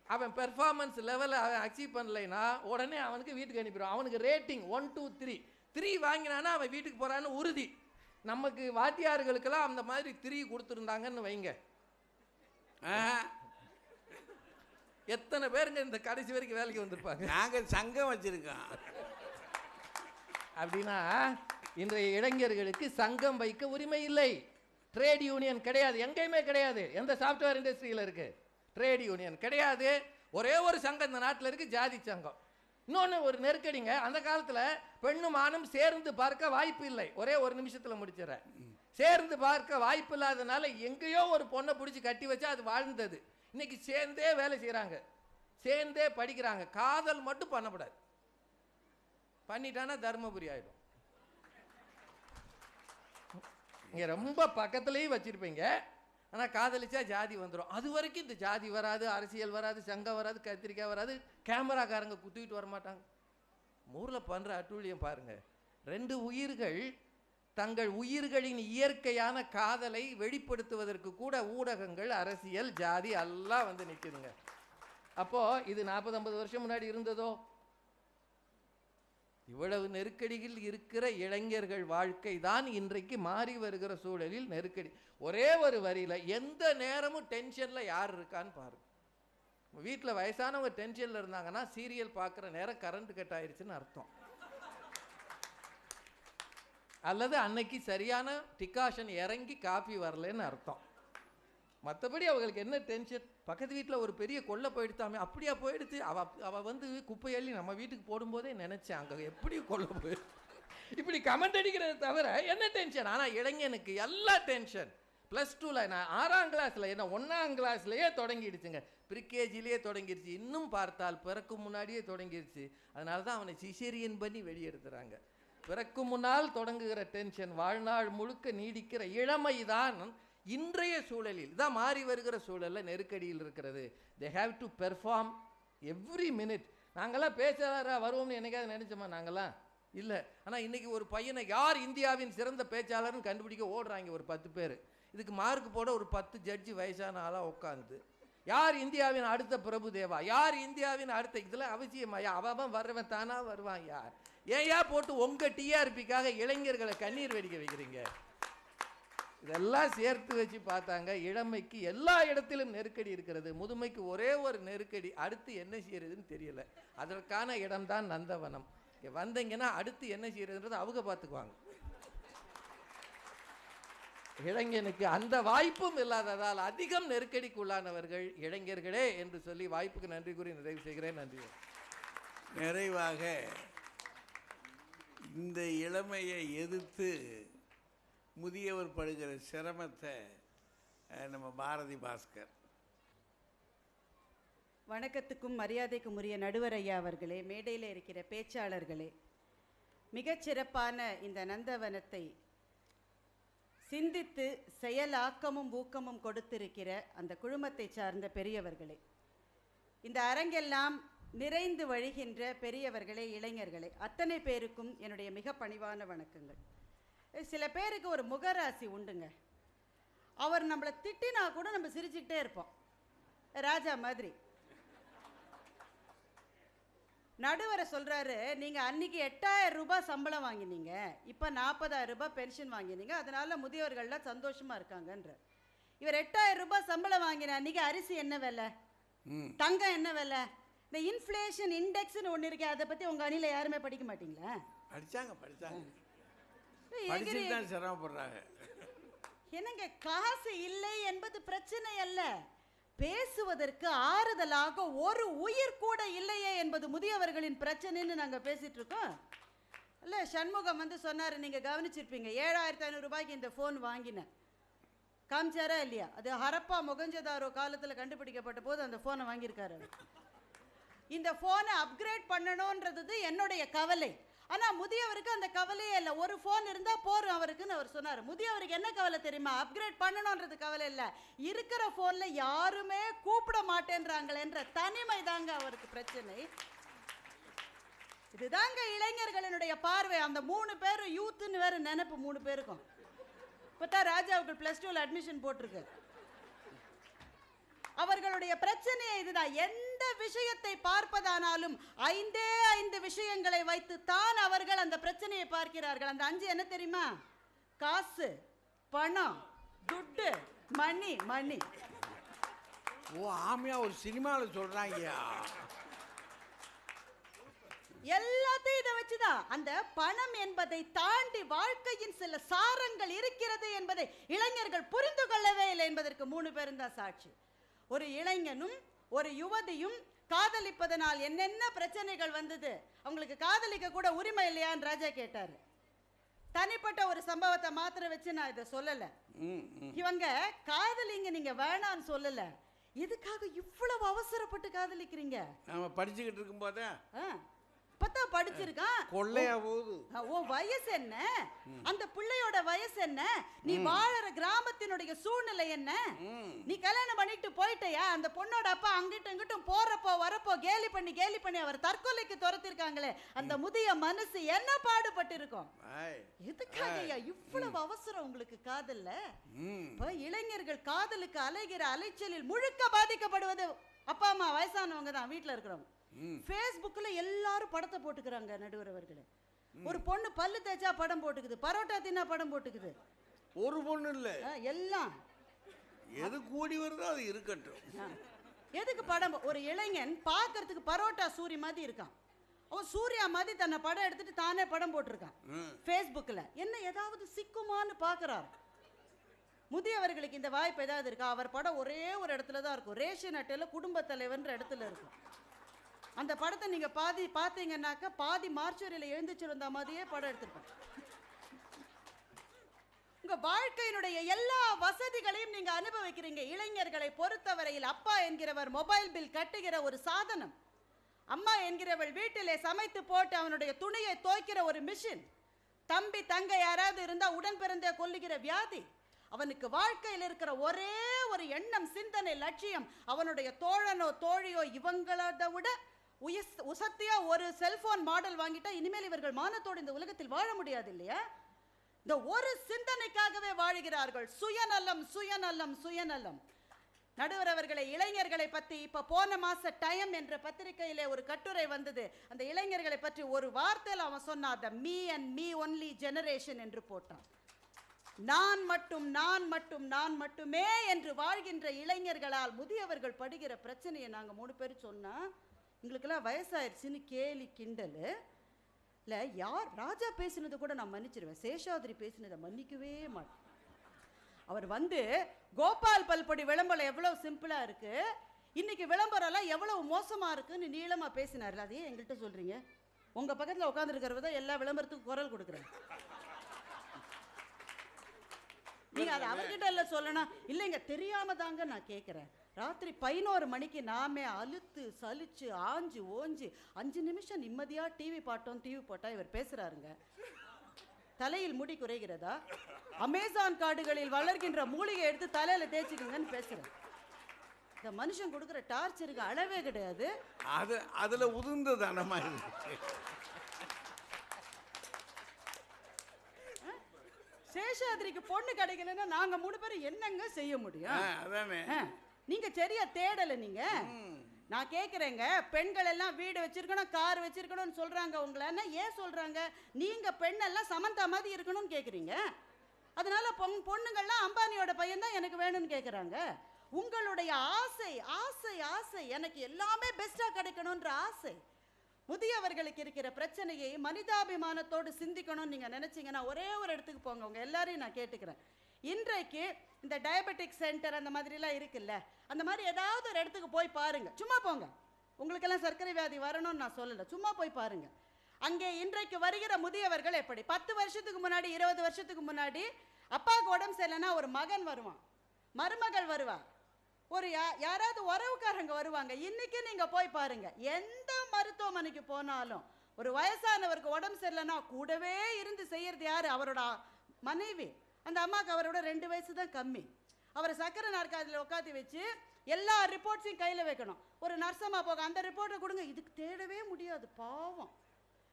[SPEAKER 6] அவன் பெர்ஃபார்மன்ஸ் லெவலை அவன் அச்சீவ் பண்ணலைன்னா உடனே அவனுக்கு வீட்டுக்கு அனுப்பிடுவான். அவனுக்கு ரேட்டிங் 1 2 3 வாங்கினான்னா அவன் வீட்டுக்கு போகிறான்னு உறுதி. நமக்கு வாத்தியார்களுக்கெல்லாம் அந்த மாதிரி 3 கொடுத்துருந்தாங்கன்னு வைங்க, எத்தனை பேருங்க இந்த கடைசி வரைக்கும் வேலைக்கு வந்திருப்பாங்க.
[SPEAKER 1] நாங்கள் சங்கம் வச்சிருக்கோம்.
[SPEAKER 6] அப்படின்னா இன்றைய இளைஞர்களுக்கு சங்கம் வைக்க உரிமை இல்லை. ட்ரேட் யூனியன் கிடையாது, எங்கேயுமே கிடையாது. எந்த சாஃப்ட்வேர் இண்டஸ்ட்ரியில் இருக்கு ட்ரேட் யூனியன் கிடையாது. ஒரே ஒரு சங்கம் இந்த நாட்டில் இருக்கு, ஜாதி சங்கம். இன்னொன்று ஒரு நெருக்கடிங்க, அந்த காலத்தில் பெண்ணும் ஆணும் சேர்ந்து பார்க்க வாய்ப்பு இல்லை. ஒரே ஒரு நிமிஷத்தில் முடிச்சிடறேன். சேர்ந்து பார்க்க வாய்ப்பு இல்லாதனால எங்கேயோ ஒரு பொண்ணை பிடிச்சி கட்டி வச்சா அது வாழ்ந்தது. இன்னைக்கு சேர்ந்தே வேலை செய்கிறாங்க, சேர்ந்தே படிக்கிறாங்க. காதல் மட்டும் பண்ணக்கூடாது, பண்ணிட்டானா தர்மபுரி ஆயிடும். இங்கே ரொம்ப பக்கத்துலேயும் வச்சுருப்பீங்க, ஆனால் காதலிச்சா ஜாதி வந்துடும். அது வரைக்கும் இந்த ஜாதி வராது, அரசியல் வராது, சங்கம் வராது, கத்திரிக்காய் வராது, கேமராக்காரங்க குத்திக்கிட்டு வரமாட்டாங்க. ஊரில் பண்ணுற அட்டூழியம் பாருங்கள். 2 உயிர்கள் தங்கள் உயிர்களின் இயற்கையான காதலை வெளிப்படுத்துவதற்கு கூட ஊடகங்கள், அரசியல், ஜாதி எல்லாம் வந்து நிற்குதுங்க. அப்போது இது 40-50 வருஷம் முன்னாடி இருந்ததோ? இவ்வளவு நெருக்கடியில் இருக்கிற இளைஞர்கள் வாழ்க்கை தான் இன்றைக்கு மாறி வருகிற சூழலில் நெருக்கடி. ஒரே ஒரு வரியில் எந்த நேரமும் டென்ஷனில் யார் இருக்கான்னு பாருங்க. வீட்டில் வயசானவங்க டென்ஷனில் இருந்தாங்கன்னா சீரியல் பார்க்குற நேரம் கரண்ட் கட் ஆயிடுச்சுன்னு அர்த்தம். அல்லது அன்னைக்கு சரியான டிகாஷன் இறங்கி காஃபி வரலன்னு அர்த்தம். மற்றபடி அவங்களுக்கு என்ன டென்ஷன்? பக்கத்து வீட்டில் ஒரு பெரிய கொள்ளை போயிடுத்தாமே, அப்படியா போயிடுச்சு, அவள் வந்து குப்பை அள்ளி நம்ம வீட்டுக்கு போடும்போதே நினச்சேன் அங்கே எப்படி கொள்ளை போயிடுச்சு, இப்படி கமெண்ட் அடிக்கிறத தவிர என்ன டென்ஷன்? ஆனால் இளைஞனுக்கு எல்லா டென்ஷன். +2ல் நான் 6ஆம் கிளாஸில் என்ன 1ஆம் கிளாஸ்லேயே தொடங்கிடுச்சுங்க, ப்ரிகேஜிலேயே தொடங்கிடுச்சு. இன்னும் பார்த்தால் பிறக்கும் முன்னாடியே தொடங்கிடுச்சு. அதனால தான் அவனை சிசேரியன் பண்ணி வெளியெடுத்துறாங்க. பிறக்கும் முன்னால் தொடங்குகிற டென்ஷன் வாழ்நாள் முழுக்க நீடிக்கிற இளமை தான் இன்றைய சூழலில் தான் மாறி வருகிற சூழலில் நெருக்கடியில் இருக்கிறது. They have to perform every minute. நாங்கள்லாம் பேச்சாளராக வருவோம்னு என்னைக்காவது நினச்சோமா? நாங்கள்லாம் இல்லை. ஆனால் இன்றைக்கி ஒரு பையனை யார் இந்தியாவின் சிறந்த பேச்சாளர்னு கண்டுபிடிக்க ஓடுறாங்க ஒரு 10 பேர். இதுக்கு மார்க் போட ஒரு 10 ஜட்ஜி வயசான ஆளாக உட்காந்து, யார் இந்தியாவின் அடுத்த பிரபு தேவா, யார் இந்தியாவின் அடுத்த, இதெல்லாம் அவசியமாயா? அவன் வர்றவன் தானா வருவான். யார் ஏயா போட்டு உங்கள் டிஆர்பிக்காக இளைஞர்களை கண்ணீர் வெடிக்க வைக்கிறீங்க? இதெல்லாம் சேர்த்து வச்சு பார்த்தாங்க, இளமைக்கு எல்லா இடத்திலும் நெருக்கடி இருக்கிறது, முதுமைக்கு ஒரே ஒரு நெருக்கடி. அடுத்து என்ன செய்யறதுன்னு தெரியல. அதற்கான இடம்தான் நந்தவனம். வந்தீங்கன்னா அடுத்து என்ன செய்யறதுன்றது அவங்க பார்த்துக்குவாங்க. இளைஞனுக்கு அந்த வாய்ப்பும் இல்லாததால் அதிகம் நெருக்கடிக்குள்ளானவர்கள் இளைஞர்களே என்று சொல்லி வாய்ப்புக்கு நன்றி கூறி நிறைவு செய்கிறேன். நன்றி.
[SPEAKER 1] நிறைவாக இந்த இளமையை எதிர்த்து முதியவர் படுகிற சிரமத்தை நம்ம பாரதி பாஸ்கர்.
[SPEAKER 7] வணக்கத்துக்கும் மரியாதைக்கும் உரிய நடுவர் ஐயா அவர்களே, மேடையில் இருக்கிற பேச்சாளர்களே, மிகச்சிறப்பான இந்த நந்தவனத்தை சிந்தித்து செயலாக்கமும் ஊக்கமும் கொடுத்திருக்கிற அந்த குழுமத்தை சார்ந்த பெரியவர்களே, இந்த அரங்கெல்லாம் நிறைந்து வழிகின்ற பெரியவர்களே, இளைஞர்களே, அத்தனை பேருக்கும் என்னுடைய மிக பணிவான வணக்கங்கள். சில பேருக்கு ஒரு முகராசி உண்டுங்க. அவர் நம்மளை திட்டினா கூட நம்ம சிரிச்சுக்கிட்டே இருப்போம், ராஜா மாதிரி. நடுவரை சொல்கிறாரு, நீங்கள் அன்றைக்கி 8000 ரூபாய் சம்பளம் வாங்கினீங்க, இப்போ 40,000 ரூபாய் பென்ஷன் வாங்கினீங்க, அதனால் முதியவர்கள்லாம் சந்தோஷமாக இருக்காங்கன்ற. இவர் 8000 ரூபாய் சம்பளம் வாங்கின அன்றைக்கி அரிசி என்ன விலை, தங்கம் என்ன விலை, இந்த இன்ஃப்ளேஷன் இண்டெக்ஸ்னு ஒன்று இருக்கே, அதை பற்றி உங்கள் அணியில் யாருமே படிக்க மாட்டீங்களா?
[SPEAKER 1] படித்தாங்க சிரமப்படுறாங்க.
[SPEAKER 7] என்னங்க, காசு இல்லை என்பது பிரச்சனை அல்ல, பேசுவதற்கு ஆறுதலாக ஒரு உயிர் கூட இல்லையே என்பது முதியவர்களின் பிரச்சனைன்னு நாங்கள் பேசிட்டு இருக்கோம். இல்லை, சண்முகம் வந்து சொன்னார், நீங்கள் கவனிச்சிருப்பீங்க, 7500 ரூபாய்க்கு இந்த ஃபோன் வாங்கினேன், காமிச்சாரா இல்லையா? அது ஹரப்பா மொகஞ்சதாரோ காலத்தில் கண்டுபிடிக்கப்பட்ட போது அந்த ஃபோனை வாங்கியிருக்காரு. இந்த ஃபோனை அப்கிரேட் பண்ணணுன்றது என்னுடைய கவலை. ஆனால் முதியவருக்கு அந்த கவலையே இல்லை, ஒரு ஃபோன் இருந்தால் போகிறோம் அவருக்குன்னு அவர் சொன்னார். முதியவருக்கு என்ன கவலை தெரியுமா? அப்கிரேட் பண்ணணுன்றது கவலை இல்லை, இருக்கிற ஃபோனில் யாருமே கூப்பிட மாட்டேன்றாங்களேன்ற தனிமை தாங்க அவருக்கு பிரச்சனை. இதுதாங்க இளைஞர்களினுடைய பார்வை. அந்த 3 பேரும் யூத்துன்னு வேறு நினைப்பு 3 பேருக்கும். இப்போ தான் ராஜாவுக்கு +2 அட்மிஷன் போட்டிருக்கு. அவர்களுடைய பிரச்சனையே இதுதான். எந்த விஷயத்தை பார்ப்பதானாலும் 5 விஷயங்களை வைத்து தான் அவர்கள் அந்த பிரச்சனையை பார்க்கிறார்கள். அந்த 5 என்ன தெரியுமா? காசு, பணம், துட்டு, மணி. மணி.
[SPEAKER 1] ஓ, ஆமையா ஒரு சினிமாவில் சொல்றாங்க.
[SPEAKER 7] எல்லாத்தையும் இதை வச்சுதான். அந்த பணம் என்பதை தாண்டி வாழ்க்கையின் சில சாரங்கள் இருக்கிறது என்பதை இளைஞர்கள் புரிந்து கொள்ளவே இல்லை என்பதற்கு 3 பேரும் தான் சாட்சி. ஒரு இளைஞனும் ஒரு யுவதியும் காதலிப்பதனால் என்னென்ன பிரச்சனைகள் வந்தது, அவங்களுக்கு காதலிக்க கூட உரிமை இல்லையான்னு ராஜா கேட்டார். தனிப்பட்ட ஒரு சம்பவத்தை மாத்திரம் வச்சு நான் இதை சொல்லலை. இவங்க காதலிங்க நீங்க வேணான்னு சொல்லலை, எதுக்காக இவ்வளவு அவசரப்பட்டு காதலிக்கிறீங்க?
[SPEAKER 1] நம்ம படிச்சுக்கிட்டு இருக்கும் போதே
[SPEAKER 7] இப்பதான் படிச்சிருக்கான்,
[SPEAKER 1] கொள்ளையா போகுது.
[SPEAKER 7] உன் வயசு என்ன, அந்த பிள்ளையோட வயசு என்ன, நீ வாழற கிராமத்தினுடைய சூழ்நிலை என்ன, நீ கல்யாணம் பண்ணிட்டு போயிட்டயா, அந்த பொண்ணோட அப்பா அங்கிட்டும் இங்கிட்டும் போறப்போ வரப்போ கேலி பண்ணி அவர் தற்கொலைக்கு துரத்திருக்காங்களே, அந்த முதிய மனசு என்ன பாடுபட்டு இருக்கும்? எதுக்காக இவ்வளவு அவசரம் உங்களுக்கு காதல்ல? இப்ப இளைஞர்கள் காதலுக்கு அலைகிற அலைச்சலில் முழுக்க பாதிக்கப்படுவது அப்பா அம்மா வயசானவங்க தான், வீட்டுல இருக்கிறவங்க. ஃபேஸ்புக்கில் எல்லாரும் படத்தை போட்டுக்கிறாங்க. நடுவர் அவர்களே, ஒரு பொண்ணு பல்லு தேய்ச்சா படம் போட்டுக்குது, பரோட்டா தின்னா படம் போட்டுக்குது.
[SPEAKER 1] ஒரு பொண்ணு இல்லை,
[SPEAKER 7] எல்லாம்
[SPEAKER 1] எது கூடி வருதோ அது இருக்கட்டும்.
[SPEAKER 7] எதுக்கு படம்? ஒரு இளைஞன் பார்க்கறதுக்கு பரோட்டா சூரி மாதிரி இருக்கான், அவன் சூர்யா மாதிரி தன்னை படம் எடுத்துட்டு தானே படம் போட்டிருக்கான் ஃபேஸ்புக்கில். என்ன ஏதாவது சிக்குமான்னு பார்க்குறாரு. முதியவர்களுக்கு இந்த வாய்ப்பு ஏதாவது இருக்கா? அவர் படம் ஒரே ஒரு இடத்துல தான் இருக்கும், ரேஷன் அட்டையில் குடும்ப தலைவர்ன்ற இடத்துல இருக்கும். அந்த படத்தை நீங்க பாதி பார்த்தீங்கன்னாக்க பாதி மார்ச்சுரியில் எழுந்துச்சு வந்த மாதிரியே படம் எடுத்திருப்போம். உங்க வாழ்க்கையினுடைய எல்லா வசதிகளையும் நீங்க அனுபவிக்கிறீங்க. இளைஞர்களை பொறுத்தவரையில் அப்பா என்கிறவர் மொபைல் பில் கட்டுகிற ஒரு சாதனம், அம்மா என்கிறவள் வீட்டிலே சமைத்து போட்டு அவனுடைய துணியை துவைக்கிற ஒரு மிஷின், தம்பி தங்கை யாராவது இருந்தா உடன் பிறந்தே கொல்லுகிற வியாதி. அவனுக்கு வாழ்க்கையில் இருக்கிற ஒரே ஒரு எண்ணம், சிந்தனை, லட்சியம், அவனுடைய தோழனோ தோழியோ இவங்களோட விட உசத்தியா ஒரு செல்போன் மாடல் வாங்கிட்டா இனிமேல் இவர்கள் மானத்தோடு இந்த உலகத்தில் வாழ முடியாது இல்லையா? இந்த ஒரு சிந்தனைக்காகவே வாழுகிறார்கள். சுயநலம் சுயநலம் சுயநலம். நடுவர் அவர்களை, இளைஞர்களை பற்றி இப்ப போன மாச டைம் என்ற பத்திரிகையிலே ஒரு கட்டுரை வந்தது. அந்த இளைஞர்களை பற்றி ஒரு வார்த்தையில் அவன் சொன்னான், the me and me only generation என்று போட்டான். நான் மட்டுமே என்று வாழ்கின்ற இளைஞர்களால் முதியவர்கள் படுகிற பிரச்சனையை நாங்கள் 3 பேர் சொன்னா எங்களுக்கெல்லாம் வயசாயிருச்சுன்னு கேலி கிண்டல் இல்லை. யார் ராஜா பேசினது கூட நான் மன்னிச்சிருவேன், சேஷாதிரி பேசினதை மன்னிக்கவே மாட்டேன். அவர் வந்து கோபால் பல்பொடி விளம்பரம் எவ்வளோ சிம்பிளாக இருக்கு, இன்னைக்கு விளம்பரம்லாம் எவ்வளவு மோசமாக இருக்குன்னு நீளமாக பேசினார்ல. அதையே எங்கள்கிட்ட சொல்கிறீங்க? உங்கள் பக்கத்தில் உட்காந்துருக்கிறவ தான் எல்லா விளம்பரத்துக்கும் குரல் கொடுக்குறேன். நீங்கள் அதை அவர்கிட்ட இல்லை சொல்லணும். இல்லைங்க, தெரியாம தாங்க நான் கேட்குறேன். ராத்திரி 11 மணிக்கு நாமே அழுத்து சலிச்சு ஆஞ்சு ஓஞ்சு 5 நிமிஷம் நிம்மதியாக டிவி போட்டால் இவர் பேசுகிறாருங்க. தலையில் முடி குறைகிறதா? அமேசான் காடுகளில் வளர்கின்ற மூலிகை எடுத்து தலையில தேய்ச்சிக்கங்கன்னு பேசுறேன். இந்த மனுஷன் கொடுக்குற டார்ச்சருக்கு அளவே கிடையாது.
[SPEAKER 1] அதுல உதிர்ந்தது அந்த மாதிரி.
[SPEAKER 7] சேஷாதிரிக்கு பொண்ணு கிடைக்கலன்னா நாங்க 3 பேரும் என்னங்க செய்ய முடியும்?
[SPEAKER 1] அதானே.
[SPEAKER 7] நீங்க சரியா தேடல. நீங்க நான் கேட்குறேங்க, பெண்கள் எல்லாம் வீடு வச்சிருக்கணும், கார் வச்சிருக்கணும்னு சொல்றாங்க. உங்களை ஏன் சொல்றாங்க? நீங்க பெண்ணெல்லாம் சமந்தா மாதிரி இருக்கணும்னு கேட்குறீங்க. அதனால பொண்ணுங்கள்லாம் அம்பானியோட பையன் தான் எனக்கு வேணும்னு கேட்குறாங்க. உங்களுடைய ஆசை ஆசை ஆசை எனக்கு எல்லாமே பெஸ்டா கிடைக்கணும்ன்ற ஆசை. முதியவர்களுக்கு இருக்கிற பிரச்சனையை மனிதாபிமானத்தோடு சிந்திக்கணும்னு நீங்க நினைச்சீங்கன்னா ஒரே ஒரு இடத்துக்கு போங்க. உங்க எல்லாரையும் நான் கேட்டுக்கிறேன். இன்றைக்கு இந்த டயபெட்டிக் சென்டர் அந்த மாதிரிலாம் இருக்குல்ல, அந்த மாதிரி ஏதாவது ஒரு இடத்துக்கு போய் பாருங்க. சும்மா போங்க. உங்களுக்கெல்லாம் சர்க்கரை வியாதி வரணும்னு நான் சொல்லலை, சும்மா போய் பாருங்க. அங்கே இன்றைக்கு வருகிற முதியவர்கள் எப்படி 10 வருஷத்துக்கு முன்னாடி 20 வருஷத்துக்கு முன்னாடி அப்பாவுக்கு உடம்பு சரியில்லைன்னா ஒரு மகன் வருவான், மருமகள் வருவா, ஒரு யாராவது உறவுக்காரங்க வருவாங்க. இன்னைக்கு நீங்க போய் பாருங்க, எந்த மருத்துவமனைக்கு போனாலும் ஒரு வயசானவருக்கு உடம்பு சரியில்லைன்னா கூடவே இருந்து செய்யறது யாரு? அவரோட மனைவி. அந்த அம்மாவுக்கு அவரோட 2 வயசு தான் கம்மி. அவரை சக்கரை நாற்காலியில் உட்காந்து வச்சு எல்லா ரிப்போர்ட்ஸையும் கையில் வைக்கணும். ஒரு நர்சம்மா போக அந்த ரிப்போர்ட்டை கொடுங்க, இதுக்கு தேடவே முடியாது, பாவம்.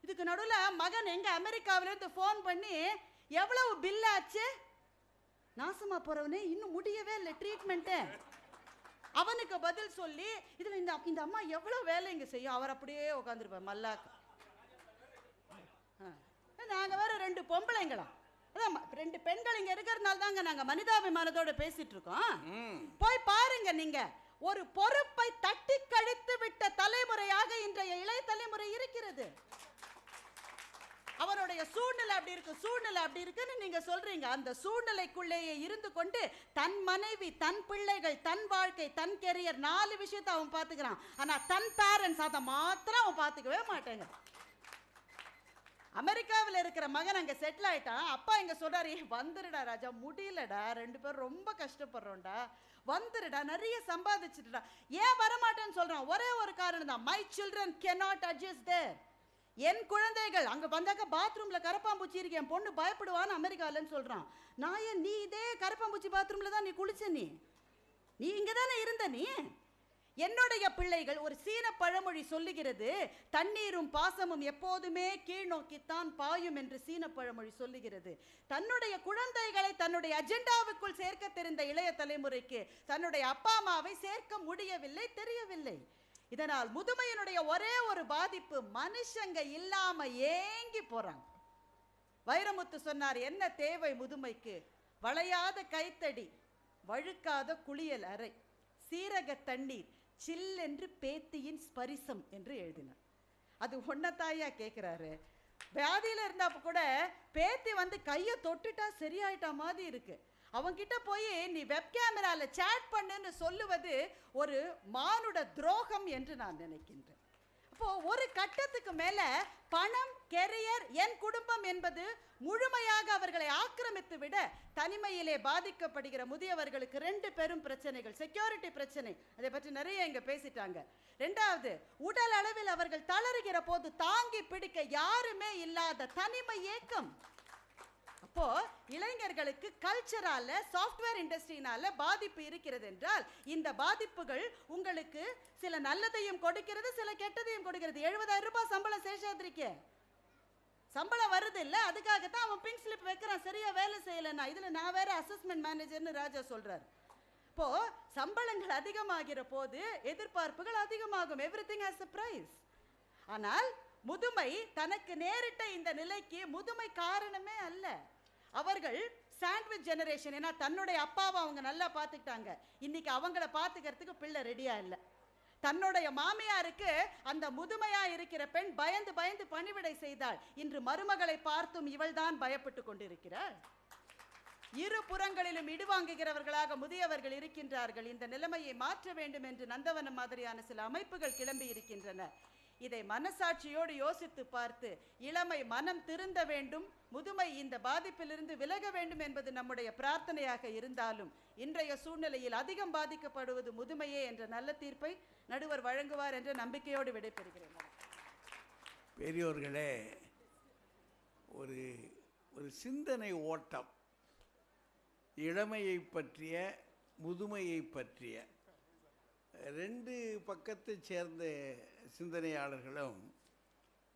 [SPEAKER 7] இதுக்கு நடுவில் மகன் எங்க அமெரிக்காவிலேருந்து ஃபோன் பண்ணி எவ்வளவு பில் ஆச்சு, நாசமா போறவனே இன்னும் முடியவே இல்லை ட்ரீட்மெண்ட்டு. அவனுக்கு பதில் சொல்லி இதில் இந்த அம்மா எவ்வளோ வேலை இங்கே செய்யும். அவர் அப்படியே உட்காந்துருப்பார் மல்லாக்க. நாங்கள் வேற 2 பொம்பளைங்களா, அதான் 2 பெண்கள் இங்கே இருக்கிறதுனால தாங்க நாங்கள் மனிதாபிமானத்தோட பேசிட்டு இருக்கோம். போய் பாருங்க. நீங்க ஒரு பொறுப்பை தட்டி கழித்து விட்ட தலைமுறையாக இன்றைய இளைய தலைமுறை இருக்கிறது. அவருடைய சூழ்நிலை அப்படி இருக்கு, சூழ்நிலை அப்படி இருக்குன்னு நீங்க சொல்றீங்க. அந்த சூழ்நிலைக்குள்ளேயே இருந்து கொண்டு தன் மனைவி, தன் பிள்ளைகள், தன் வாழ்க்கை, தன் கெரியர் 4 விஷயத்தை அவன் பார்த்துக்கிறான். ஆனா தன் பேரண்ட்ஸ் அதை மாத்திரம் அவன் பார்த்துக்கவே மாட்டேங்க. அமெரிக்காவில் இருக்கிற மகன் அங்க செட்டில் ஆயிட்டான். அப்பா இங்க சொல்றாரு, வந்துருடா ராஜா, முடியலடா, 2 பேரும் ரொம்ப கஷ்டப்படுறோம்டா, வந்துருடா, நிறைய சம்பாதிச்சுட்டா. ஏன் வரமாட்டேன்னு சொல்றான்? ஒரே ஒரு காரணம் தான், my children cannot adjust there. என் குழந்தைகள் அங்க வந்தாக்க பாத்ரூம்ல கரப்பாம்பூச்சி இருக்கு, என் பொண்ணு பயப்படுவான்னு அமெரிக்காலன்னு சொல்றான். நான் ஏன், நீ இதே கரப்பாம்பூச்சி பாத்ரூம்ல தான் நீ குளிச்ச, நீ இங்க தானே இருந்த. நீ என்னுடைய பிள்ளைகள், ஒரு சீன பழமொழி சொல்லுகிறது, தண்ணீரும் பாசமும் எப்போதுமே கீழ் நோக்கித்தான் பாயும் என்று சீன பழமொழி சொல்லுகிறது. தன்னுடைய குழந்தைகளை தன்னுடைய அஜெண்டாவுக்குள் சேர்க்க தெரிந்த இளைய தலைமுறைக்கு தன்னுடைய அப்பா அம்மாவை சேர்க்க முடியவில்லை, தெரியவில்லை. இதனால் முதுமையினுடைய ஒரே ஒரு பாதிப்பு, மனுஷங்க இல்லாம ஏங்கி போறாங்க. வைரமுத்து சொன்னார், என்ன தேவை முதுமைக்கு? வளையாத கைத்தடி, வழுக்காத குளியல் அறை, சீரக தண்ணீர், சில்லென்று பேத்தியின் ஸ்பரிசம் என்று எழுதினார். அது ஒன்னத்தாயா கேட்கிறாரு. வியாதியில இருந்தாப்ப கூட பேத்தி வந்து கையை தொட்டுட்டா சரியாயிட்டா மாதிரி இருக்கு. அவங்கிட்ட போய் நீ வெப் கேமரால சேட் பண்ணுன்னு சொல்லுவது ஒரு மானுட துரோகம் என்று நான் நினைக்கின்றேன். அப்போ ஒரு கட்டத்துக்கு மேல பணம், கெரியர், என் குடும்பம் என்பது முழுமையாக அவர்களை ஆக்கிரமித்து விட தனிமையிலே பாதிக்கப்படுகிற முதியவர்களுக்கு 2 பெரும் பிரச்சனைகள். செக்யூரிட்டி பிரச்சனை, அதை பற்றி நிறைய இங்க பேசிட்டாங்க. 2வது, உடல் அளவில் அவர்கள் தளறுகிற போது தாங்கி பிடிக்க யாருமே இல்லாத தனிமை ஏக்கம். அப்போ இளைஞர்களுக்கு கல்ச்சரால, சாஃப்ட்வேர் இண்டஸ்ட்ரியினால பாதிப்பு இருக்கிறது என்றால், இந்த பாதிப்புகள் உங்களுக்கு சில நல்லதையும் கொடுக்கிறது, சில கெட்டதையும் கொடுக்கிறது. 70,000 ரூபாய் சம்பளம் சேஷாத்ரிக்கு சம்பளம் வருது இல்ல, அதுக்காகத்தான் அவன் பிங்க் ஸ்லிப் வைக்கிறான், சரியா வேலை செய்யலைன்னா. இதுல நான் வேற அசஸ்மெண்ட் மேனேஜர்னு ராஜா சொல்றாரு. இப்போ சம்பளங்கள் அதிகமாகிற போது எதிர்பார்ப்புகள் அதிகமாகும். Everything has a price. ஆனால் முதுமை தனக்கு நேரிட்ட இந்த நிலைக்கு முதுமை காரணமே அல்ல. அவர்கள் சாண்ட்விச் ஜெனரேஷன். ஏன்னா தன்னுடைய அப்பாவை அவங்க நல்லா பார்த்துக்கிட்டாங்க, இன்னைக்கு அவங்கள பார்த்துக்கிறதுக்கு பிள்ளை ரெடியா இல்லை. தன்னுடைய மாமியாருக்கு அந்த முதுமையா இருக்கிற பெண் பயந்து பயந்து பணிவிடை செய்தாள். இன்று மருமகளை பார்த்தும் இவள் தான் பயப்பட்டு கொண்டிருக்கிறாள். 2 புறங்களிலும் இடுவாங்குகிறவர்களாக முதியவர்கள் இருக்கின்றார்கள். இந்த நிலைமையை மாற்ற வேண்டும் என்று நந்தவனம் மாதிரியான சில அமைப்புகள் கிளம்பி இருக்கின்றன. இதை மனசாட்சியோடு யோசித்து பார்த்து இளமை மனம் திருந்த வேண்டும், முதுமை இந்த பாதிப்பிலிருந்து விலக வேண்டும் என்பது நம்முடைய பிரார்த்தனையாக இருந்தாலும், இன்றைய சூழ்நிலையில் அதிகம் பாதிக்கப்படுவது முதுமையே என்ற நல்ல தீர்ப்பை நடுவர் வழங்குவார் என்ற நம்பிக்கையோடு விடைபெறுகிறேன்.
[SPEAKER 1] பெரியோர்களே, ஒரு ஒரு சிந்தனை ஓட்டம், இளமையை பற்றிய முதுமையை பற்றிய ரெண்டு பக்கத்தை சேர்ந்த சிந்தனையாளர்களும்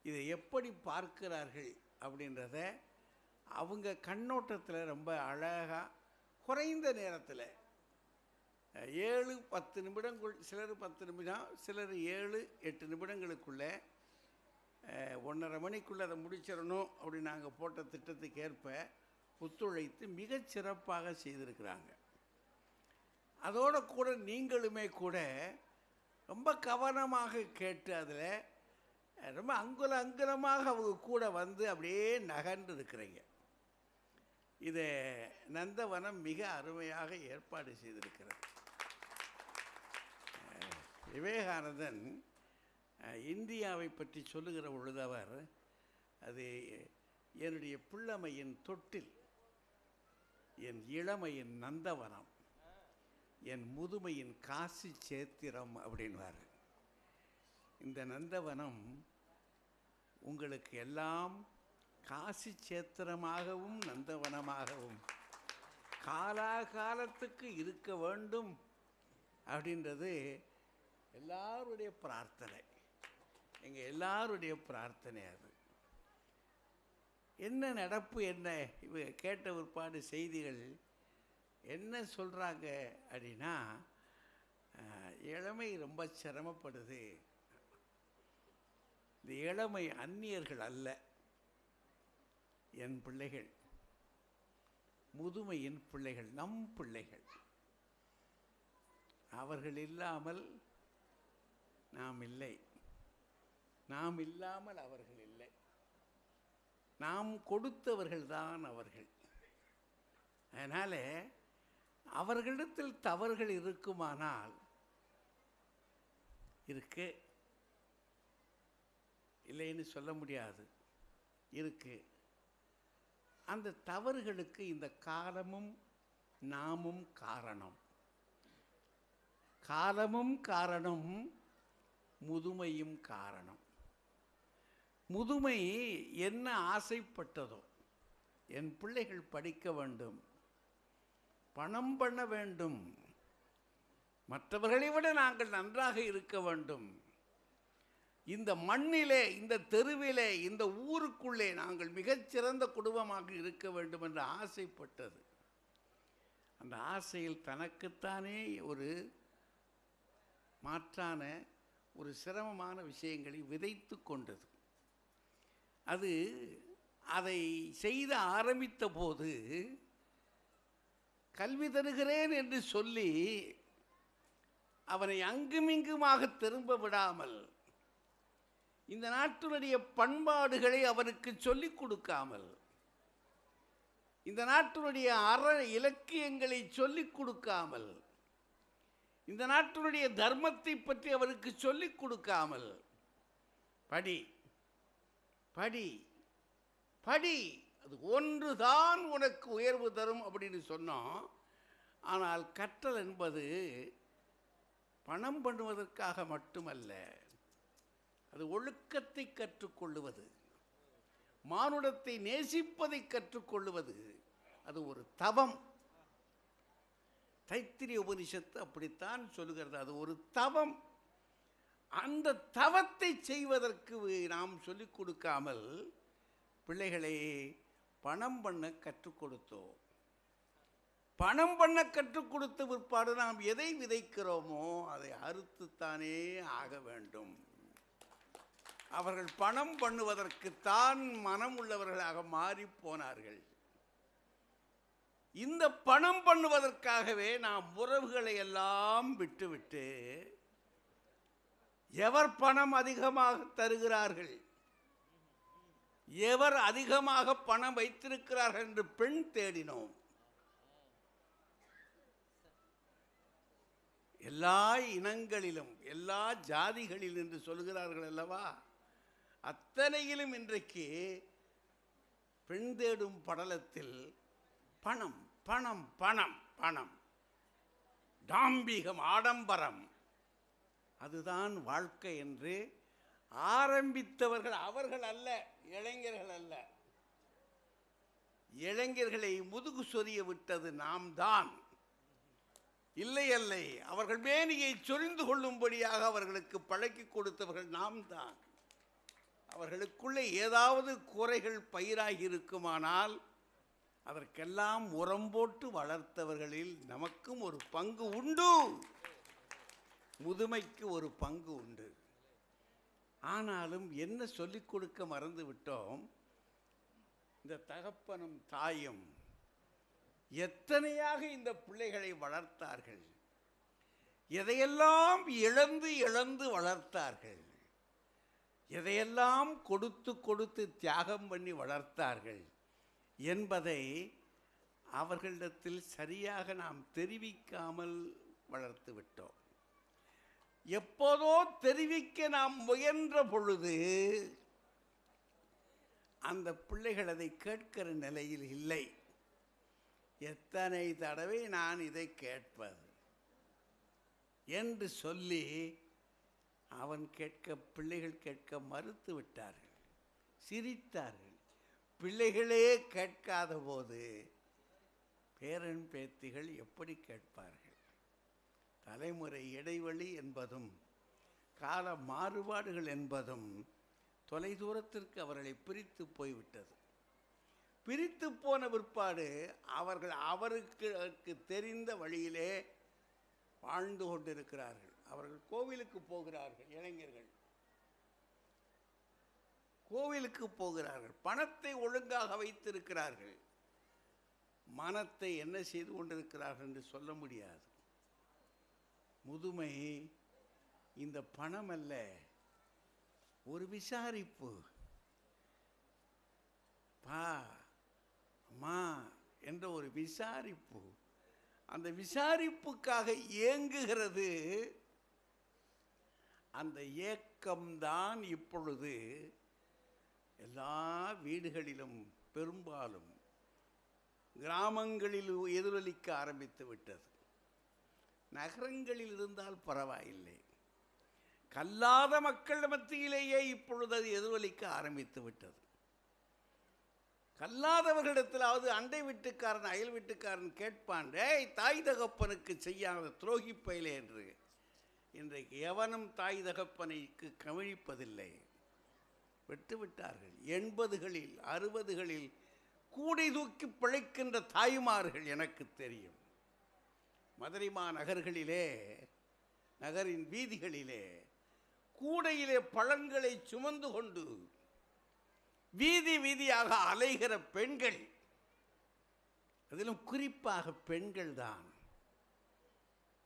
[SPEAKER 1] இதை எப்படி பார்க்கிறார்கள் அப்படின்றத அவங்க கண்ணோட்டத்தில் ரொம்ப அழகாக குறைந்த நேரத்தில் 7-10 நிமிடங்கள், சிலர் 10 நிமிடம், சிலர் 7-8 நிமிடங்களுக்குள்ளே 1.5 மணிக்குள்ளே அதை முடிச்சிடணும் அப்படின்னு நாங்கள் போட்ட திட்டத்துக்கு ஏற்ப ஒத்துழைத்து மிகச் சிறப்பாக செய்திருக்கிறாங்க. அதோடு கூட நீங்களுமே கூட ரொம்ப கவனமாக கேட்டு அதில் ரொம்ப அங்குலமாக அவங்க கூட வந்து அப்படியே நகர்ந்து இருக்கிறீங்க. இதை நந்தவனம் மிக அருமையாக ஏற்பாடு செய்திருக்கிறது. விவேகானந்தன் இந்தியாவை பற்றி சொல்லுகிற பொழுது அவர், அது என்னுடைய பிள்ளமையின் தொட்டில், என் இளமையின் நந்தவனம், என் முதுமையின் காசி சேத்திரம் அப்படின்வார். இந்த நந்தவனம் உங்களுக்கு எல்லாம் காசி சேத்திரமாகவும் நந்தவனமாகவும் காலாகாலத்துக்கு இருக்க வேண்டும் அப்படின்றது எல்லாருடைய பிரார்த்தனை, எங்கள் எல்லாருடைய பிரார்த்தனை. அது என்ன நடப்பு, என்ன இவ கேட்ட ஒருபாடு செய்திகள் என்ன சொல்கிறாங்க அப்படின்னா, இளமை ரொம்ப சிரமப்படுது. இந்த இளமை அந்நியர்கள் அல்ல, என் பிள்ளைகள், முதுமையின் பிள்ளைகள், நம் பிள்ளைகள். அவர்கள் இல்லாமல் நாம் இல்லை, நாம் இல்லாமல் அவர்கள் இல்லை. நாம் கொடுத்தவர்கள்தான் அவர்கள். அதனால் அவர்களிடத்தில் தவறுகள் இருக்குமானால் இருக்கு, இல்லைன்னு சொல்ல முடியாது, இருக்கு. அந்த தவறுகளுக்கு இந்த காலமும் நாமும் காரணம். காலமும் காரணம், முதுமையும் காரணம். முதுமை என்ன ஆசைப்பட்டதோ, என் பிள்ளைகள் படிக்க வேண்டும், பணம் பண்ண வேண்டும், மற்றவர்களை விட நாங்கள் நன்றாக இருக்க வேண்டும், இந்த மண்ணிலே, இந்த தெருவிலே, இந்த ஊருக்குள்ளே நாங்கள் மிகச்சிறந்த குடும்பமாக இருக்க வேண்டும் என்று ஆசைப்பட்டது. அந்த ஆசையில் தனக்குத்தானே ஒரு மாற்றான ஒரு சிரமமான விஷயங்களை விதைத்து கொண்டது. அது அதை செய்த ஆரம்பித்த போது கல்வி தருகிறேன் என்று சொல்லி அவனை அங்குமிங்குமாக திரும்ப விடாமல், இந்த நாட்டினுடைய பண்பாடுகளை அவனுக்கு சொல்லிக் கொடுக்காமல், இந்த நாட்டினுடைய இலக்கியங்களை சொல்லிக் கொடுக்காமல், இந்த நாட்டினுடைய தர்மத்தை பற்றி அவருக்கு சொல்லிக் கொடுக்காமல், படி படி படி, அது ஒன்றுதான் உனக்கு உயர்வு தரும் அப்படின்னு சொன்னோம். ஆனால் கற்றல் என்பது பணம் பண்ணுவதற்காக மட்டுமல்ல, அது ஒழுக்கத்தை கற்றுக்கொள்ளுவது, மானுடத்தை நேசிப்பதை கற்றுக்கொள்ளுவது, அது ஒரு தவம். தைத்திரிய உபனிஷத்து அப்படித்தான் சொல்லுகிறது, அது ஒரு தவம். அந்த தவத்தை செய்வதற்கு நாம் சொல்லிக் கொடுக்காமல் பிள்ளைகளை பணம் பண்ண கற்றுக் கொடுத்தோம். பணம் பண்ண கற்றுக் கொடுத்த பிற்பாடு நாம் எதை விதைக்கிறோமோ அதை அறுத்துத்தானே ஆக வேண்டும். அவர்கள் பணம் பண்ணுவதற்குத்தான் மனம் உள்ளவர்களாக மாறி போனார்கள். இந்த பணம் பண்ணுவதற்காகவே நாம் உறவுகளை எல்லாம் விட்டுவிட்டு, எவர் பணம் அதிகமாக தருகிறார்கள், எவர் அதிகமாக பணம் வைத்திருக்கிறார்கள் என்று பெண் தேடினோம். எல்லா இனங்களிலும், எல்லா ஜாதிகளிலும் என்று சொல்கிறார்கள் அல்லவா, அத்தனையிலும் இன்றைக்கு பெண் தேடும் படலத்தில் பணம் பணம் பணம் பணம், டாம்பிகம், ஆடம்பரம், அதுதான் வாழ்க்கை என்று ஆரம்பித்தவர்கள் அவர்கள் அல்ல, இளைஞர்கள் அல்ல. இளைஞர்களை முதுகு சொரிய விட்டது நாம் தான். இல்லை இல்லை, அவர்கள் மேனியை சொரிந்து கொள்ளும்படியாக அவர்களுக்கு பழக்கி கொடுத்தவர்கள் நாம் தான். அவர்களுக்குள்ளே ஏதாவது குறைகள் பயிராகி இருக்குமானால் அதற்கெல்லாம் உரம் போட்டு வளர்த்தவர்களில் நமக்கும் ஒரு பங்கு உண்டு, முதுமைக்கு ஒரு பங்கு உண்டு. ஆனாலும் என்ன சொல்லிக் கொடுக்க மறந்து விட்டோம், இந்த தகப்பனும் தாயும் எத்தனையாக இந்த பிள்ளைகளை வளர்த்தார்கள், எதையெல்லாம் இழந்து இழந்து வளர்த்தார்கள், எதையெல்லாம் கொடுத்து கொடுத்து தியாகம் பண்ணி வளர்த்தார்கள் என்பதை அவர்களிடத்தில் சரியாக நாம் தெரிவிக்காமல் வளர்த்து விட்டோம். எப்போதோ தெரிவிக்க நாம் முயன்ற பொழுது அந்த பிள்ளைகள் அதை கேட்கிற நிலையில் இல்லை. எத்தனை தடவை நான் இதை கேட்பது என்று சொல்லி பிள்ளைகள் கேட்க மறுத்து விட்டார்கள், சிரித்தார்கள். பிள்ளைகளே கேட்காத போது பேரன் பேத்திகள் எப்படி கேட்பார்கள்? தலைமுறை இடைவெளி என்பதும் கால மாறுபாடுகள் என்பதும் தொலைதூரத்திற்கு அவர்களை பிரித்து போய்விட்டது. பிரித்து போன பிற்பாடு அவர்கள் அவருக்கு தெரிந்த வழியிலே வாழ்ந்து கொண்டிருக்கிறார்கள். அவர்கள் கோவிலுக்கு போகிறார்கள், இளைஞர்கள் கோவிலுக்கு போகிறார்கள், பணத்தை ஒழுங்காக வைத்திருக்கிறார்கள். மனத்தை என்ன செய்து கொண்டிருக்கிறார்கள் என்று சொல்ல முடியாது. முதுமை இந்த பணம் அல்ல, ஒரு விசாரிப்பு. பா அம்மா என்ற ஒரு விசாரிப்பு. அந்த விசாரிப்புக்காக ஏங்குகிறது. அந்த ஏக்கம்தான் இப்பொழுது எல்லா வீடுகளிலும் பெரும்பாலும் கிராமங்களில் எதிரொலிக்க ஆரம்பித்து விட்டது. நகரங்களில் இருந்தால் பரவாயில்லை, கல்லாத மக்கள் மத்தியிலேயே இப்பொழுது அது எதிரொலிக்க ஆரம்பித்து விட்டது. கல்லாதவர்களிடத்திலாவது அண்டை வீட்டுக்காரன் அயல் வீட்டுக்காரன் கேட்பான், டேய் தாய் தகப்பனுக்கு செய்யாத துரோகி பயிலே என்று. இன்றைக்கு எவனும் தாய் தகப்பனைக்கு கவனிப்பதில்லை, விட்டுவிட்டார்கள். 80களில் 60களில் கூடை தூக்கி பிழைக்கின்ற தாய்மார்கள் எனக்கு தெரியும். மதுரை மாநகர்களிலே, நகரின் வீதிகளிலே கூடையிலே பழங்களை சுமந்து கொண்டு வீதி வீதியாக அலைகிற பெண்கள், அதிலும் குறிப்பாக பெண்கள் தான்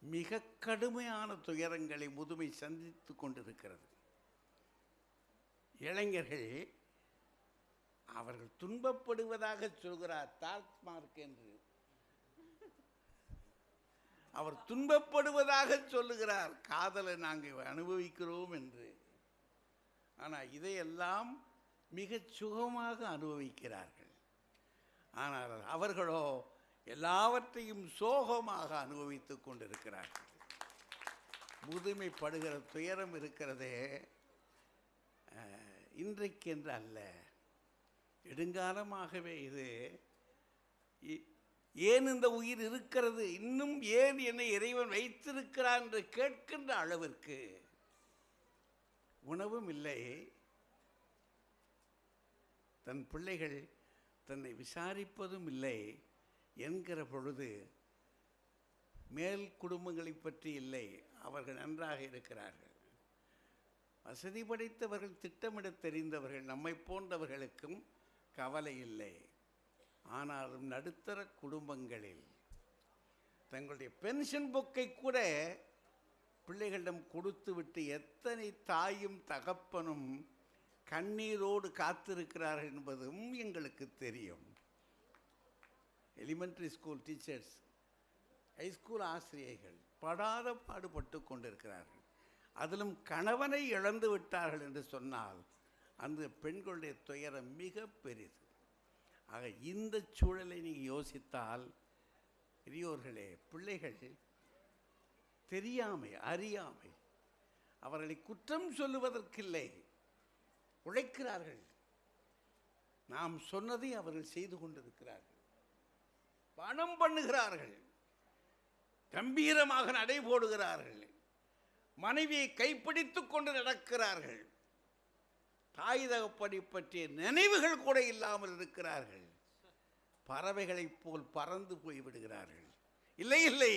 [SPEAKER 1] மிக கடுமையான துயரங்களை முதுமை சந்தித்து கொண்டிருக்கிறது. இளைஞர்கள் அவர்கள் துன்பப்படுவதாக சொல்கிறார் டால்ஸ்மார்க் என்று. அவர் துன்பப்படுவதாக சொல்லுகிறார், காதலை நாங்கள் அனுபவிக்கிறோம் என்று. ஆனால் இதையெல்லாம் மிகச் சுகமாக அனுபவிக்கிறார்கள். ஆனால் அவர்களோ எல்லாவற்றையும் சோகமாக அனுபவித்துக் கொண்டிருக்கிறார்கள். முதுமைப்படுகிற துயரம் இருக்கிறதே இன்றைக்கென்று அல்ல, நெடுங்காலமாகவே இது. ஏன் இந்த உயிர் இருக்கிறது, இன்னும் ஏன் என்னை இறைவன் வைத்திருக்கிறான் என்று கேட்கின்ற அளவிற்கு உணவும் இல்லை. தன் பிள்ளைகள் தன்னை விசாரிப்பதும் இல்லை என்கிற பொழுது மேல் குடும்பங்களை பற்றி இல்லை, அவர்கள் நன்றாக இருக்கிறார்கள். வசதி படைத்தவர்கள், திட்டமிட தெரிந்தவர்கள், நம்மை போன்றவர்களுக்கும் கவலை இல்லை. ஆனாலும் நடுத்தர குடும்பங்களில் தங்களுடைய பென்ஷன் புக்கை கூட பிள்ளைகளிடம் கொடுத்துவிட்டு எத்தனை தாயும் தகப்பனும் கண்ணீரோடு காத்திருக்கிறார்கள் என்பதும் எங்களுக்கு தெரியும். எலிமெண்ட்ரி ஸ்கூல் டீச்சர்ஸ், ஹைஸ்கூல் ஆசிரியர்கள் படாத பாடுபட்டு கொண்டிருக்கிறார்கள். அதிலும் கணவனை இழந்து விட்டார்கள் என்று சொன்னால் அந்த பெண்களுடைய துயரம் மிக பெரிது. ஆக இந்த சூழலை நீங்கள் யோசித்தால், பெரியோர்களே, பிள்ளைகள் தெரியாமை, அறியாமை, அவர்களை குற்றம் சொல்லுவதற்கில்லை, உழைக்கிறார்கள். நாம் சொன்னதை அவர்கள் செய்து கொண்டிருக்கிறார்கள். பணம் பண்ணுகிறார்கள், கம்பீரமாக நடை போடுகிறார்கள், மனைவியை கைப்பிடித்துக் கொண்டு நடக்கிறார்கள், தாய் தகப்பனை பற்றிய நினைவுகள் கூட இல்லாமல் இருக்கிறார்கள். பறவைகளைப் போல் பறந்து போய் விடுகிறார்கள். இல்லை இல்லை,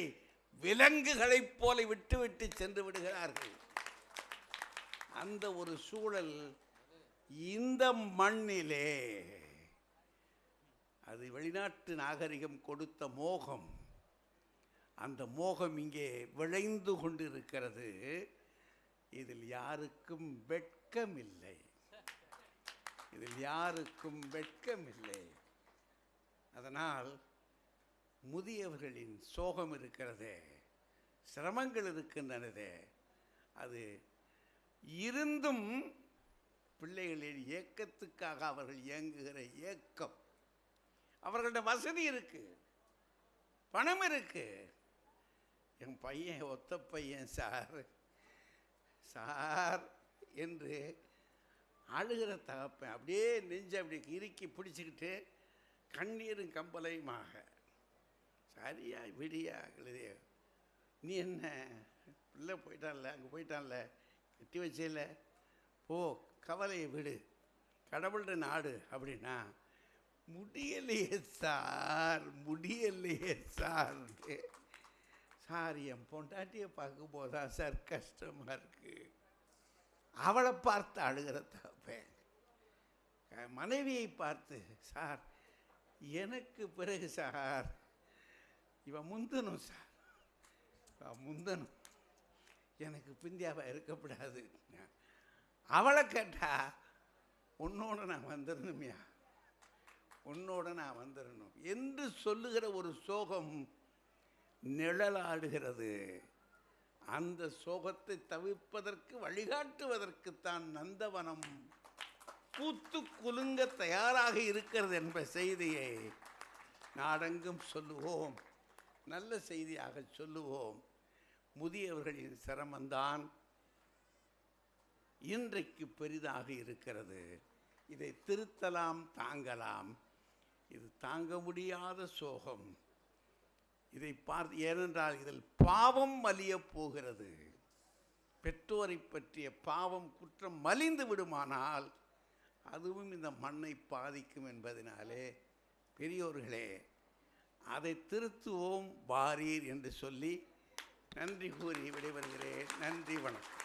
[SPEAKER 1] விலங்குகளைப் போல விட்டு சென்று விடுகிறார்கள். அந்த ஒரு சூழல் இந்த மண்ணிலே, அது வெளிநாட்டு நாகரிகம் கொடுத்த மோகம். அந்த மோகம் இங்கே விளைந்து கொண்டிருக்கிறது. இதில் யாருக்கும் வெட்கமில்லை, இதில் யாருக்கும் வெட்கமில்லை. அதனால் முதியவர்களின் சோகம் இருக்கிறதே, சிரமங்கள் இருக்கின்றனதே, அது இருந்தும் பிள்ளைகளின் ஏக்கத்துக்காக அவர்கள் இயங்குகிற ஏக்கம். அவர்களோட வசதி இருக்கு, பணம் இருக்கு. என் பையன் ஒத்த பையன் சார் சார் என்று அழுகிற தகப்பன் அப்படியே நெஞ்சு அப்படி இறுக்கி பிடிச்சிக்கிட்டு கண்ணீரும் கம்பலையுமாக, சரியா விடியா எழுதிய, நீ என்ன பிள்ளை போயிட்டான்ல, அங்கே போயிட்டான்ல, கட்டி வச்சேல, போ கவலையை விடு, கடவுள்கிட்ட நாடு அப்படின்னா, முடியலையே சார், முடியலையே சார். சார் என் பொண்டாட்டியை பார்க்கும் போதுதான் சார் கஷ்டமாக இருக்கு. அவளை பார்த்து அழுகிற தப்பேன். மனைவியை பார்த்து, சார் எனக்கு பிறகு சார் இவன் முந்தணும் சார், முந்தணும், எனக்கு பிந்தியாவா இருக்கப்படாது. அவளை கேட்டா, உன்னோட நான் வந்துடணுமியா, உன்னோட நான் வந்துடணும் என்று சொல்லுகிற ஒரு சோகம் நிழலாடுகிறது. அந்த சோகத்தை தவிர்ப்பதற்கு வழிகாட்டுவதற்குத்தான் நந்தவனம் பூத்து குலுங்க தயாராக இருக்கிறது என்ற செய்தியை நாடெங்கும் சொல்லுவோம், நல்ல செய்தியாக சொல்லுவோம். முதியவர்களின் சிரமம்தான் இன்றைக்கு பெரிதாக இருக்கிறது. இதை திருத்தலாம், தாங்கலாம். இது தாங்க முடியாத சோகம். இதை பார்த்து, ஏனென்றால் இதில் பாவம் மலியப் போகிறது. பெற்றோரை பற்றிய பாவம் குற்றம் மலிந்து விடுமானால் அதுவும் இந்த மண்ணை பாதிக்கும் என்பதனாலே பெரியோர்களே, அதை திருத்துவோம் வாரீர் என்று சொல்லி நன்றி கூறி விடைபெறுகிறேன். நன்றி, வணக்கம்.